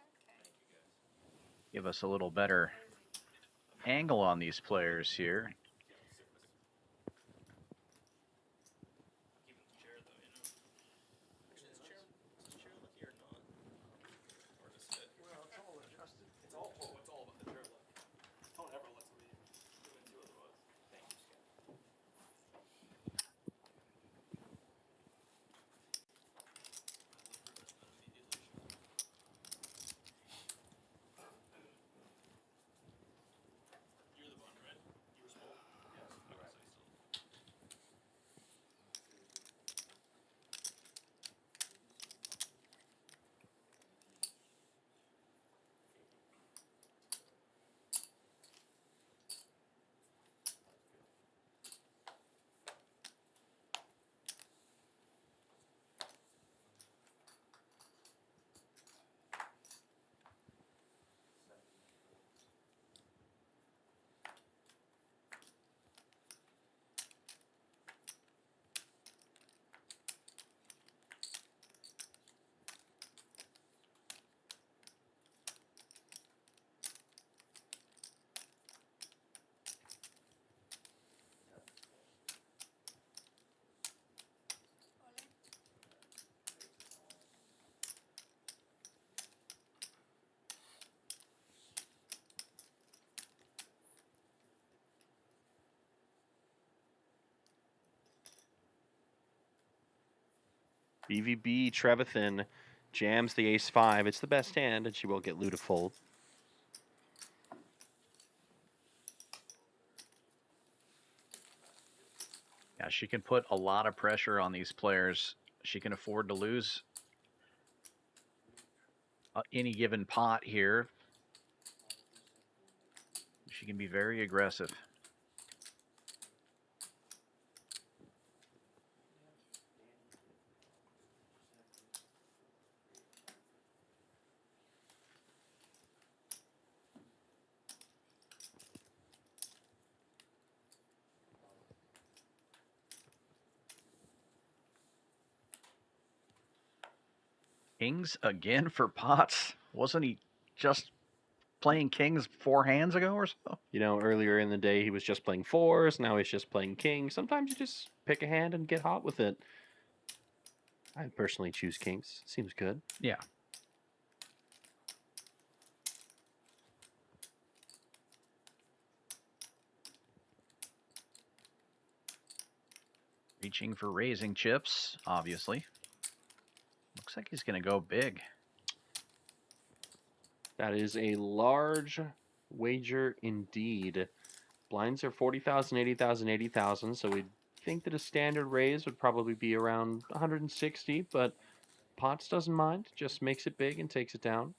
Give us a little better angle on these players here. BVB Trevathan jams the ace-5. It's the best hand, and she will get Lou to fold. Yeah, she can put a lot of pressure on these players. She can afford to lose any given pot here. She can be very aggressive. Kings again for pots. Wasn't he just playing kings 4 hands ago or so? You know, earlier in the day he was just playing 4s. Now he's just playing kings. Sometimes you just pick a hand and get hot with it. I personally choose kings. Seems good. Yeah. Reaching for raising chips, obviously. Looks like he's going to go big. That is a large wager indeed. Blinds are 40,000, 80,000, 80,000, so we'd think that a standard raise would probably be around 160, but Potts doesn't mind, just makes it big and takes it down.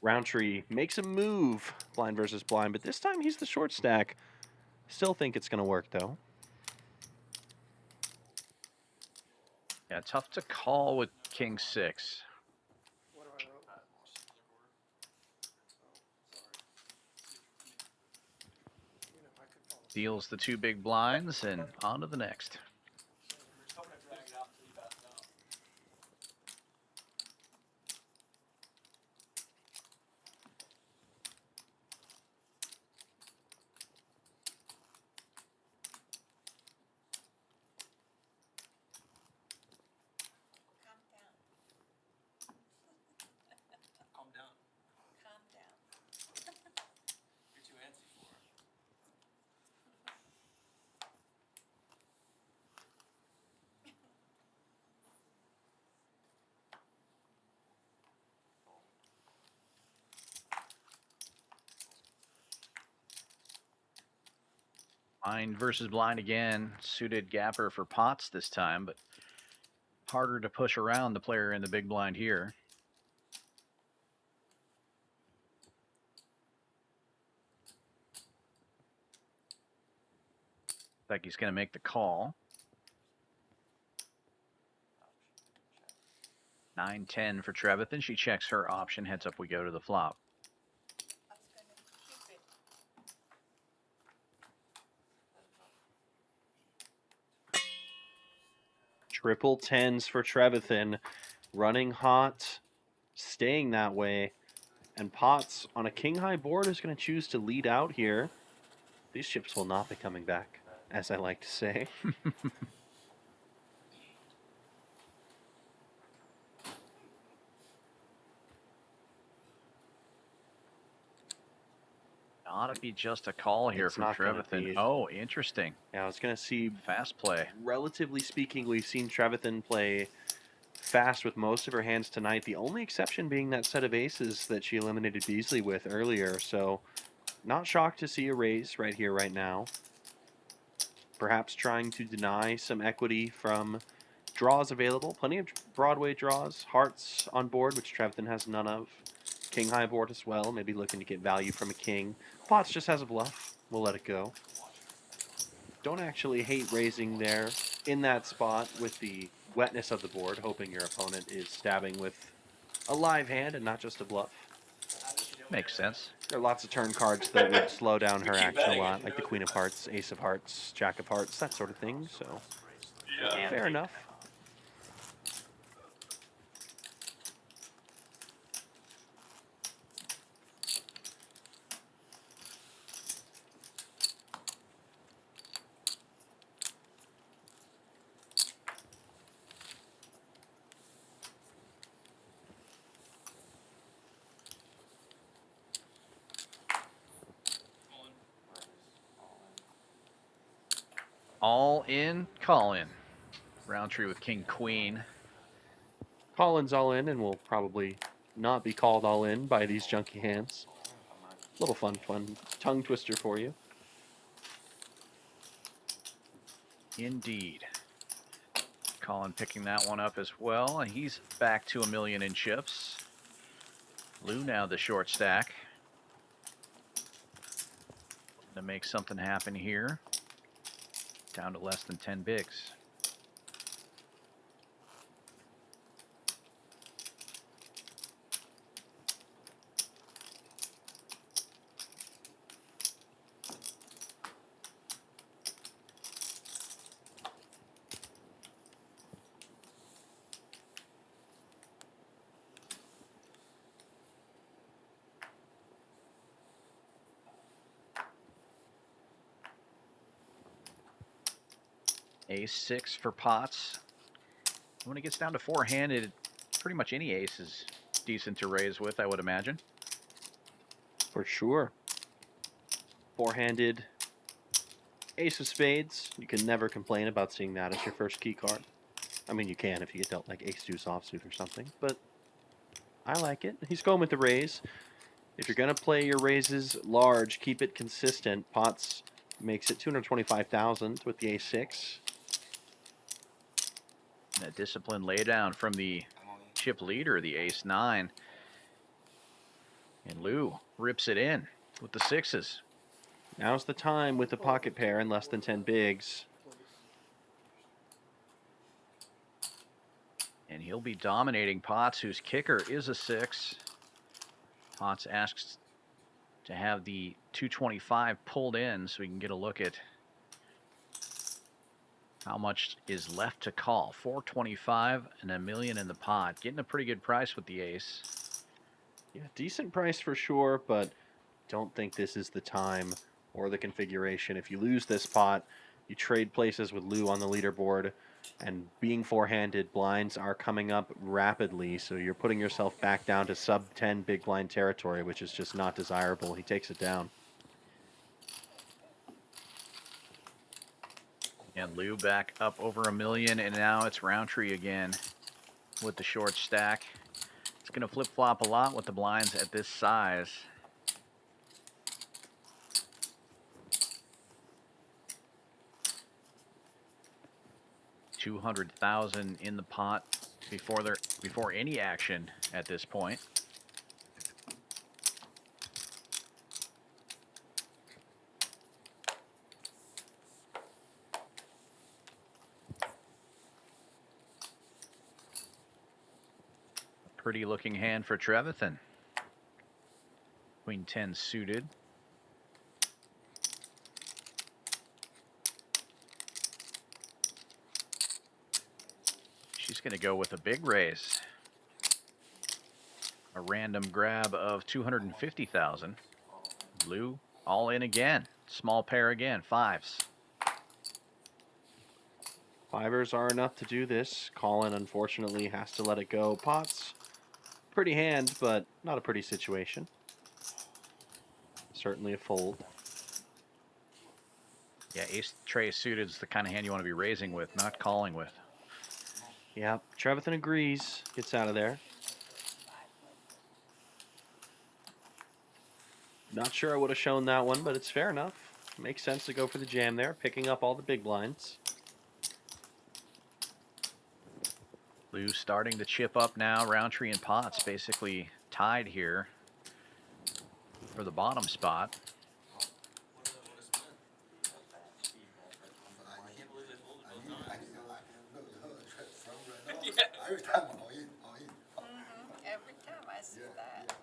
Roundtree makes a move, blind versus blind, but this time he's the short stack. Still think it's going to work, though. Yeah, tough to call with king 6. What do I wrote? You know, I could fall asleep. Deals the 2 big blinds and on to the next. Calm down. Calm down. You're too antsy for it. Blind versus blind again. Suited gapper for pots this time, but harder to push around the player in the big blind here. Like he's going to make the call. 9-10 for Trevathan. She checks her option. Heads up we go to the flop. I was gonna keep it. Triple tens for Trevathan. Running hot, staying that way. And Potts on a king-high board is going to choose to lead out here. These chips will not be coming back, as I like to say. Ought to be just a call here It's from not gonna Trevathan. be. Oh, interesting. Yeah, I was going to see, Fast play. relatively speaking, we've seen Trevathan play fast with most of her hands tonight. The only exception being that set of aces that she eliminated Beasley with earlier. So, not shocked to see a raise right here, right now. Perhaps trying to deny some equity from draws available. Plenty of Broadway draws. Hearts on board, which Trevathan has none of. King high board as well. Maybe looking to get value from a king. Pots just has a bluff. We'll let it go. Don't actually hate raising there in that spot with the wetness of the board, hoping your opponent is stabbing with a live hand and not just a bluff. Makes sense. There are lots of turn cards that would slow down her action a lot, like the Queen of Hearts, Ace of Hearts, Jack of Hearts, that sort of thing, so fair enough. All in, call in. Roundtree with king, queen. Collins all in and will probably not be called all in by these junky hands. Little fun tongue twister for you. Indeed. Colin picking that one up as well, and he's back to $1 million in chips. Lou now the short stack. To make something happen here. Down to less than 10 bigs. Ace-6 for pots. When it gets down to four-handed, pretty much any ace is decent to raise with, I would imagine. For sure. Four-handed Ace of Spades. You can never complain about seeing that as your first key card. I mean, you can if you get dealt like Ace-Deuce offsuit or something, but I like it. He's going with the raise. If you're going to play your raises large, keep it consistent. Pots makes it 225,000 with the Ace-6. That discipline laydown from the chip leader, the Ace-9. And Lou rips it in with the sixes. Now's the time with the pocket pair and less than 10 bigs. And he'll be dominating Potts, whose kicker is a 6. Potts asks to have the 225 pulled in so we can get a look at how much is left to call. 425 and $1 million in the pot. Getting a pretty good price with the ace. Yeah, decent price for sure, but don't think this is the time or the configuration. If you lose this pot, you trade places with Lou on the leaderboard, and being four-handed, blinds are coming up rapidly, so you're putting yourself back down to sub-10 big blind territory, which is just not desirable. He takes it down. And Lou back up over $1 million, and now it's Roundtree again with the short stack. It's going to flip-flop a lot with the blinds at this size. $200,000 in the pot before any action at this point. Pretty looking hand for Trevathan. Queen 10 suited. She's going to go with a big raise. A random grab of 250,000. Lou all in again. Small pair again. Fives. Fivers are enough to do this. Colin, unfortunately, has to let it go. Pots, pretty hand, but not a pretty situation. Certainly a fold. Yeah, ace tray suited is the kind of hand you want to be raising with, not calling with. Yeah, Trevathan agrees. Gets out of there. Not sure I would have shown that one, but it's fair enough. Makes sense to go for the jam there, picking up all the big blinds. Lou starting to chip up now. Roundtree and Potts basically tied here for the bottom spot. Every time I see that.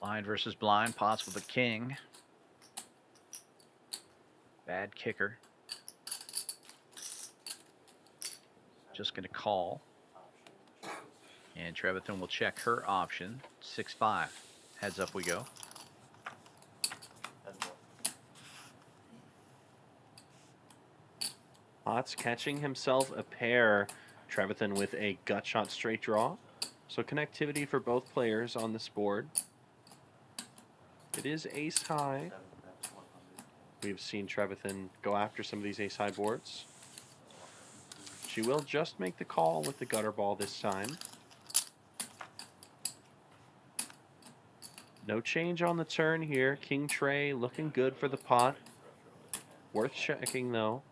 Blind versus blind. Potts with a king. Bad kicker. Just going to call. And Trevathan will check her option. 6-5. Heads up we go. Potts catching himself a pair. Trevathan with a gut shot straight draw. So connectivity for both players on this board. It is ace high. We've seen Trevathan go after some of these ace high boards. She will just make the call with the gutter ball this time. No change on the turn here. King tray looking good for the pot. Worth checking though.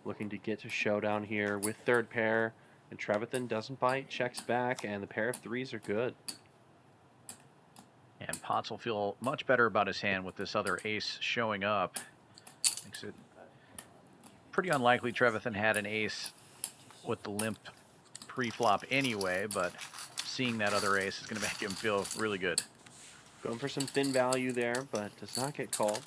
Looking to get to showdown here with third pair. And Trevathan doesn't bite, checks back, and the pair of threes are good. And Potts will feel much better about his hand with this other ace showing up. Makes it pretty unlikely Trevathan had an ace with the limp pre-flop anyway, but seeing that other ace is going to make him feel really good. Going for some thin value there, but does not get called.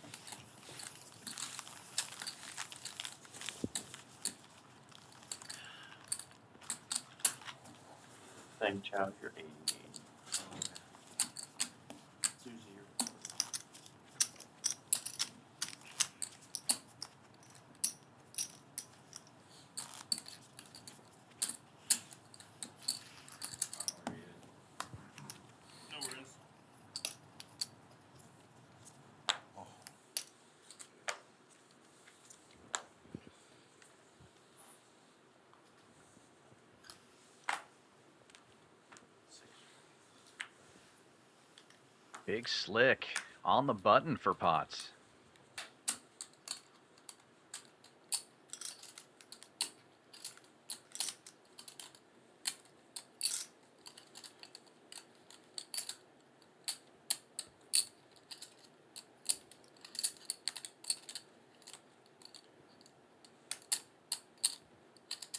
Same chapter 88. Susie, you're No worries. Big slick on the button for Potts.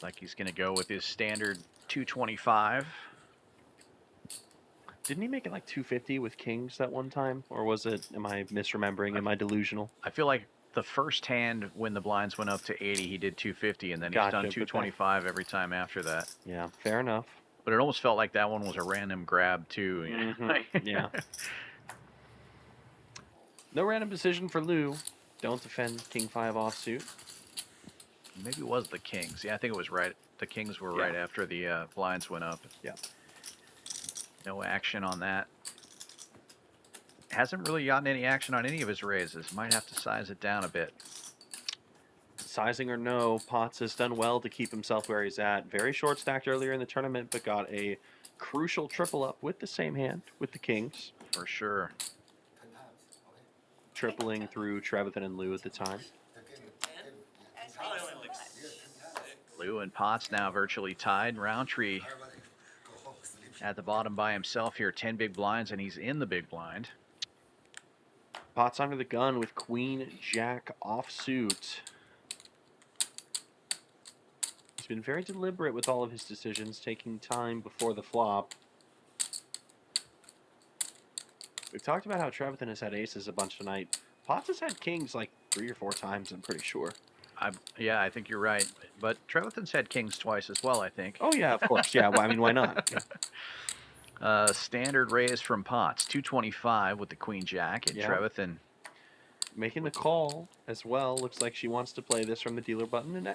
Like he's going to go with his standard 225. Didn't he make it like 250 with kings that one time? Or was it, am I misremembering? Am I delusional? I feel like the first hand when the blinds went up to 80, he did 250, and then he's Gotcha, done but 225 every time after that. Yeah, fair enough. But it almost felt like that one was a random grab too. You know? Yeah. No random decision for Lou. Don't defend king 5 offsuit. Maybe it was the kings. Yeah, I think it was right. The kings were right after the blinds went up. Yeah. No action on that. Hasn't really gotten any action on any of his raises. Might have to size it down a bit. Sizing or no, Potts has done well to keep himself where he's at. Very short stacked earlier in the tournament, but got a crucial triple up with the same hand, with the kings. For sure. Tripling through Trevathan and Lou at the time. Lou and Potts now virtually tied. Roundtree at the bottom by himself here. 10 big blinds, and he's in the big blind. Potts under the gun with queen jack offsuit. He's been very deliberate with all of his decisions, taking time before the flop. We've talked about how Trevathan has had aces a bunch tonight. Potts has had kings like 3 or 4 times, I'm pretty sure. Yeah, I think you're right. But Trevathan's had kings twice as well, I think. Oh, yeah, of course. Yeah, well, I mean, why not? Yeah. Standard raise from Potts. 225 with the queen jack. And Trevathan making the call as well. Looks like she wants to play this from the dealer button. And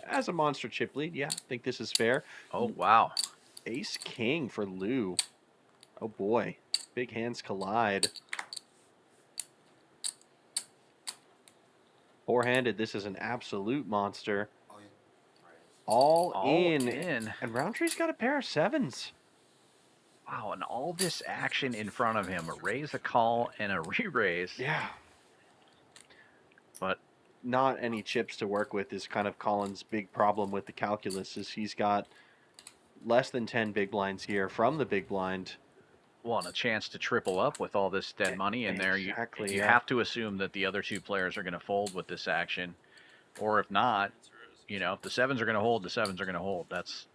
as a monster chip lead, yeah, I think this is fair. Oh, wow. Ace king for Lou. Oh, boy. Big hands collide. Four-handed, this is an absolute monster. All in. And Roundtree's got a pair of sevens. Wow, and all this action in front of him. A raise, a call, and a re-raise. Yeah. But not any chips to work with is kind of Colin's big problem with the calculus is he's got less than 10 big blinds here from the big blind. Well, and a chance to triple up with all this dead money in there. Exactly, You have to assume that the other two players are going to fold with this action. Or if not, you know, if the sevens are going to hold, the sevens are going to hold. That's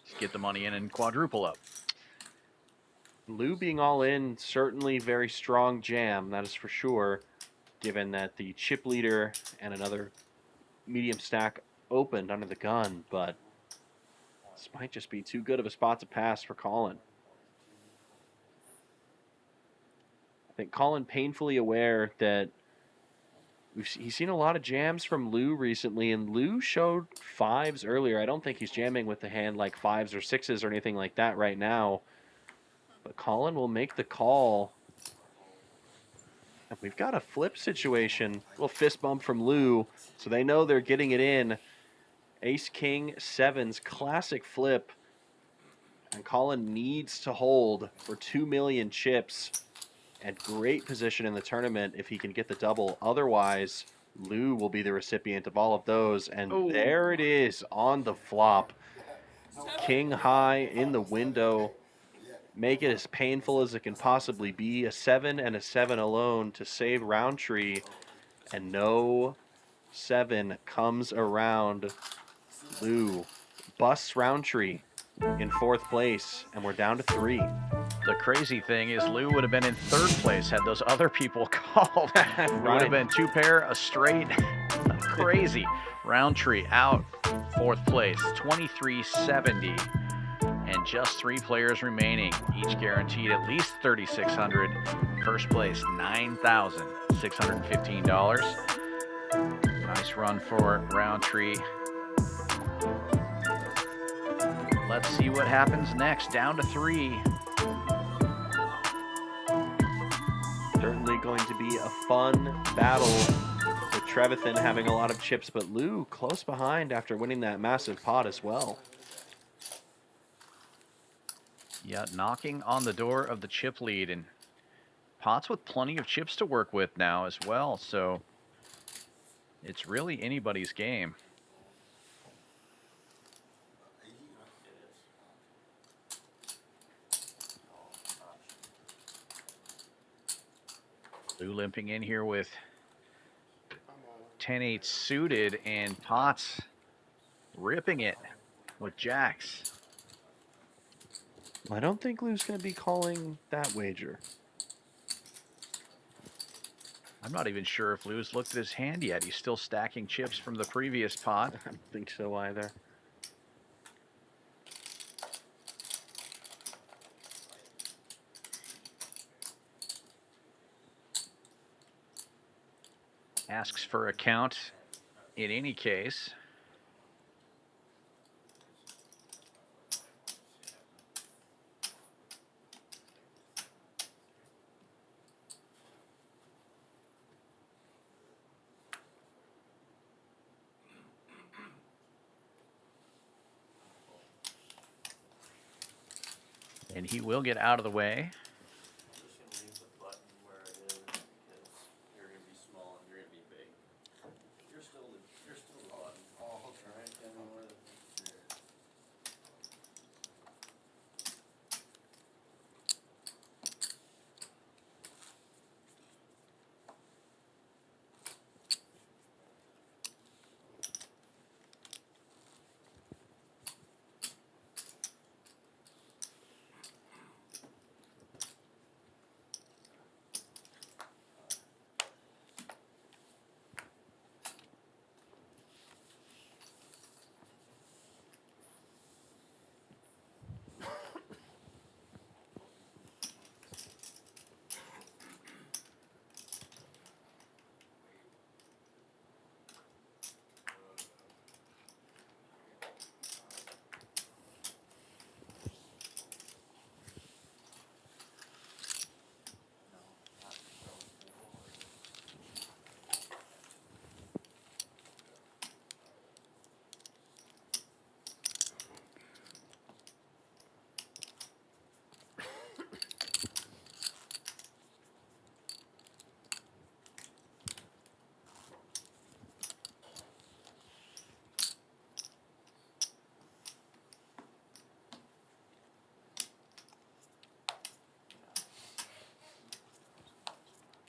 just get the money in and quadruple up. Lou being all in, certainly very strong jam, that is for sure, given that the chip leader and another medium stack opened under the gun, but this might just be too good of a spot to pass for Colin. I think Colin painfully aware that he's seen a lot of jams from Lou recently, and Lou showed fives earlier. I don't think he's jamming with the hand like fives or sixes or anything like that right now. But Colin will make the call. And we've got a flip situation. A little fist bump from Lou, so they know they're getting it in. Ace, king, sevens, classic flip. And Colin needs to hold for 2 million chips. And great position in the tournament if he can get the double. Otherwise, Lou will be the recipient of all of those. And there it is on the flop. King high in the window. Make it as painful as it can possibly be. A 7 and a 7 alone to save Roundtree. And no 7 comes around. Lou busts Roundtree in 4th place. And we're down to 3. The crazy thing is Lou would have been in 3rd place had those other people called. It would have been 2 pair, a straight. Crazy. Roundtree out 4th place, 2370. And just 3 players remaining, each guaranteed at least $3,600. First place, $9,615. Nice run for Roundtree. Let's see what happens next. Down to 3. Certainly going to be a fun battle with Trevathan having a lot of chips, but Lou close behind after winning that massive pot as well. Yeah, knocking on the door of the chip lead, and pots with plenty of chips to work with now as well, so it's really anybody's game. Lou limping in here with 10-8 suited, and pots ripping it with jacks. I don't think Lou's going to be calling that wager. I'm not even sure if Lou's looked at his hand yet. He's still stacking chips from the previous pot. I don't think so either. Asks for a count in any case. And he will get out of the way.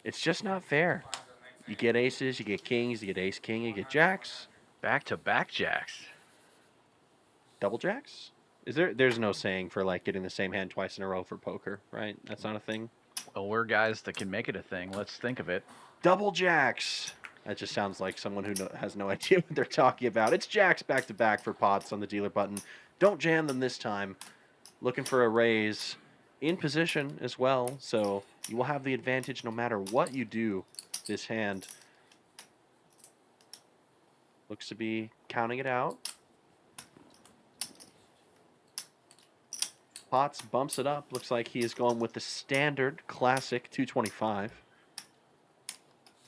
It's just not fair. You get aces, you get kings, you get ace king, you get jacks. Back-to-back jacks. Double jacks? There's no saying for like getting the same hand twice in a row for poker, right? That's not a thing. Well, we're guys that can make it a thing. Let's think of it. Double jacks. That just sounds like someone who has no idea what they're talking about. It's jacks back to back for pots on the dealer button. Don't jam them this time. Looking for a raise in position as well, so you will have the advantage no matter what you do this hand. Looks to be counting it out. Potts bumps it up. Looks like he is going with the standard classic 225.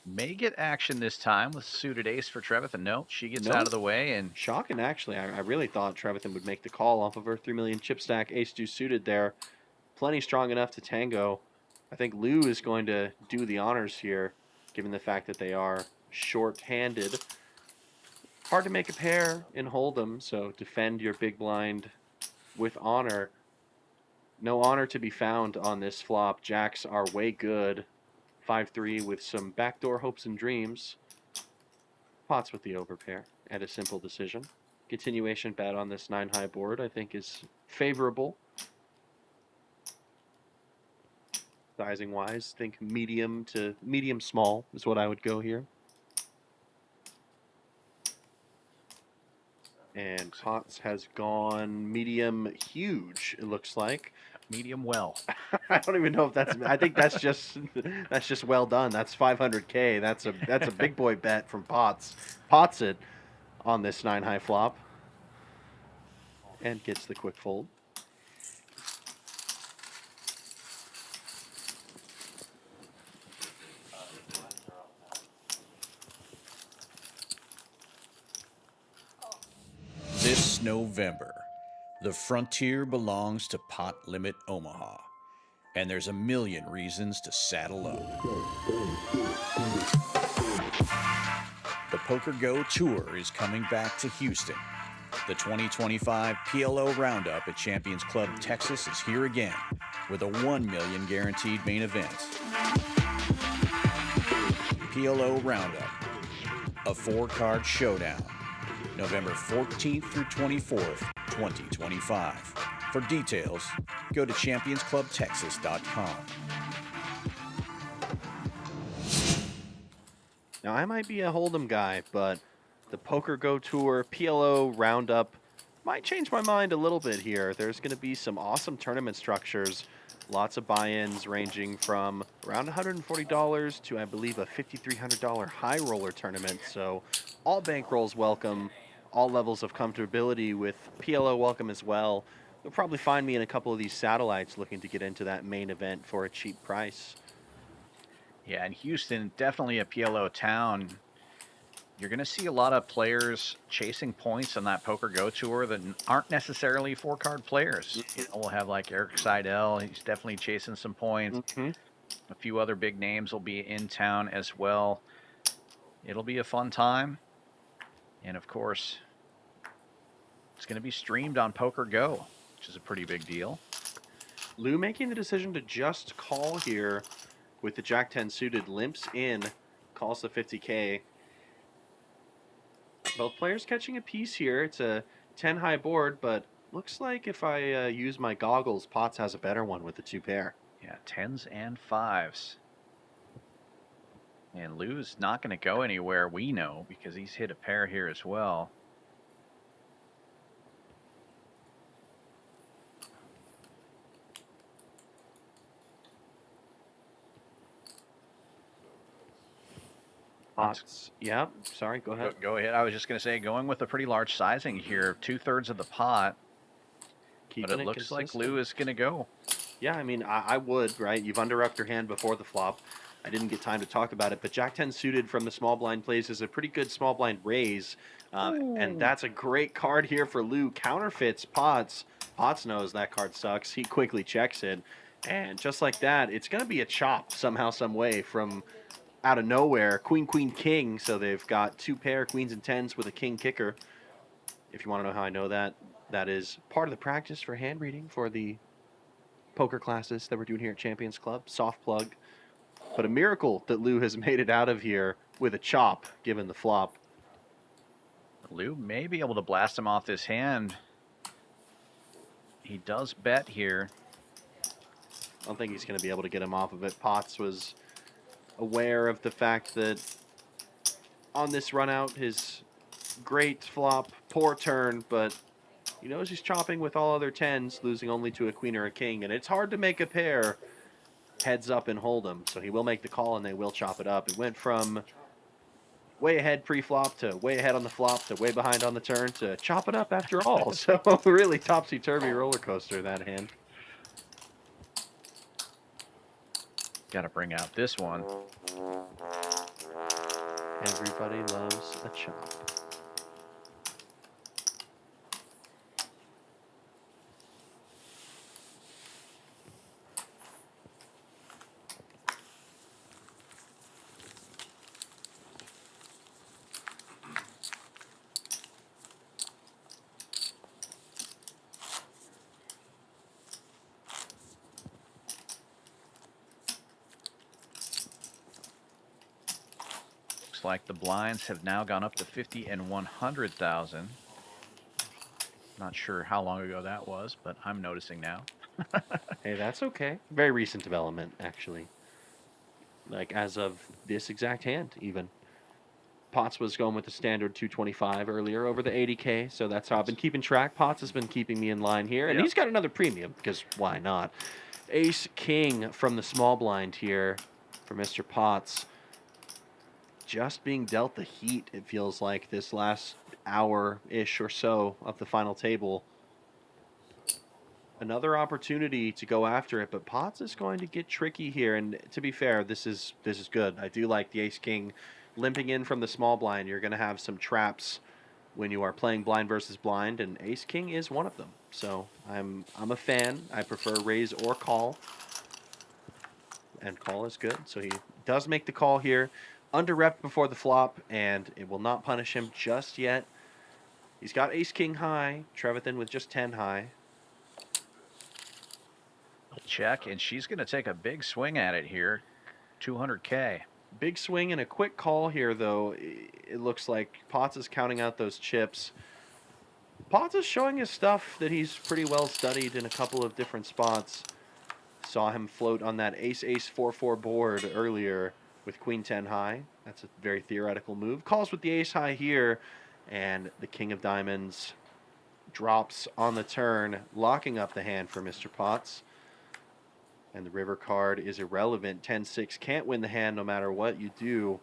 May get action this time with suited ace for Trevathan. No, she gets out of the way. And shocking, actually. I really thought Trevathan would make the call off of her 3 million chip stack. Ace-2 suited there. Plenty strong enough to tango. I think Lou is going to do the honors here, given the fact that they are short-handed. Hard to make a pair in Hold'em, so defend your big blind with honor. No honor to be found on this flop. Jacks are way good. 5-3 with some backdoor hopes and dreams. Pots with the overpair and a simple decision. Continuation bet on this 9-high board I think is favorable. Sizing wise, think medium to medium small is what I would go here. And Potts has gone medium huge, it looks like. Medium well. I don't even know if that's. I think that's just well done. That's 500K. That's a big boy bet from Potts. Potts it on this 9-high flop and gets the quick fold. This November, the frontier belongs to Pot Limit Omaha, and there's a million reasons to saddle up. The Poker Go Tour is coming back to Houston. The 2025 PLO Roundup at Champions Club Texas is here again with a $1 million guaranteed main event. PLO Roundup, a 4-card showdown, November 14th through 24th, 2025. For details, go to championsclubtexas.com. Now, I might be a Hold'em guy, but the Poker Go Tour PLO Roundup might change my mind a little bit here. There's going to be some awesome tournament structures. Lots of buy-ins ranging from around $140 to, I believe, a $5,300 high roller tournament. So all bankrolls welcome. All levels of comfortability with PLO welcome as well. You'll probably find me in a couple of these satellites looking to get into that main event for a cheap price. Yeah, and Houston, definitely a PLO town. You're going to see a lot of players chasing points on that Poker Go Tour that aren't necessarily 4-card players. You know, we'll have like Eric Seidel. He's definitely chasing some points. A few other big names will be in town as well. It'll be a fun time. And of course, it's going to be streamed on Poker Go, which is a pretty big deal. Lou making the decision to just call here with the Jack-10 suited, limps in, calls the 50K. Both players catching a piece here. It's a 10-high board, but looks like if I use my goggles, Potts has a better one with the 2-pair. Yeah, 10s and 5s. And Lou's not going to go anywhere, we know, because he's hit a pair here as well. Potts, yeah, sorry, go ahead. Go ahead. I was just going to say, going with a pretty large sizing here, 2/3 of the pot. But it looks like Lou is going to go. Yeah, I mean, I would, right? You've under-upped your hand before the flop. I didn't get time to talk about it, but Jack-10 suited from the small blind plays is a pretty good small blind raise. And that's a great card here for Lou. Counterfeits Potts. Potts knows that card sucks. He quickly checks it. And just like that, it's going to be a chop somehow, some way from out of nowhere. Queen, queen, king. So they've got 2-pair queens and 10s with a king kicker. If you want to know how I know that, that is part of the practice for hand reading for the poker classes that we're doing here at Champions Club. Soft plug. But a miracle that Lou has made it out of here with a chop, given the flop. Lou may be able to blast him off this hand. He does bet here. I don't think he's going to be able to get him off of it. Potts was aware of the fact that on this run out, his great flop, poor turn, but he knows he's chopping with all other tens, losing only to a queen or a king, and it's hard to make a pair heads up and hold him. So he will make the call, and they will chop it up. It went from way ahead pre-flop to way ahead on the flop to way behind on the turn to chop it up after all. So really topsy-turvy roller coaster, that hand. Got to bring out this one. Everybody loves a chop. Looks like the blinds have now gone up to 50 and 100,000. Not sure how long ago that was, but I'm noticing now. Hey, that's okay. Very recent development, actually. Like, as of this exact hand, even. Potts was going with the standard 225 earlier over the 80K, so that's how I've been keeping track. Potts has been keeping me in line here, and Yep. he's got another premium, because why not? Ace King from the small blind here for Mr. Potts. Just being dealt the heat, it feels like, this last hour-ish or so of the final table. Another opportunity to go after it, but Potts is going to get tricky here. And to be fair, this is good. I do like the Ace King limping in from the small blind. You're going to have some traps when you are playing blind versus blind, and Ace King is one of them. So I'm a fan. I prefer raise or call, and call is good. So he does make the call here, under rep before the flop, and it will not punish him just yet. He's got Ace King high, Trevathan with just 10 high. Check, and she's going to take a big swing at it here. 200K. Big swing and a quick call here, though. It looks like Potts is counting out those chips. Potts is showing his stuff that he's pretty well studied in a couple of different spots. Saw him float on that ace-ace 4-4 board earlier with queen 10 high. That's a very theoretical move. Calls with the ace high here, and the king of diamonds drops on the turn, locking up the hand for Mr. Potts. And the river card is irrelevant. 10-6 can't win the hand no matter what you do.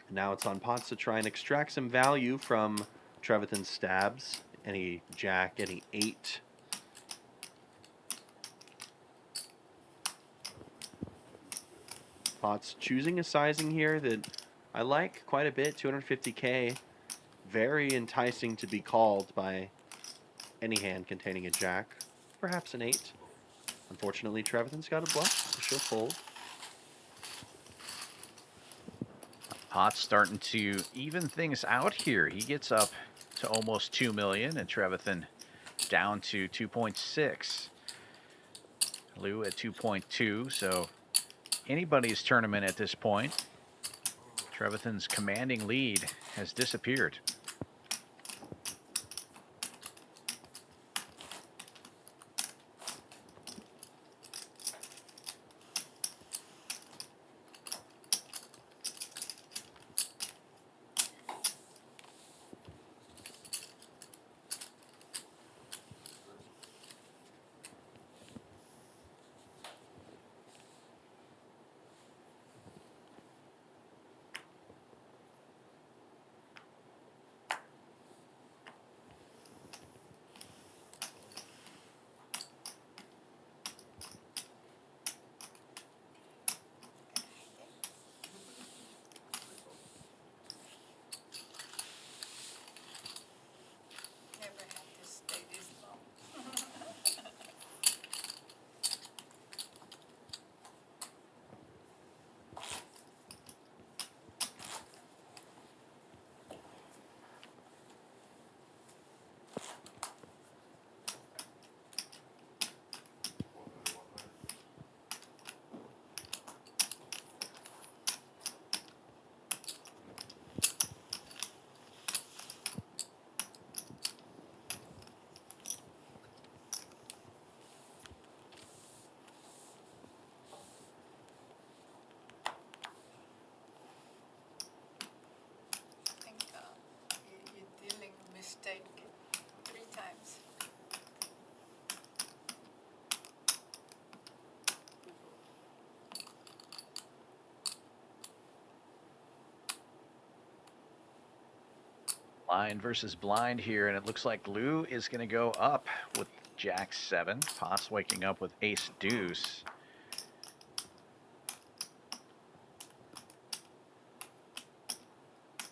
Now it's on Potts to try and extract some value from Trevathan's stabs. Any jack, any 8. Potts choosing a sizing here that I like quite a bit, 250K. Very enticing to be called by any hand containing a jack, perhaps an 8. Unfortunately, Trevathan's got a bluff, so she'll fold. Potts starting to even things out here. He gets up to almost 2 million, and Trevathan down to 2.6. Lou at 2.2, so anybody's tournament at this point. Trevathan's commanding lead has disappeared. Blind versus blind here, and it looks like Lou is going to go up with Jack 7. Potts waking up with Ace Deuce.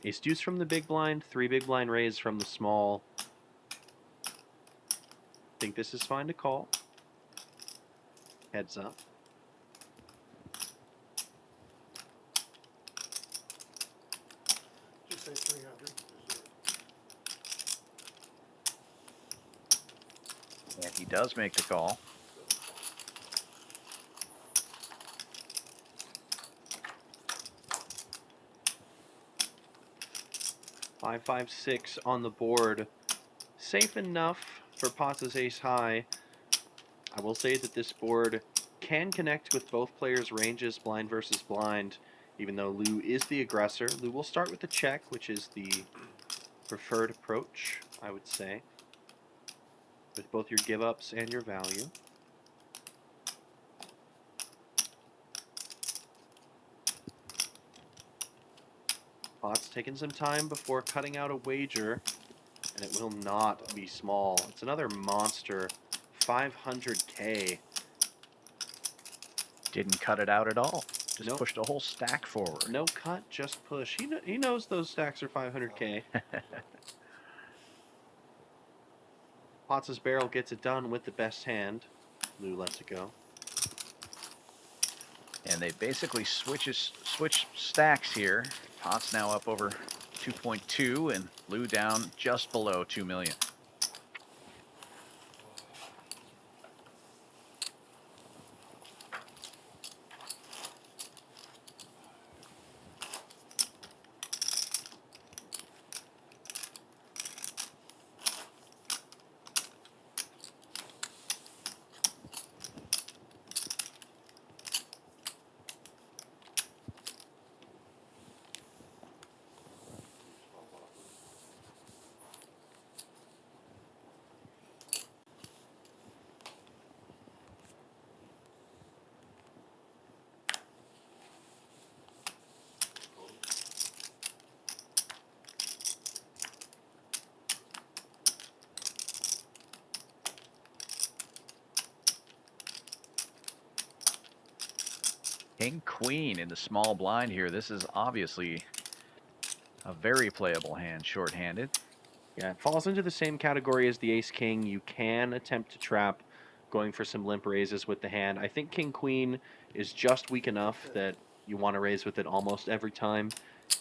Ace deuce from the big blind, 3 big blind raise from the small. Think this is fine to call. Heads up. Just say 300. And he does make the call. Five, 5, 6 on the board. Safe enough for Potts' ace high. I will say that this board can connect with both players' ranges, blind versus blind. Even though Lou is the aggressor, Lou will start with the check, which is the preferred approach, I would say, with both your give-ups and your value. Potts taking some time before cutting out a wager, and it will not be small. It's another monster, 500K. Didn't cut it out at all. Just Nope. pushed a whole stack forward. No cut, just push. He knows those stacks are 500K. Potts' barrel gets it done with the best hand. Lou lets it go. And they basically switch stacks here. Potts now up over 2.2 and Lou down just below 2 million. King Queen in the small blind here. This is obviously a very playable hand, short-handed. Yeah, it falls into the same category as the Ace King. You can attempt to trap, going for some limp raises with the hand. I think King Queen is just weak enough that you want to raise with it almost every time.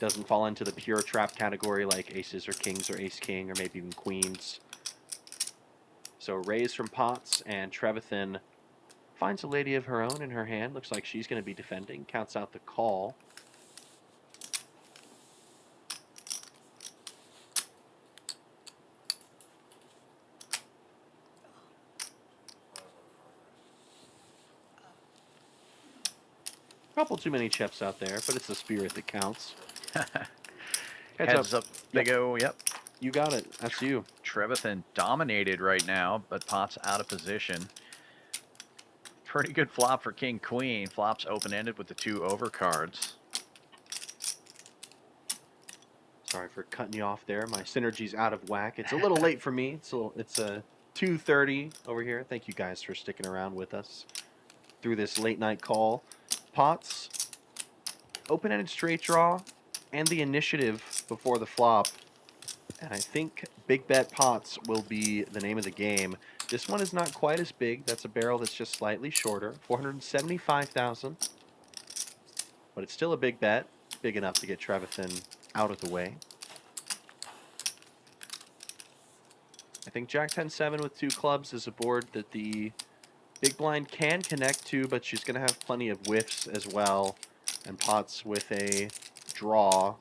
Doesn't fall into the pure trap category like aces or kings or ace king or maybe even queens. So raise from Potts, and Trevathan finds a lady of her own in her hand. Looks like she's going to be defending. Counts out the call. Couple too many chips out there, but it's the spirit that counts. Heads up they go, yep. You got it. That's you. Trevathan dominated right now, but Potts out of position. Pretty good flop for King Queen. Flops open-ended with the 2 overcards. Sorry for cutting you off there. My synergy's out of whack. It's a little late for me. It's a 2:30 over here. Thank you guys for sticking around with us through this late night call. Potts, open-ended straight draw, and the initiative before the flop. And I think Big Bet Potts will be the name of the game. This one is not quite as big. That's a barrel that's just slightly shorter, 475,000. But it's still a big bet, big enough to get Trevathan out of the way. I think Jack 10-7 with 2 clubs is a board that the big blind can connect to, but she's going to have plenty of whiffs as well. And Potts with a draw,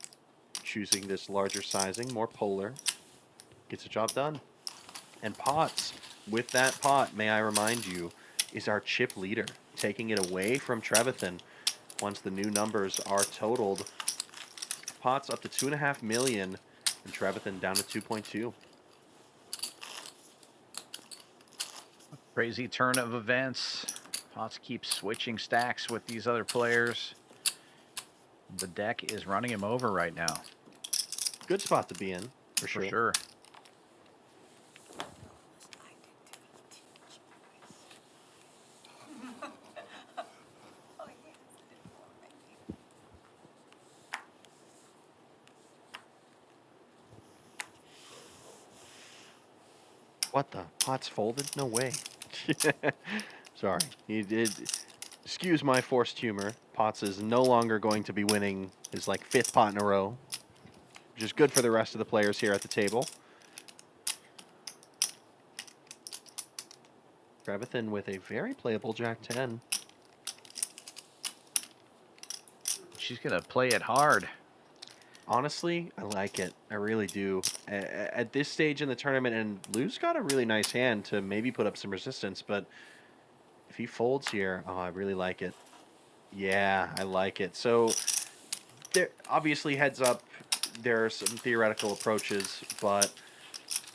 choosing this larger sizing, more polar, gets the job done. And Potts, with that pot, may I remind you, is our chip leader, taking it away from Trevathan once the new numbers are totaled. Potts up to 2.5 million, and Trevathan down to 2.2. Crazy turn of events. Potts keeps switching stacks with these other players. The deck is running him over right now. Good spot to be in. For For sure. sure. What the? Pot's folded? No way. Sorry. He did. Excuse my forced humor. Potts is no longer going to be winning his like 5th pot in a row, which is good for the rest of the players here at the table. Trevathan with a very playable Jack 10. She's going to play it hard. Honestly, I like it. I really do. At this stage in the tournament, and Lou's got a really nice hand to maybe put up some resistance, but if he folds here, oh, I really like it. Yeah, I like it. So, there obviously, heads up, there are some theoretical approaches, but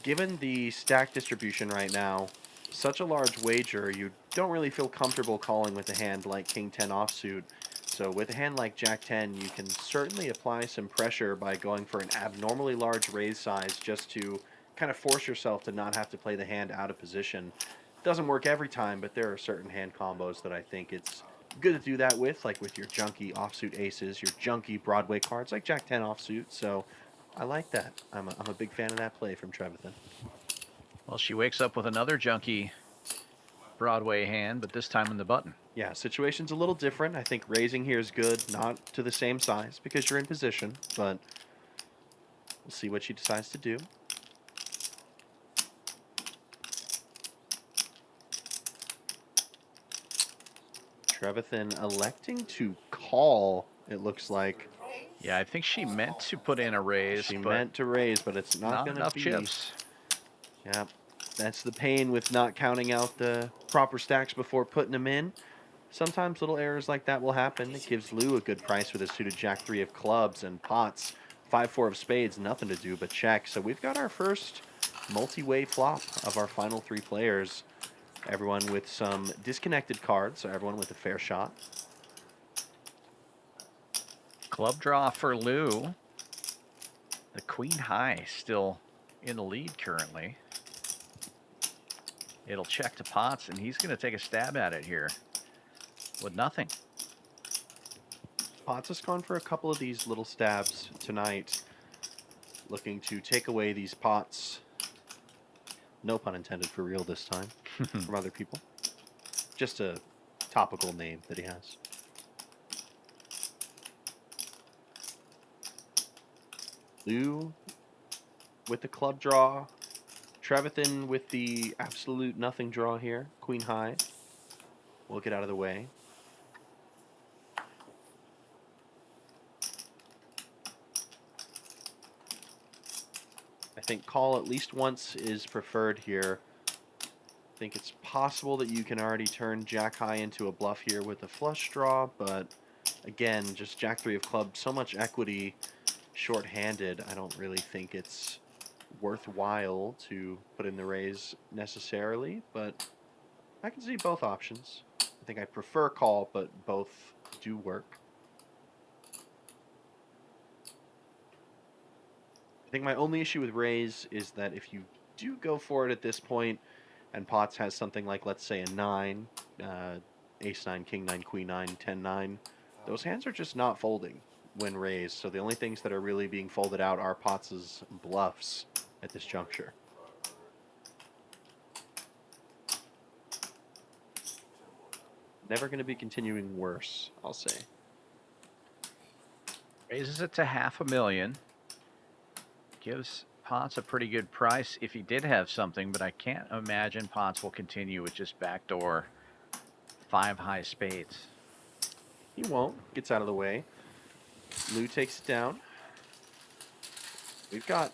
given the stack distribution right now, such a large wager, you don't really feel comfortable calling with a hand like King 10 offsuit. So with a hand like Jack 10, you can certainly apply some pressure by going for an abnormally large raise size just to kind of force yourself to not have to play the hand out of position. Doesn't work every time, but there are certain hand combos that I think it's good to do that with, like with your junky offsuit aces, your junky Broadway cards like Jack 10 offsuit. So I like that. I'm a big fan of that play from Trevathan. Well, she wakes up with another junky Broadway hand, but this time in the button. Yeah, situation's a little different. I think raising here is good, not to the same size because you're in position, but we'll see what she decides to do. Trevathan electing to call, it looks like. Yeah, I think she meant to put in a raise. She but meant to raise, but it's not going to enough be. chips. Yeah, that's the pain with not counting out the proper stacks before putting them in. Sometimes little errors like that will happen. It gives Lou a good price with a suited Jack 3 of clubs and pots. 5-4 of spades, nothing to do but check. So we've got our first multi-way flop of our final 3 players. Everyone with some disconnected cards, so everyone with a fair shot. Club draw for Lou. The queen high still in the lead currently. It'll check to pots, and he's going to take a stab at it here with nothing. Potts has gone for a couple of these little stabs tonight, looking to take away these pots. No pun intended for real this time, from other people. Just a topical name that he has. Lou with the club draw. Trevathan with the absolute nothing draw here. Queen high. We'll get out of the way. I think call at least once is preferred here. I think it's possible that you can already turn Jack high into a bluff here with a flush draw, but again, just Jack 3 of clubs, so much equity short-handed, I don't really think it's worthwhile to put in the raise necessarily, but I can see both options. I think I prefer call, but both do work. I think my only issue with raise is that if you do go for it at this point, and Potts has something like, let's say, a 9, ace 9, king 9, queen 9, 10 9, those hands are just not folding when raised. So the only things that are really being folded out are Potts' bluffs at this juncture. Never going to be continuing worse, I'll say. Raises it to $500,000. Gives Potts a pretty good price if he did have something, but I can't imagine Potts will continue with just backdoor 5 high spades. He won't. Gets out of the way. Lou takes it down. We've got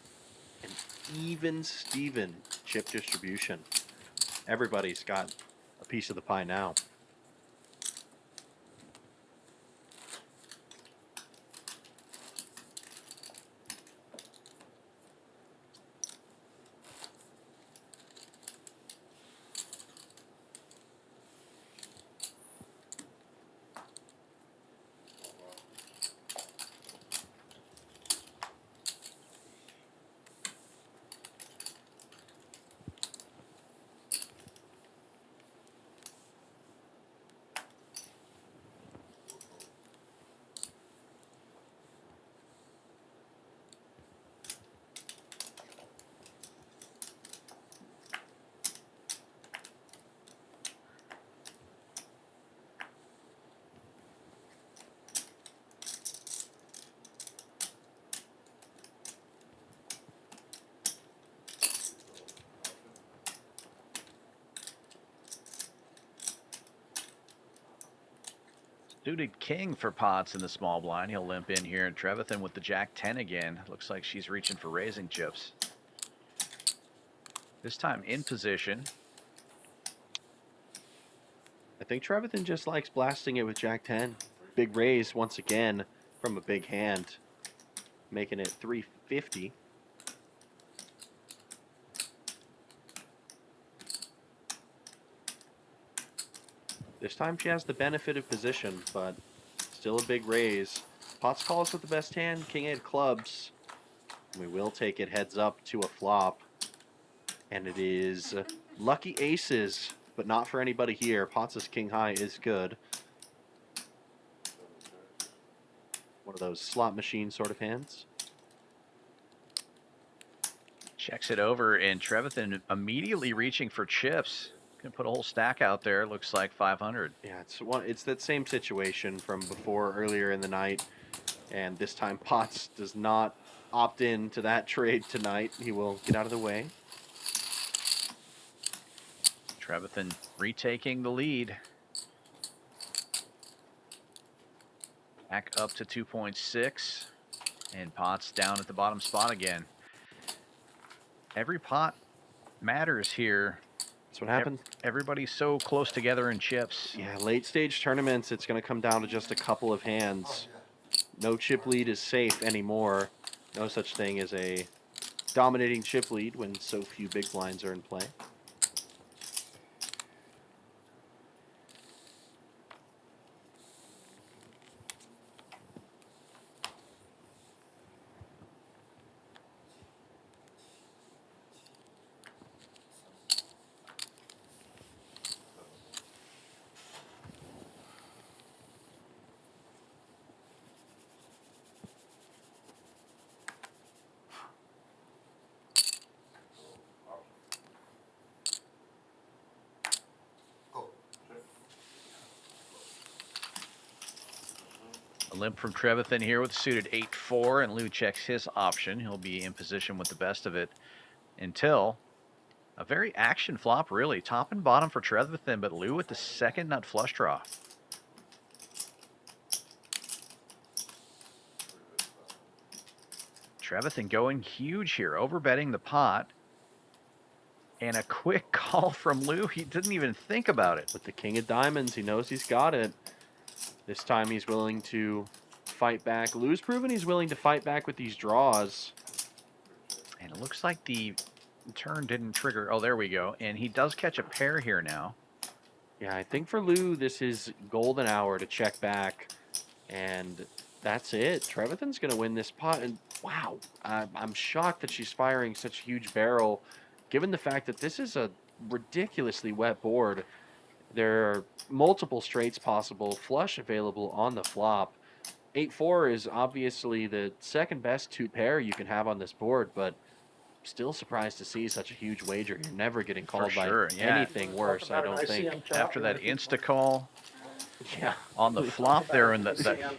an even Steven chip distribution. Everybody's got a piece of the pie now. Suited king for Potts in the small blind. He'll limp in here. And Trevathan with the Jack 10 again. Looks like she's reaching for raising chips. This time in position. I think Trevathan just likes blasting it with Jack 10. Big raise once again from a big hand, making it 350. This time she has the benefit of position, but still a big raise. Potts calls with the best hand, king 8 clubs. We will take it heads up to a flop. And it is lucky aces, but not for anybody here. Potts' king high is good. One of those slot machine sort of hands. Checks it over, and Trevathan immediately reaching for chips. Gonna put a whole stack out there. Looks like 500. Yeah, it's that same situation from before earlier in the night, and this time Potts does not opt in to that trade tonight. He will get out of the way. Trevathan retaking the lead. Back up to 2.6, and Potts down at the bottom spot again. Every pot matters here. That's what happens. Everybody's so close together in chips. Yeah, late stage tournaments, it's going to come down to just a couple of hands. No chip lead is safe anymore. No such thing as a dominating chip lead when so few big blinds are in play. A limp from Trevathan here with suited 8-4, and Lou checks his option. He'll be in position with the best of it until a very action flop, really. Top and bottom for Trevathan, but Lou with the second nut flush draw. Trevathan going huge here, overbetting the pot. And a quick call from Lou. He didn't even think about it. With the king of diamonds, he knows he's got it. This time he's willing to fight back. Lou's proven he's willing to fight back with these draws. And it looks like the turn didn't trigger. Oh, there we go. And he does catch a pair here now. Yeah, I think for Lou, this is golden hour to check back. And that's it. Trevathan's going to win this pot. And wow, I'm shocked that she's firing such a huge barrel, given the fact that this is a ridiculously wet board. There are multiple straights possible, flush available on the flop. 8-4 is obviously the second best two pair you can have on this board, but still surprised to see such a huge wager. You're never getting called by anything worse, I don't think. After that insta-call. Yeah, on the flop there, and the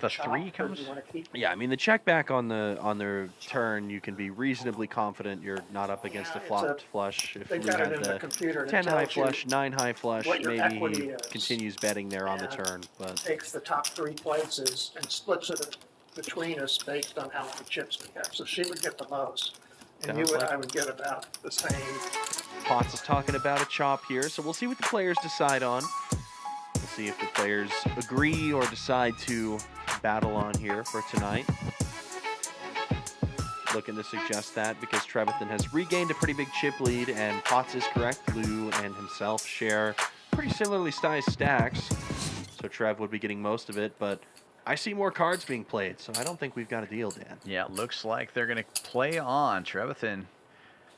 3 comes. Yeah, I mean the check back on their turn, you can be reasonably confident you're not up against a flopped flush. If Lou had the 10 high flush, 9 high flush, maybe he continues betting there on the turn. But takes the top 3 places and splits it between us based on how many chips we have. So she would get the most, and I would get about the same. Potts is talking about a chop here, so we'll see what the players decide on. We'll see if the players agree or decide to battle on here for tonight. Looking to suggest that because Trevathan has regained a pretty big chip lead, and Potts is correct. Lou and himself share pretty similarly sized stacks, so Trev would be getting most of it, but I see more cards being played, so I don't think we've got a deal, Dan. Yeah, it looks like they're going to play on. Trevathan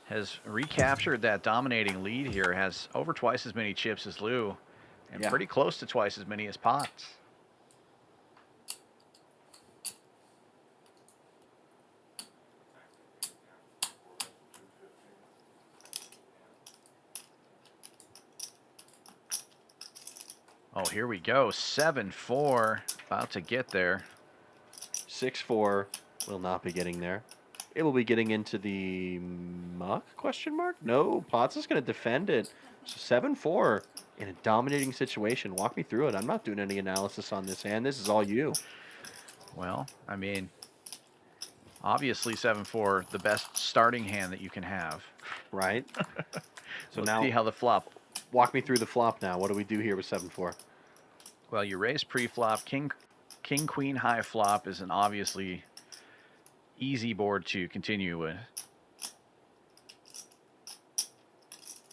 has recaptured that dominating lead here, has over twice as many chips as Lou. And pretty close to twice as many as Potts. Oh, here we go. 7-4. About to get there. 6-4 will not be getting there. It will be getting into the muck, question mark? No, Potts is going to defend it. So 7-4 in a dominating situation. Walk me through it. I'm not doing any analysis on this hand. This is all you. Well, I mean, obviously 7-4, the best starting hand that you can have. Right. So Let's now see how the flop. walk me through the flop now. What do we do here with 7-4? Well, you raise pre-flop. King, queen, high flop is an obviously easy board to continue with.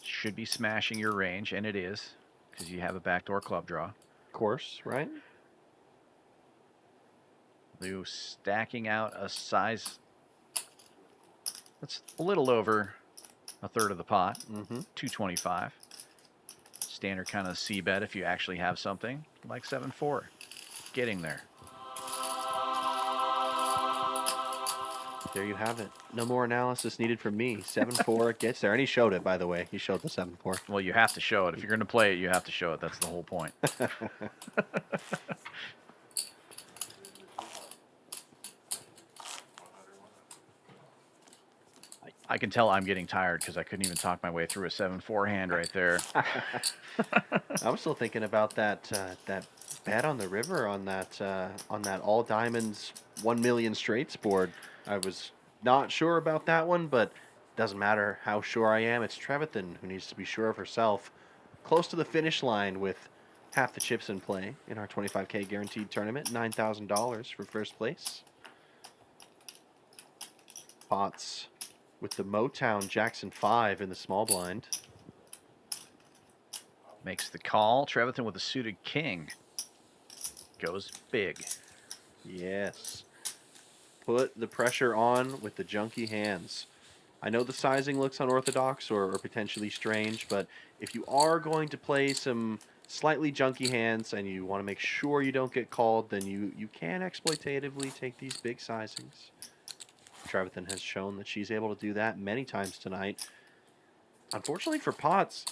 Should be smashing your range, and it is, because you have a backdoor club draw. Of course, right? Lou stacking out a size that's a little over a third of the pot, 225. Standard kind of C bet if you actually have something like 7-4. Getting there. There you have it. No more analysis needed from me. 7-4 gets there. And he showed it, by the way. He showed the 7-4. Well, you have to show it. If you're going to play it, you have to show it. That's the whole point. I can tell I'm getting tired because I couldn't even talk my way through a 7-4 hand right there. I was still thinking about that that bet on the river on that all diamonds 1 million straights board. I was not sure about that one, but doesn't matter how sure I am. It's Trevathan who needs to be sure of herself. Close to the finish line with half the chips in play in our 25K guaranteed tournament. $9,000 for first place. Pots with the Motown Jackson 5 in the small blind. Makes the call. Trevathan with a suited king. Goes big. Yes. Put the pressure on with the junky hands. I know the sizing looks unorthodox or potentially strange, but if you are going to play some slightly junky hands and you want to make sure you don't get called, then you can exploitatively take these big sizings. Trevathan has shown that she's able to do that many times tonight. Unfortunately for Potts,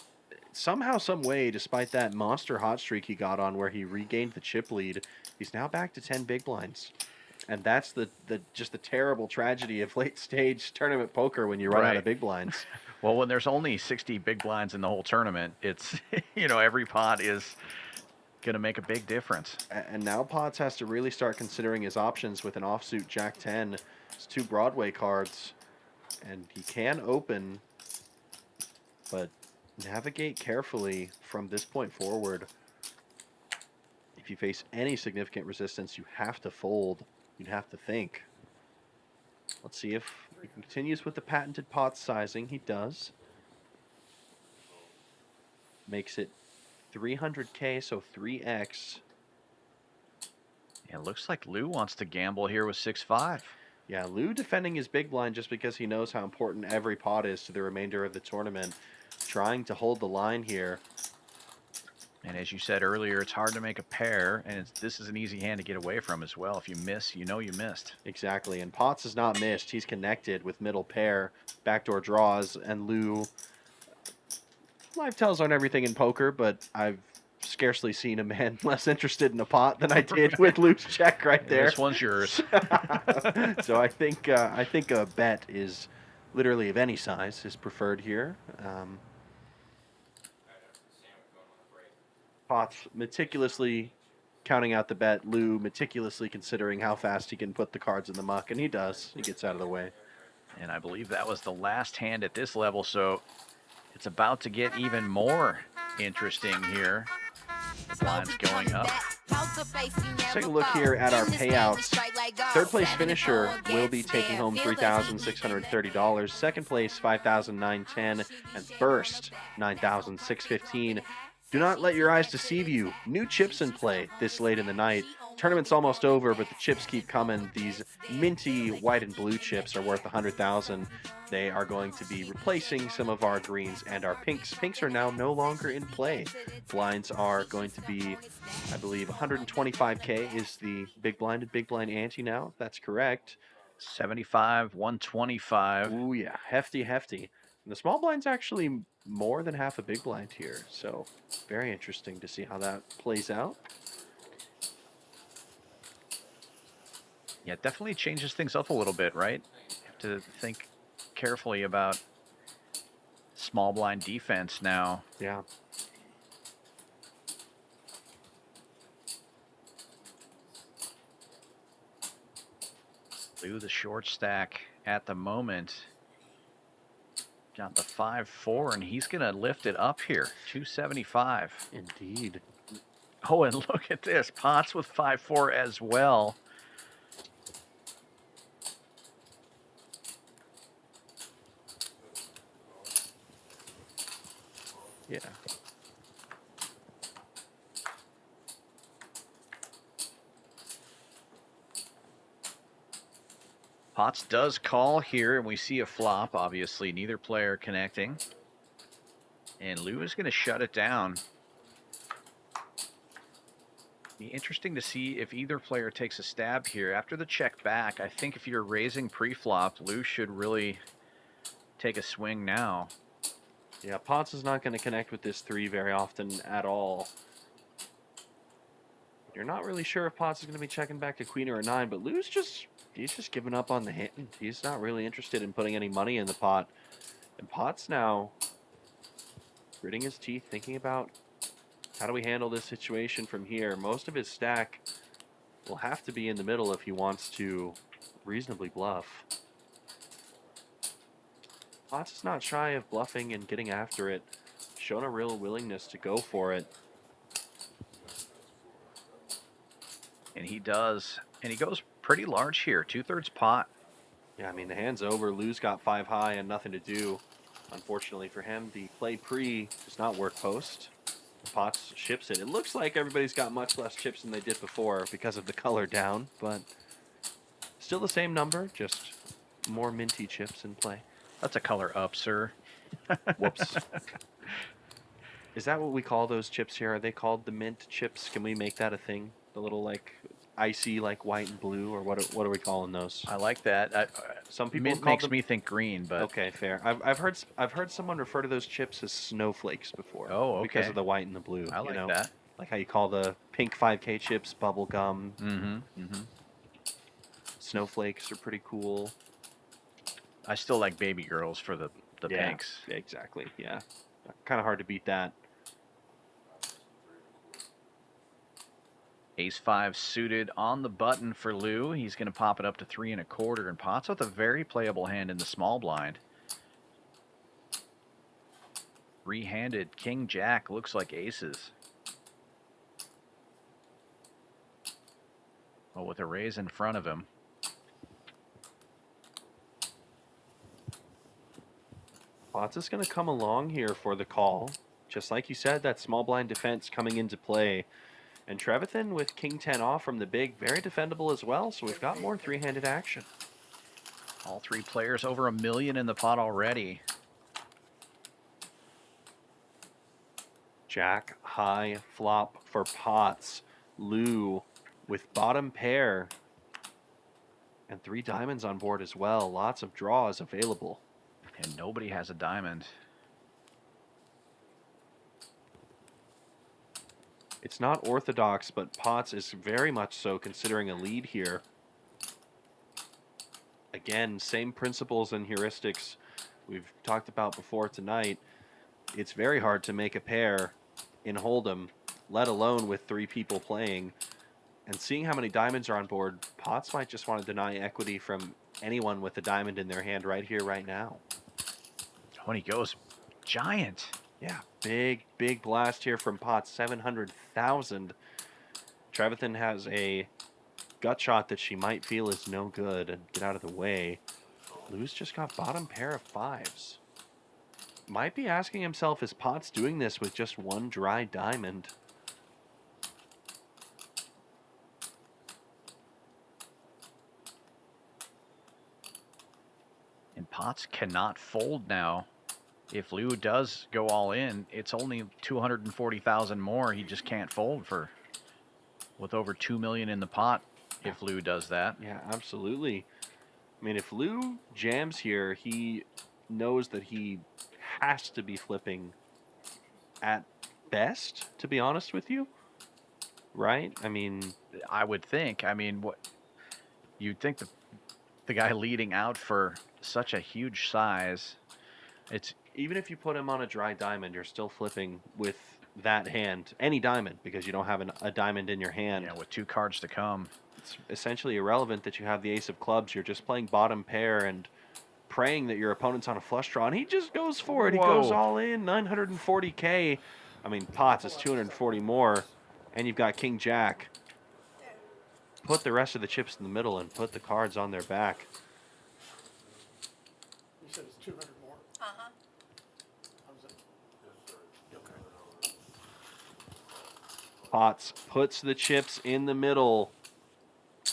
somehow, some way, despite that monster hot streak he got on where he regained the chip lead, he's now back to 10 big blinds. And that's just the terrible tragedy of late stage tournament poker when you run out of big blinds. Well, when there's only 60 big blinds in the whole tournament, it's, every pot is going to make a big difference. And now Potts has to really start considering his options with an offsuit Jack 10. It's 2 Broadway cards, and he can open, but navigate carefully from this point forward. If you face any significant resistance, you have to fold. You'd have to think. Let's see if he continues with the patented pot sizing. He does. Makes it 300K, so 3x. It looks like Lou wants to gamble here with 6-5. Yeah, Lou defending his big blind just because he knows how important every pot is to the remainder of the tournament. Trying to hold the line here. And as you said earlier, it's hard to make a pair, and this is an easy hand to get away from as well. If you miss, you know you missed. Exactly, and Potts has not missed. He's connected with middle pair, backdoor draws, and Lou. Live tells on everything in poker, but I've scarcely seen a man less interested in a pot than I did with Lou's check right there. This one's yours. So I think a bet is literally of any size is preferred here. Potts meticulously counting out the bet. Lou meticulously considering how fast he can put the cards in the muck, and he does. He gets out of the way. And I believe that was the last hand at this level, so it's about to get even more interesting here. The blinds going up. Let's take a look here at our payouts. Third place finisher will be taking home $3,630. Second place, $5,910, and first, $9,615. Do not let your eyes deceive you. New chips in play this late in the night. Tournament's almost over, but the chips keep coming. These minty white and blue chips are worth $100,000. They are going to be replacing some of our greens and our pinks. Pinks are now no longer in play. Blinds are going to be, I believe, 125K is the big blind ante now. That's correct. 75, 125. Ooh, yeah. Hefty. And the small blind's actually more than half a big blind here. So very interesting to see how that plays out. Yeah, it definitely changes things up a little bit, right? You have to think carefully about small blind defense now. Yeah. Lou, the short stack at the moment. Got the 5-4, and he's going to lift it up here. 275. Indeed. Oh, and look at this. Potts with 5-4 as well. Yeah. Potts does call here, and we see a flop. Obviously, neither player connecting. And Lou is going to shut it down. Be interesting to see if either player takes a stab here. After the check back, I think if you're raising pre-flop, Lou should really take a swing now. Yeah, Potts is not going to connect with this 3 very often at all. You're not really sure if Potts is going to be checking back to queen or a 9, but Lou's he's just giving up on the hand. He's not really interested in putting any money in the pot. And Potts now gritting his teeth, thinking about how do we handle this situation from here. Most of his stack will have to be in the middle if he wants to reasonably bluff. Potts is not shy of bluffing and getting after it. Shown a real willingness to go for it. And he does. And he goes pretty large here. 2/3 pot. Yeah, I mean, the hand's over. Lou's got 5 high and nothing to do. Unfortunately for him, the play pre does not work post. Potts ships it. It looks like everybody's got much less chips than they did before because of the color down, but still the same number, just more minty chips in play. That's a color up, sir. Whoops. Is that what we call those chips here? Are they called the mint chips? Can we make that a thing? The little, like, icy, like, white and blue, or what are we calling those? I like that. Some people mint call makes them... me think green, but Okay, fair. I've heard someone refer to those chips as snowflakes before. Oh, okay. Because of the white and the blue. I like that. Like how you call the pink 5K chips bubble gum. Mm-hmm. Snowflakes are pretty cool. I still like baby girls for the Yeah, pinks. exactly. Yeah, kind of hard to beat that. Ace-5 suited on the button for Lou. He's going to pop it up to 3 1/4, and Potts with a very playable hand in the small blind. Three-handed King-Jack looks like aces. Well, with a raise in front of him. Potts is going to come along here for the call. Just like you said, that small blind defense coming into play. And Trevathan with King 10 off from the big, very defendable as well, so we've got more three-handed action. All 3 players over $1 million in the pot already. Jack high flop for Potts. Lou with bottom pair. And 3 diamonds on board as well. Lots of draws available. And nobody has a diamond. It's not orthodox, but Potts is very much so considering a lead here. Again, same principles and heuristics we've talked about before tonight. It's very hard to make a pair in Hold'em, let alone with 3 people playing. And seeing how many diamonds are on board, Potts might just want to deny equity from anyone with a diamond in their hand right here, right now. When he goes giant. Yeah, big blast here from Potts, 700,000. Trevathan has a gut shot that she might feel is no good and get out of the way. Lou's just got bottom pair of 5s. Might be asking himself, is Potts doing this with just 1 dry diamond? And Potts cannot fold now. If Lou does go all in, it's only 240,000 more. He just can't fold for with over 2 million in the pot if Lou does that. Yeah, absolutely. I mean, if Lou jams here, he knows that he has to be flipping at best, to be honest with you. Right? I mean, I would think. I mean, what you'd think the guy leading out for such a huge size, Even if you put him on a dry diamond, you're still flipping with that hand. Any diamond, because you don't have a diamond in your hand. Yeah, with 2 cards to come. It's essentially irrelevant that you have the ace of clubs. You're just playing bottom pair and praying that your opponent's on a flush draw, and he just goes for it. He goes all in, 940K. I mean, pots is 240 more, and you've got King Jack. Put the rest of the chips in the middle and put the cards on their back. You said it's 200 more. Uh-huh. How's it? Okay. Potts puts the chips in the middle,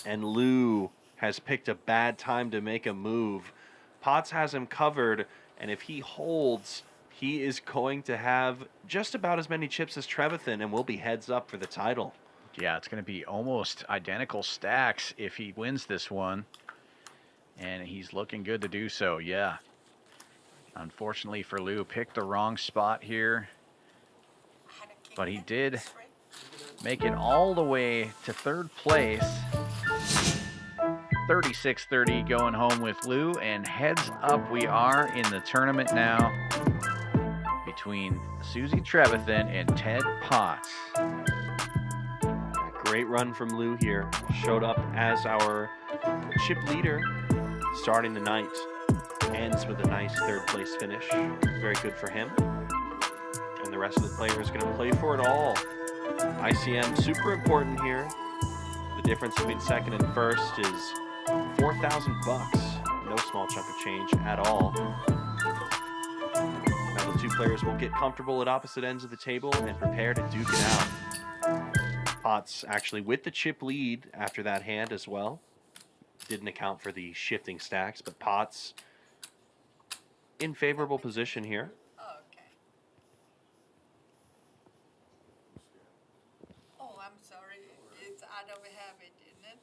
and Lou has picked a bad time to make a move. Potts has him covered, and if he holds, he is going to have just about as many chips as Trevathan and will be heads up for the title. Yeah, it's going to be almost identical stacks if he wins this one. And he's looking good to do so, yeah. Unfortunately for Lou, picked the wrong spot here. But he did make it all the way to 3rd place. 36-30 going home with Lou, and heads up we are in the tournament now between Susie Trevathan and Ted Potts. Great run from Lou here. Showed up as our chip leader starting the night. Ends with a nice 3rd place finish. Very good for him. And the rest of the players going to play for it all. ICM super important here. The difference between 2nd and 1st is $4,000. No small chunk of change at all. Now the 2 players will get comfortable at opposite ends of the table and prepare to duke it out. Potts actually with the chip lead after that hand as well. Didn't account for the shifting stacks, but Potts in favorable position here. Oh, okay. Oh, I'm sorry. It's out of habit, isn't it?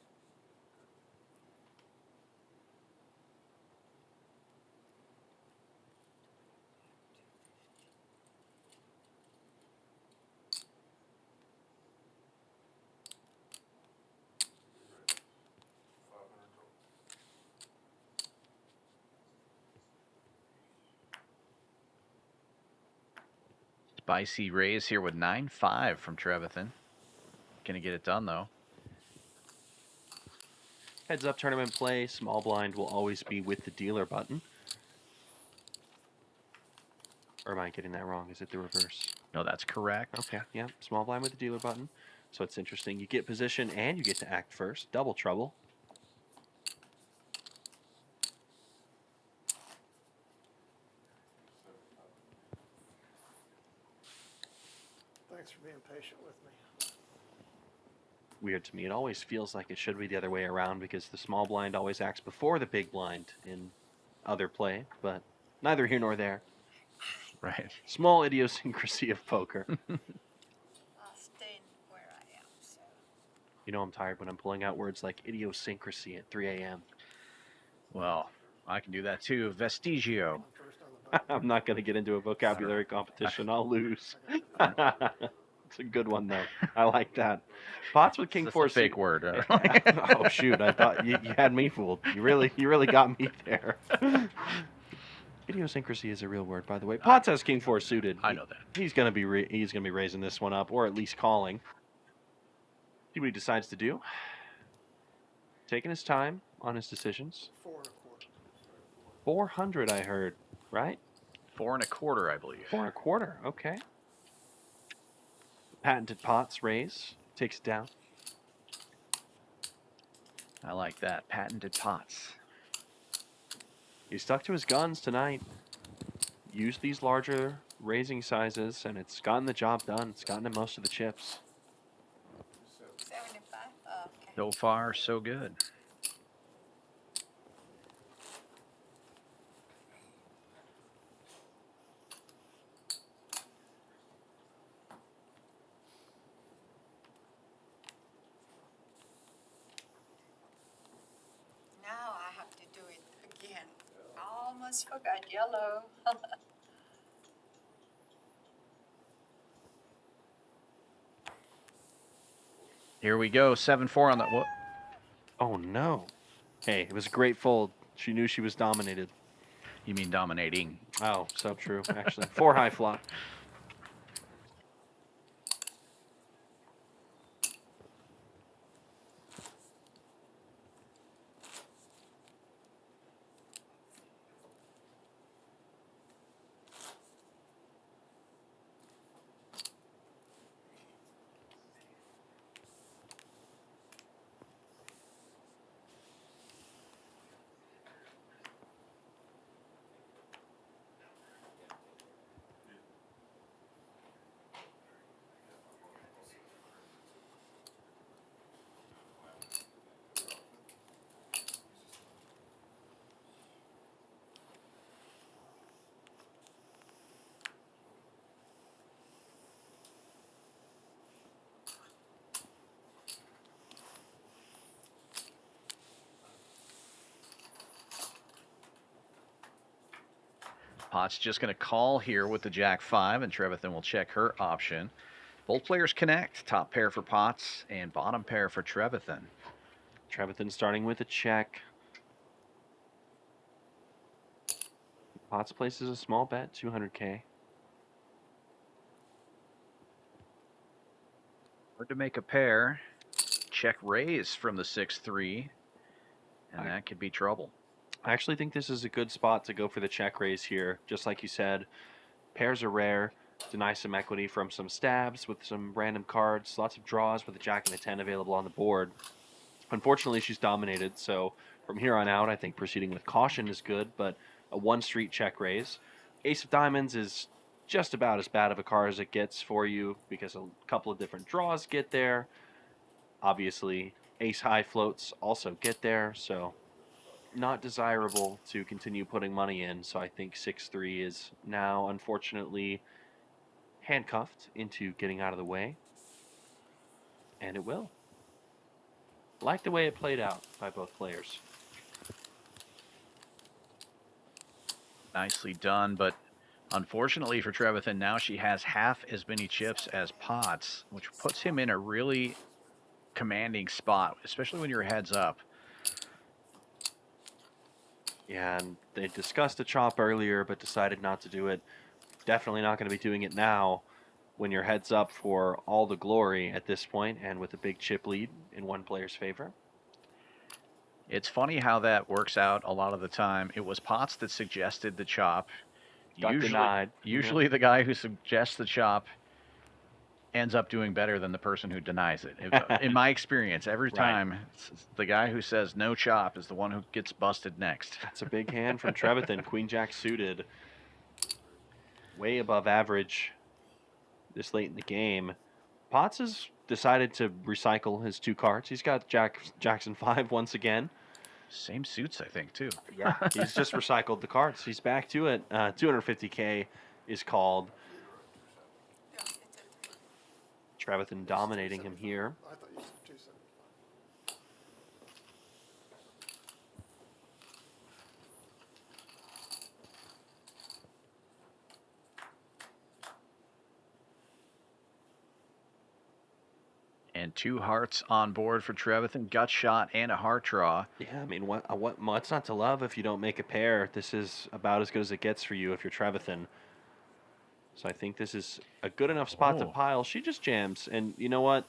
Spicy Rays here with 9-5 from Trevathan. Gonna get it done though. Heads up tournament play, small blind will always be with the dealer button. Or am I getting that wrong? Is it the reverse? No, that's correct. Okay, yeah, small blind with the dealer button. So it's interesting. You get position and you get to act first. Double trouble. Thanks for being patient with me. Weird to me. It always feels like it should be the other way around because the small blind always acts before the big blind in other play, but neither here nor there. Right. Small idiosyncrasy of poker. I'll stay where I am, so. You know I'm tired when I'm pulling out words like idiosyncrasy at 3 a.m. Well, I can do that too. Vestigio. I'm not going to get into a vocabulary competition. I'll lose. It's a good one, though. I like that. Potts with King 4. Fake word. Oh, shoot. I thought you had me fooled. You really got me there. Idiosyncrasy is a real word, by the way. Potts has King 4 suited. I know that. He's going to be raising this one up, or at least calling. See what he decides to do. Taking his time on his decisions. 4 1/4. 400, I heard. Right? 4 1/4, I believe. 4 1/4. Okay. Patented Potts raise takes it down. I like that. Patented Potts. He stuck to his guns tonight. Used these larger raising sizes, and it's gotten the job done. It's gotten him most of the chips. 75? Oh, okay. So far, so good. Now I have to do it again. I almost forgot yellow. Here we go. 7-4 on the. What? Oh, no. Hey, it was a great fold. She knew she was dominated. You mean dominating? Oh, so true, actually. 4 high flop. Pot's just going to call here with the Jack 5, and Trevathan will check her option. Both players connect. Top pair for Potts and bottom pair for Trevathan. Trevathan starting with a check. Potts places a small bet, 200K. Hard to make a pair. Check raise from the 6-3, and that could be trouble. I actually think this is a good spot to go for the check raise here. Just like you said, pairs are rare. Deny some equity from some stabs with some random cards. Lots of draws with a jack and a 10 available on the board. Unfortunately, she's dominated, so from here on out, I think proceeding with caution is good, but a one-street check raise. Ace of diamonds is just about as bad of a card as it gets for you because a couple of different draws get there. Obviously, ace high floats also get there, so not desirable to continue putting money in. So I think 6-3 is now, unfortunately, handcuffed into getting out of the way, and it will. Like the way it played out by both players. Nicely done, but unfortunately for Trevathan, now she has half as many chips as Potts, which puts him in a really commanding spot, especially when you're heads up. Yeah, and they discussed a chop earlier, but decided not to do it. Definitely not going to be doing it now when you're heads up for all the glory at this point and with a big chip lead in one player's favor. It's funny how that works out a lot of the time. It was Potts that suggested the chop. Got denied. Usually the guy who suggests the chop ends up doing better than the person who denies it. In my experience, every time, the guy who says no chop is the one who gets busted next. That's a big hand from Trevathan. Queen Jack suited. Way above average this late in the game. Potts has decided to recycle his 2 cards. He's got Jackson 5 once again. Same suits, I think, too. Yeah, he's just recycled the cards. He's back to it. 250K is called. Trevathan dominating him here. I thought you said 275. And 2 hearts on board for Trevathan. Gut shot and a heart draw. Yeah, I mean, what's not to love if you don't make a pair? This is about as good as it gets for you if you're Trevathan. So I think this is a good enough spot to pile. She just jams, and you know what?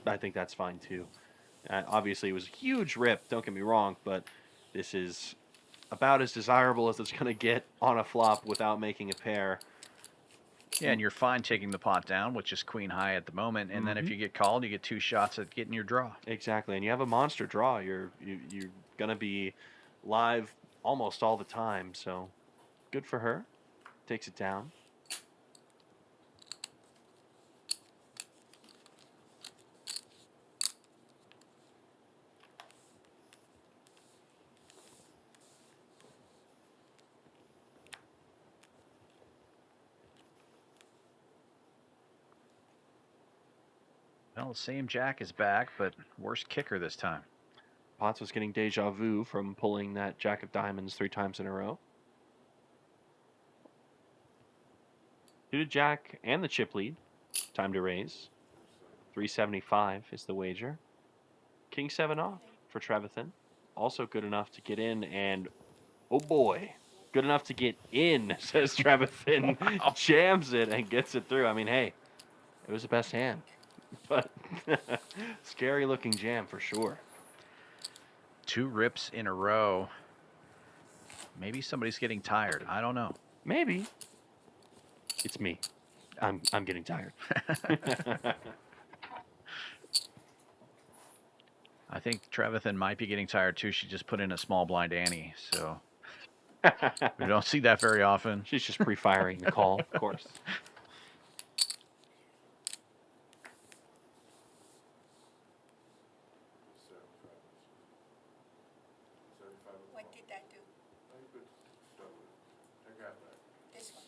I think that's fine too. Obviously, it was a huge rip, don't get me wrong, but this is about as desirable as it's going to get on a flop without making a pair. Yeah, and you're fine taking the pot down, which is queen high at the moment, and then if you get called, you get 2 shots at getting your draw. Exactly, and you have a monster draw. You're going to be live almost all the time, so good for her. Takes it down. Well, the same jack is back, but worse kicker this time. Potts was getting deja vu from pulling that jack of diamonds 3 times in a row. Suited jack and the chip lead. Time to raise. 375 is the wager. King 7 off for Trevathan. Also good enough to get in, and oh boy, Good enough to get in, says Trevathan. Wow. Jams it and gets it through. I mean, hey, it was the best hand. But scary looking jam for sure. 2 rips in a row. Maybe somebody's getting tired. I don't know. Maybe. It's me. I'm getting tired. I think Trevathan might be getting tired too. She just put in a small blind Annie, so we don't see that very often. She's just pre-firing the call, of course. What did I do? This one.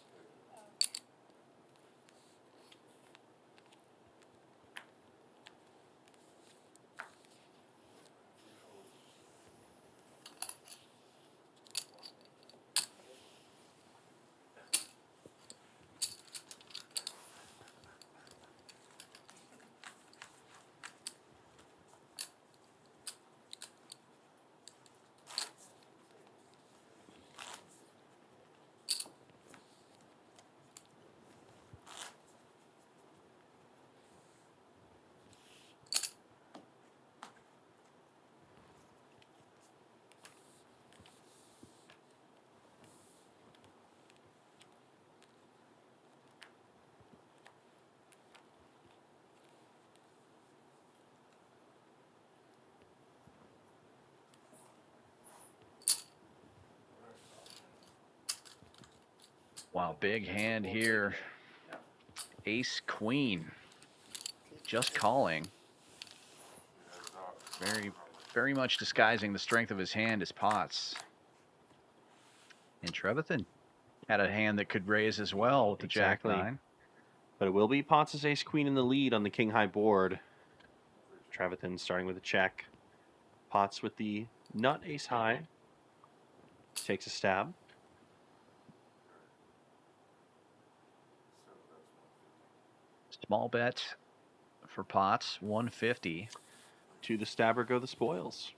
Wow, big hand here. Ace Queen. Just calling. Very much disguising the strength of his hand as pots. And Trevathan had a hand that could raise as well with the Exactly. Jack-9. But it will be Potts' ace queen in the lead on the king high board. Trevathan starting with a check. Potts with the nut ace high. Takes a stab. Small bet for Potts, 150. To the stabber go the spoils.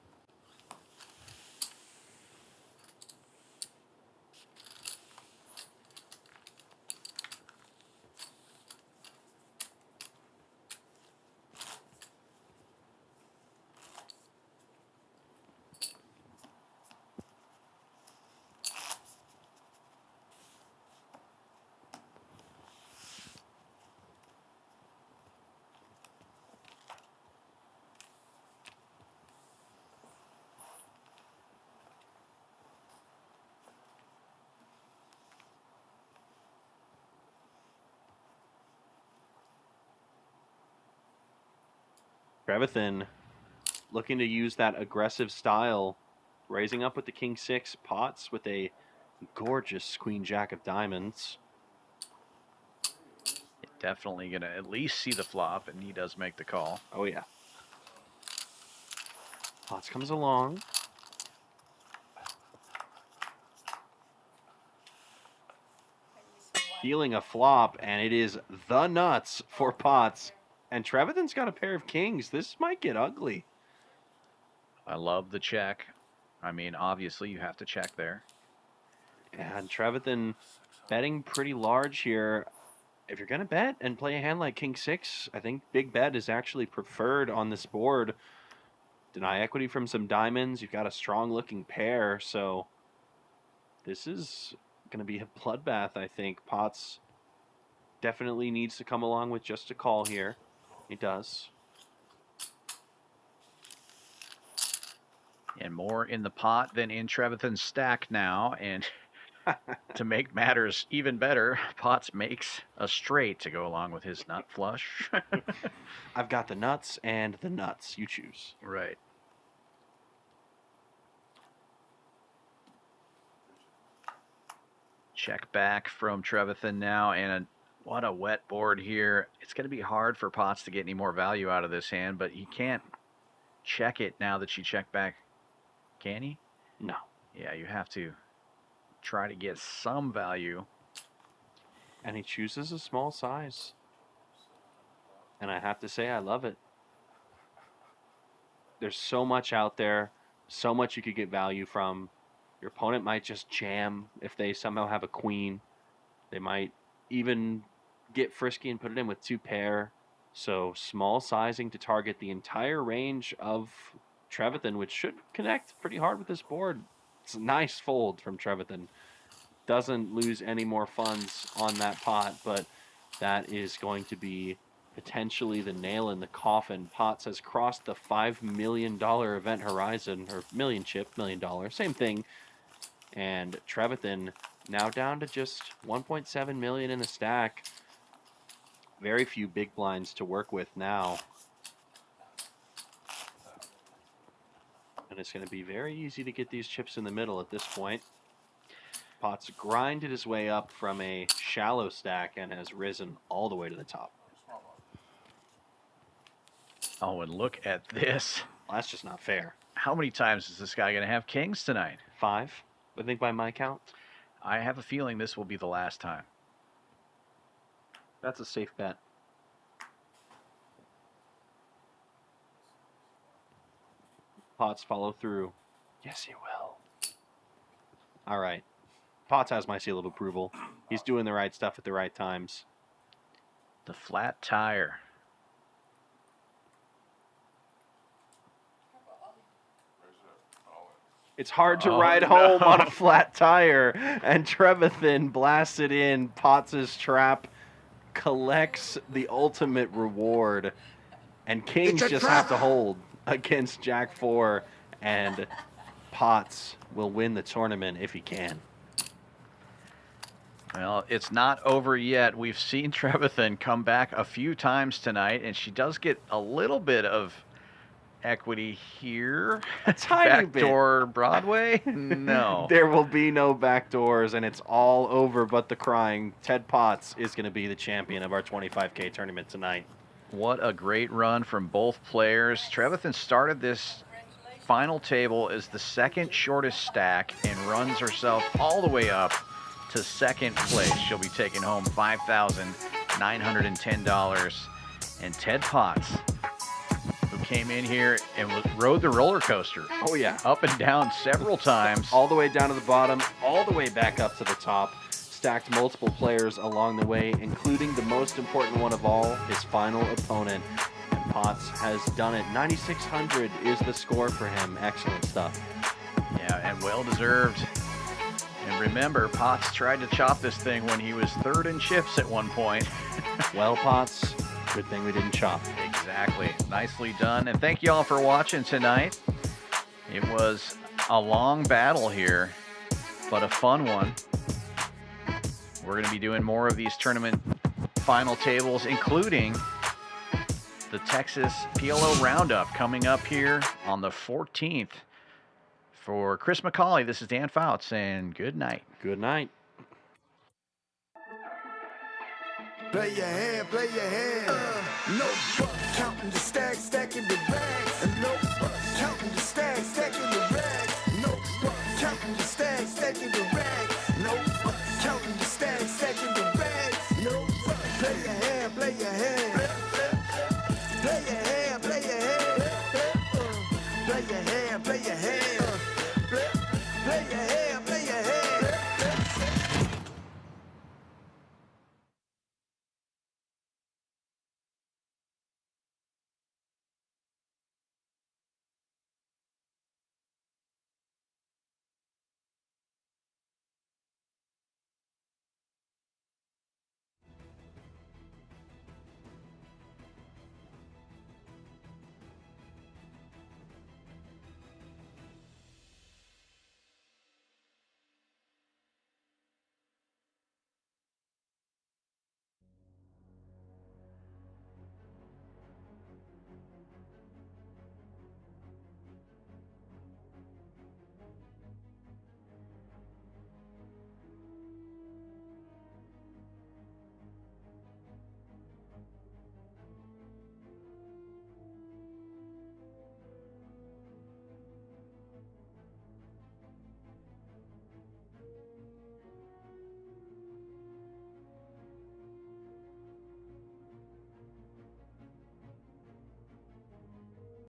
Trevathan looking to use that aggressive style, raising up with the king 6, Potts with a gorgeous queen jack of diamonds. Definitely going to at least see the flop, and he does make the call. Oh, yeah. Potts comes along. Feeling a flop, and it is the nuts for Potts. And Trevathan's got a pair of kings. This might get ugly. I love the check. I mean, obviously, you have to check there. And Trevathan betting pretty large here. If you're going to bet and play a hand like king 6, I think big bet is actually preferred on this board. Deny equity from some diamonds. You've got a strong-looking pair, so this is going to be a bloodbath, I think. Potts definitely needs to come along with just a call here. He does. And more in the pot than in Trevathan's stack now. And to make matters even better, Potts makes a straight to go along with his nut flush. I've got the nuts and the nuts. You choose. Right. Check back from Trevathan now, and what a wet board here. It's going to be hard for Potts to get any more value out of this hand, but he can't check it now that she checked back. Can he? No. Yeah, you have to try to get some value. And he chooses a small size. And I have to say, I love it. There's so much out there, so much you could get value from. Your opponent might just jam if they somehow have a queen. They might even get frisky and put it in with 2 pair. So small sizing to target the entire range of Trevathan, which should connect pretty hard with this board. It's a nice fold from Trevathan. Doesn't lose any more funds on that pot, but that is going to be potentially the nail in the coffin. Potts has crossed the $5 million event horizon, or million chip, $1 million, same thing. And Trevathan now down to just 1.7 million in the stack. Very few big blinds to work with now. And it's going to be very easy to get these chips in the middle at this point. Potts grinded his way up from a shallow stack and has risen all the way to the top. Oh, and look at this. Well, that's just not fair. How many times is this guy going to have kings tonight? 5, I think, by my count. I have a feeling this will be the last time. That's a safe bet. Potts follow through. Yes, he will. All right. Potts has my seal of approval. He's doing the right stuff at the right times. The flat tire. It's hard to ride home on a flat tire, and Trevathan blasts it in. Potts' trap collects the ultimate reward, and kings just have to hold against Jack 4, and Potts will win the tournament if he can. Well, it's not over yet. We've seen Trevathan come back a few times tonight, and she does get a little bit of equity here. A tiny bit. Backdoor Broadway? No. There will be no backdoors, and it's all over but the crying. Ted Potts is going to be the champion of our 25K tournament tonight. What a great run from both players. Trevathan started this final table as the second shortest stack and runs herself all the way up to second place. She'll be taking home $5,910. And Ted Potts, who came in here and rode the roller coaster. Oh, yeah. Up and down several times. All the way down to the bottom, all the way back up to the top. Stacked multiple players along the way, including the most important one of all, his final opponent. And Potts has done it. 9,600 is the score for him. Excellent stuff. Yeah, and well-deserved. And remember, Potts tried to chop this thing when he was third in chips at one point. Well, Potts, good thing we didn't chop. Exactly. Nicely done. And thank you all for watching tonight. It was a long battle here, but a fun one. We're going to be doing more of these tournament final tables, including the Texas PLO Roundup coming up here on the 14th. For Chris McCauley, this is Dan Fouts, and good night. Good night. Play your hand, play your hand. No buck, counting the stacks, stacking the rags. And no buck, counting the stacks, stacking the rags. No buck, counting the stacks, stacking the rags.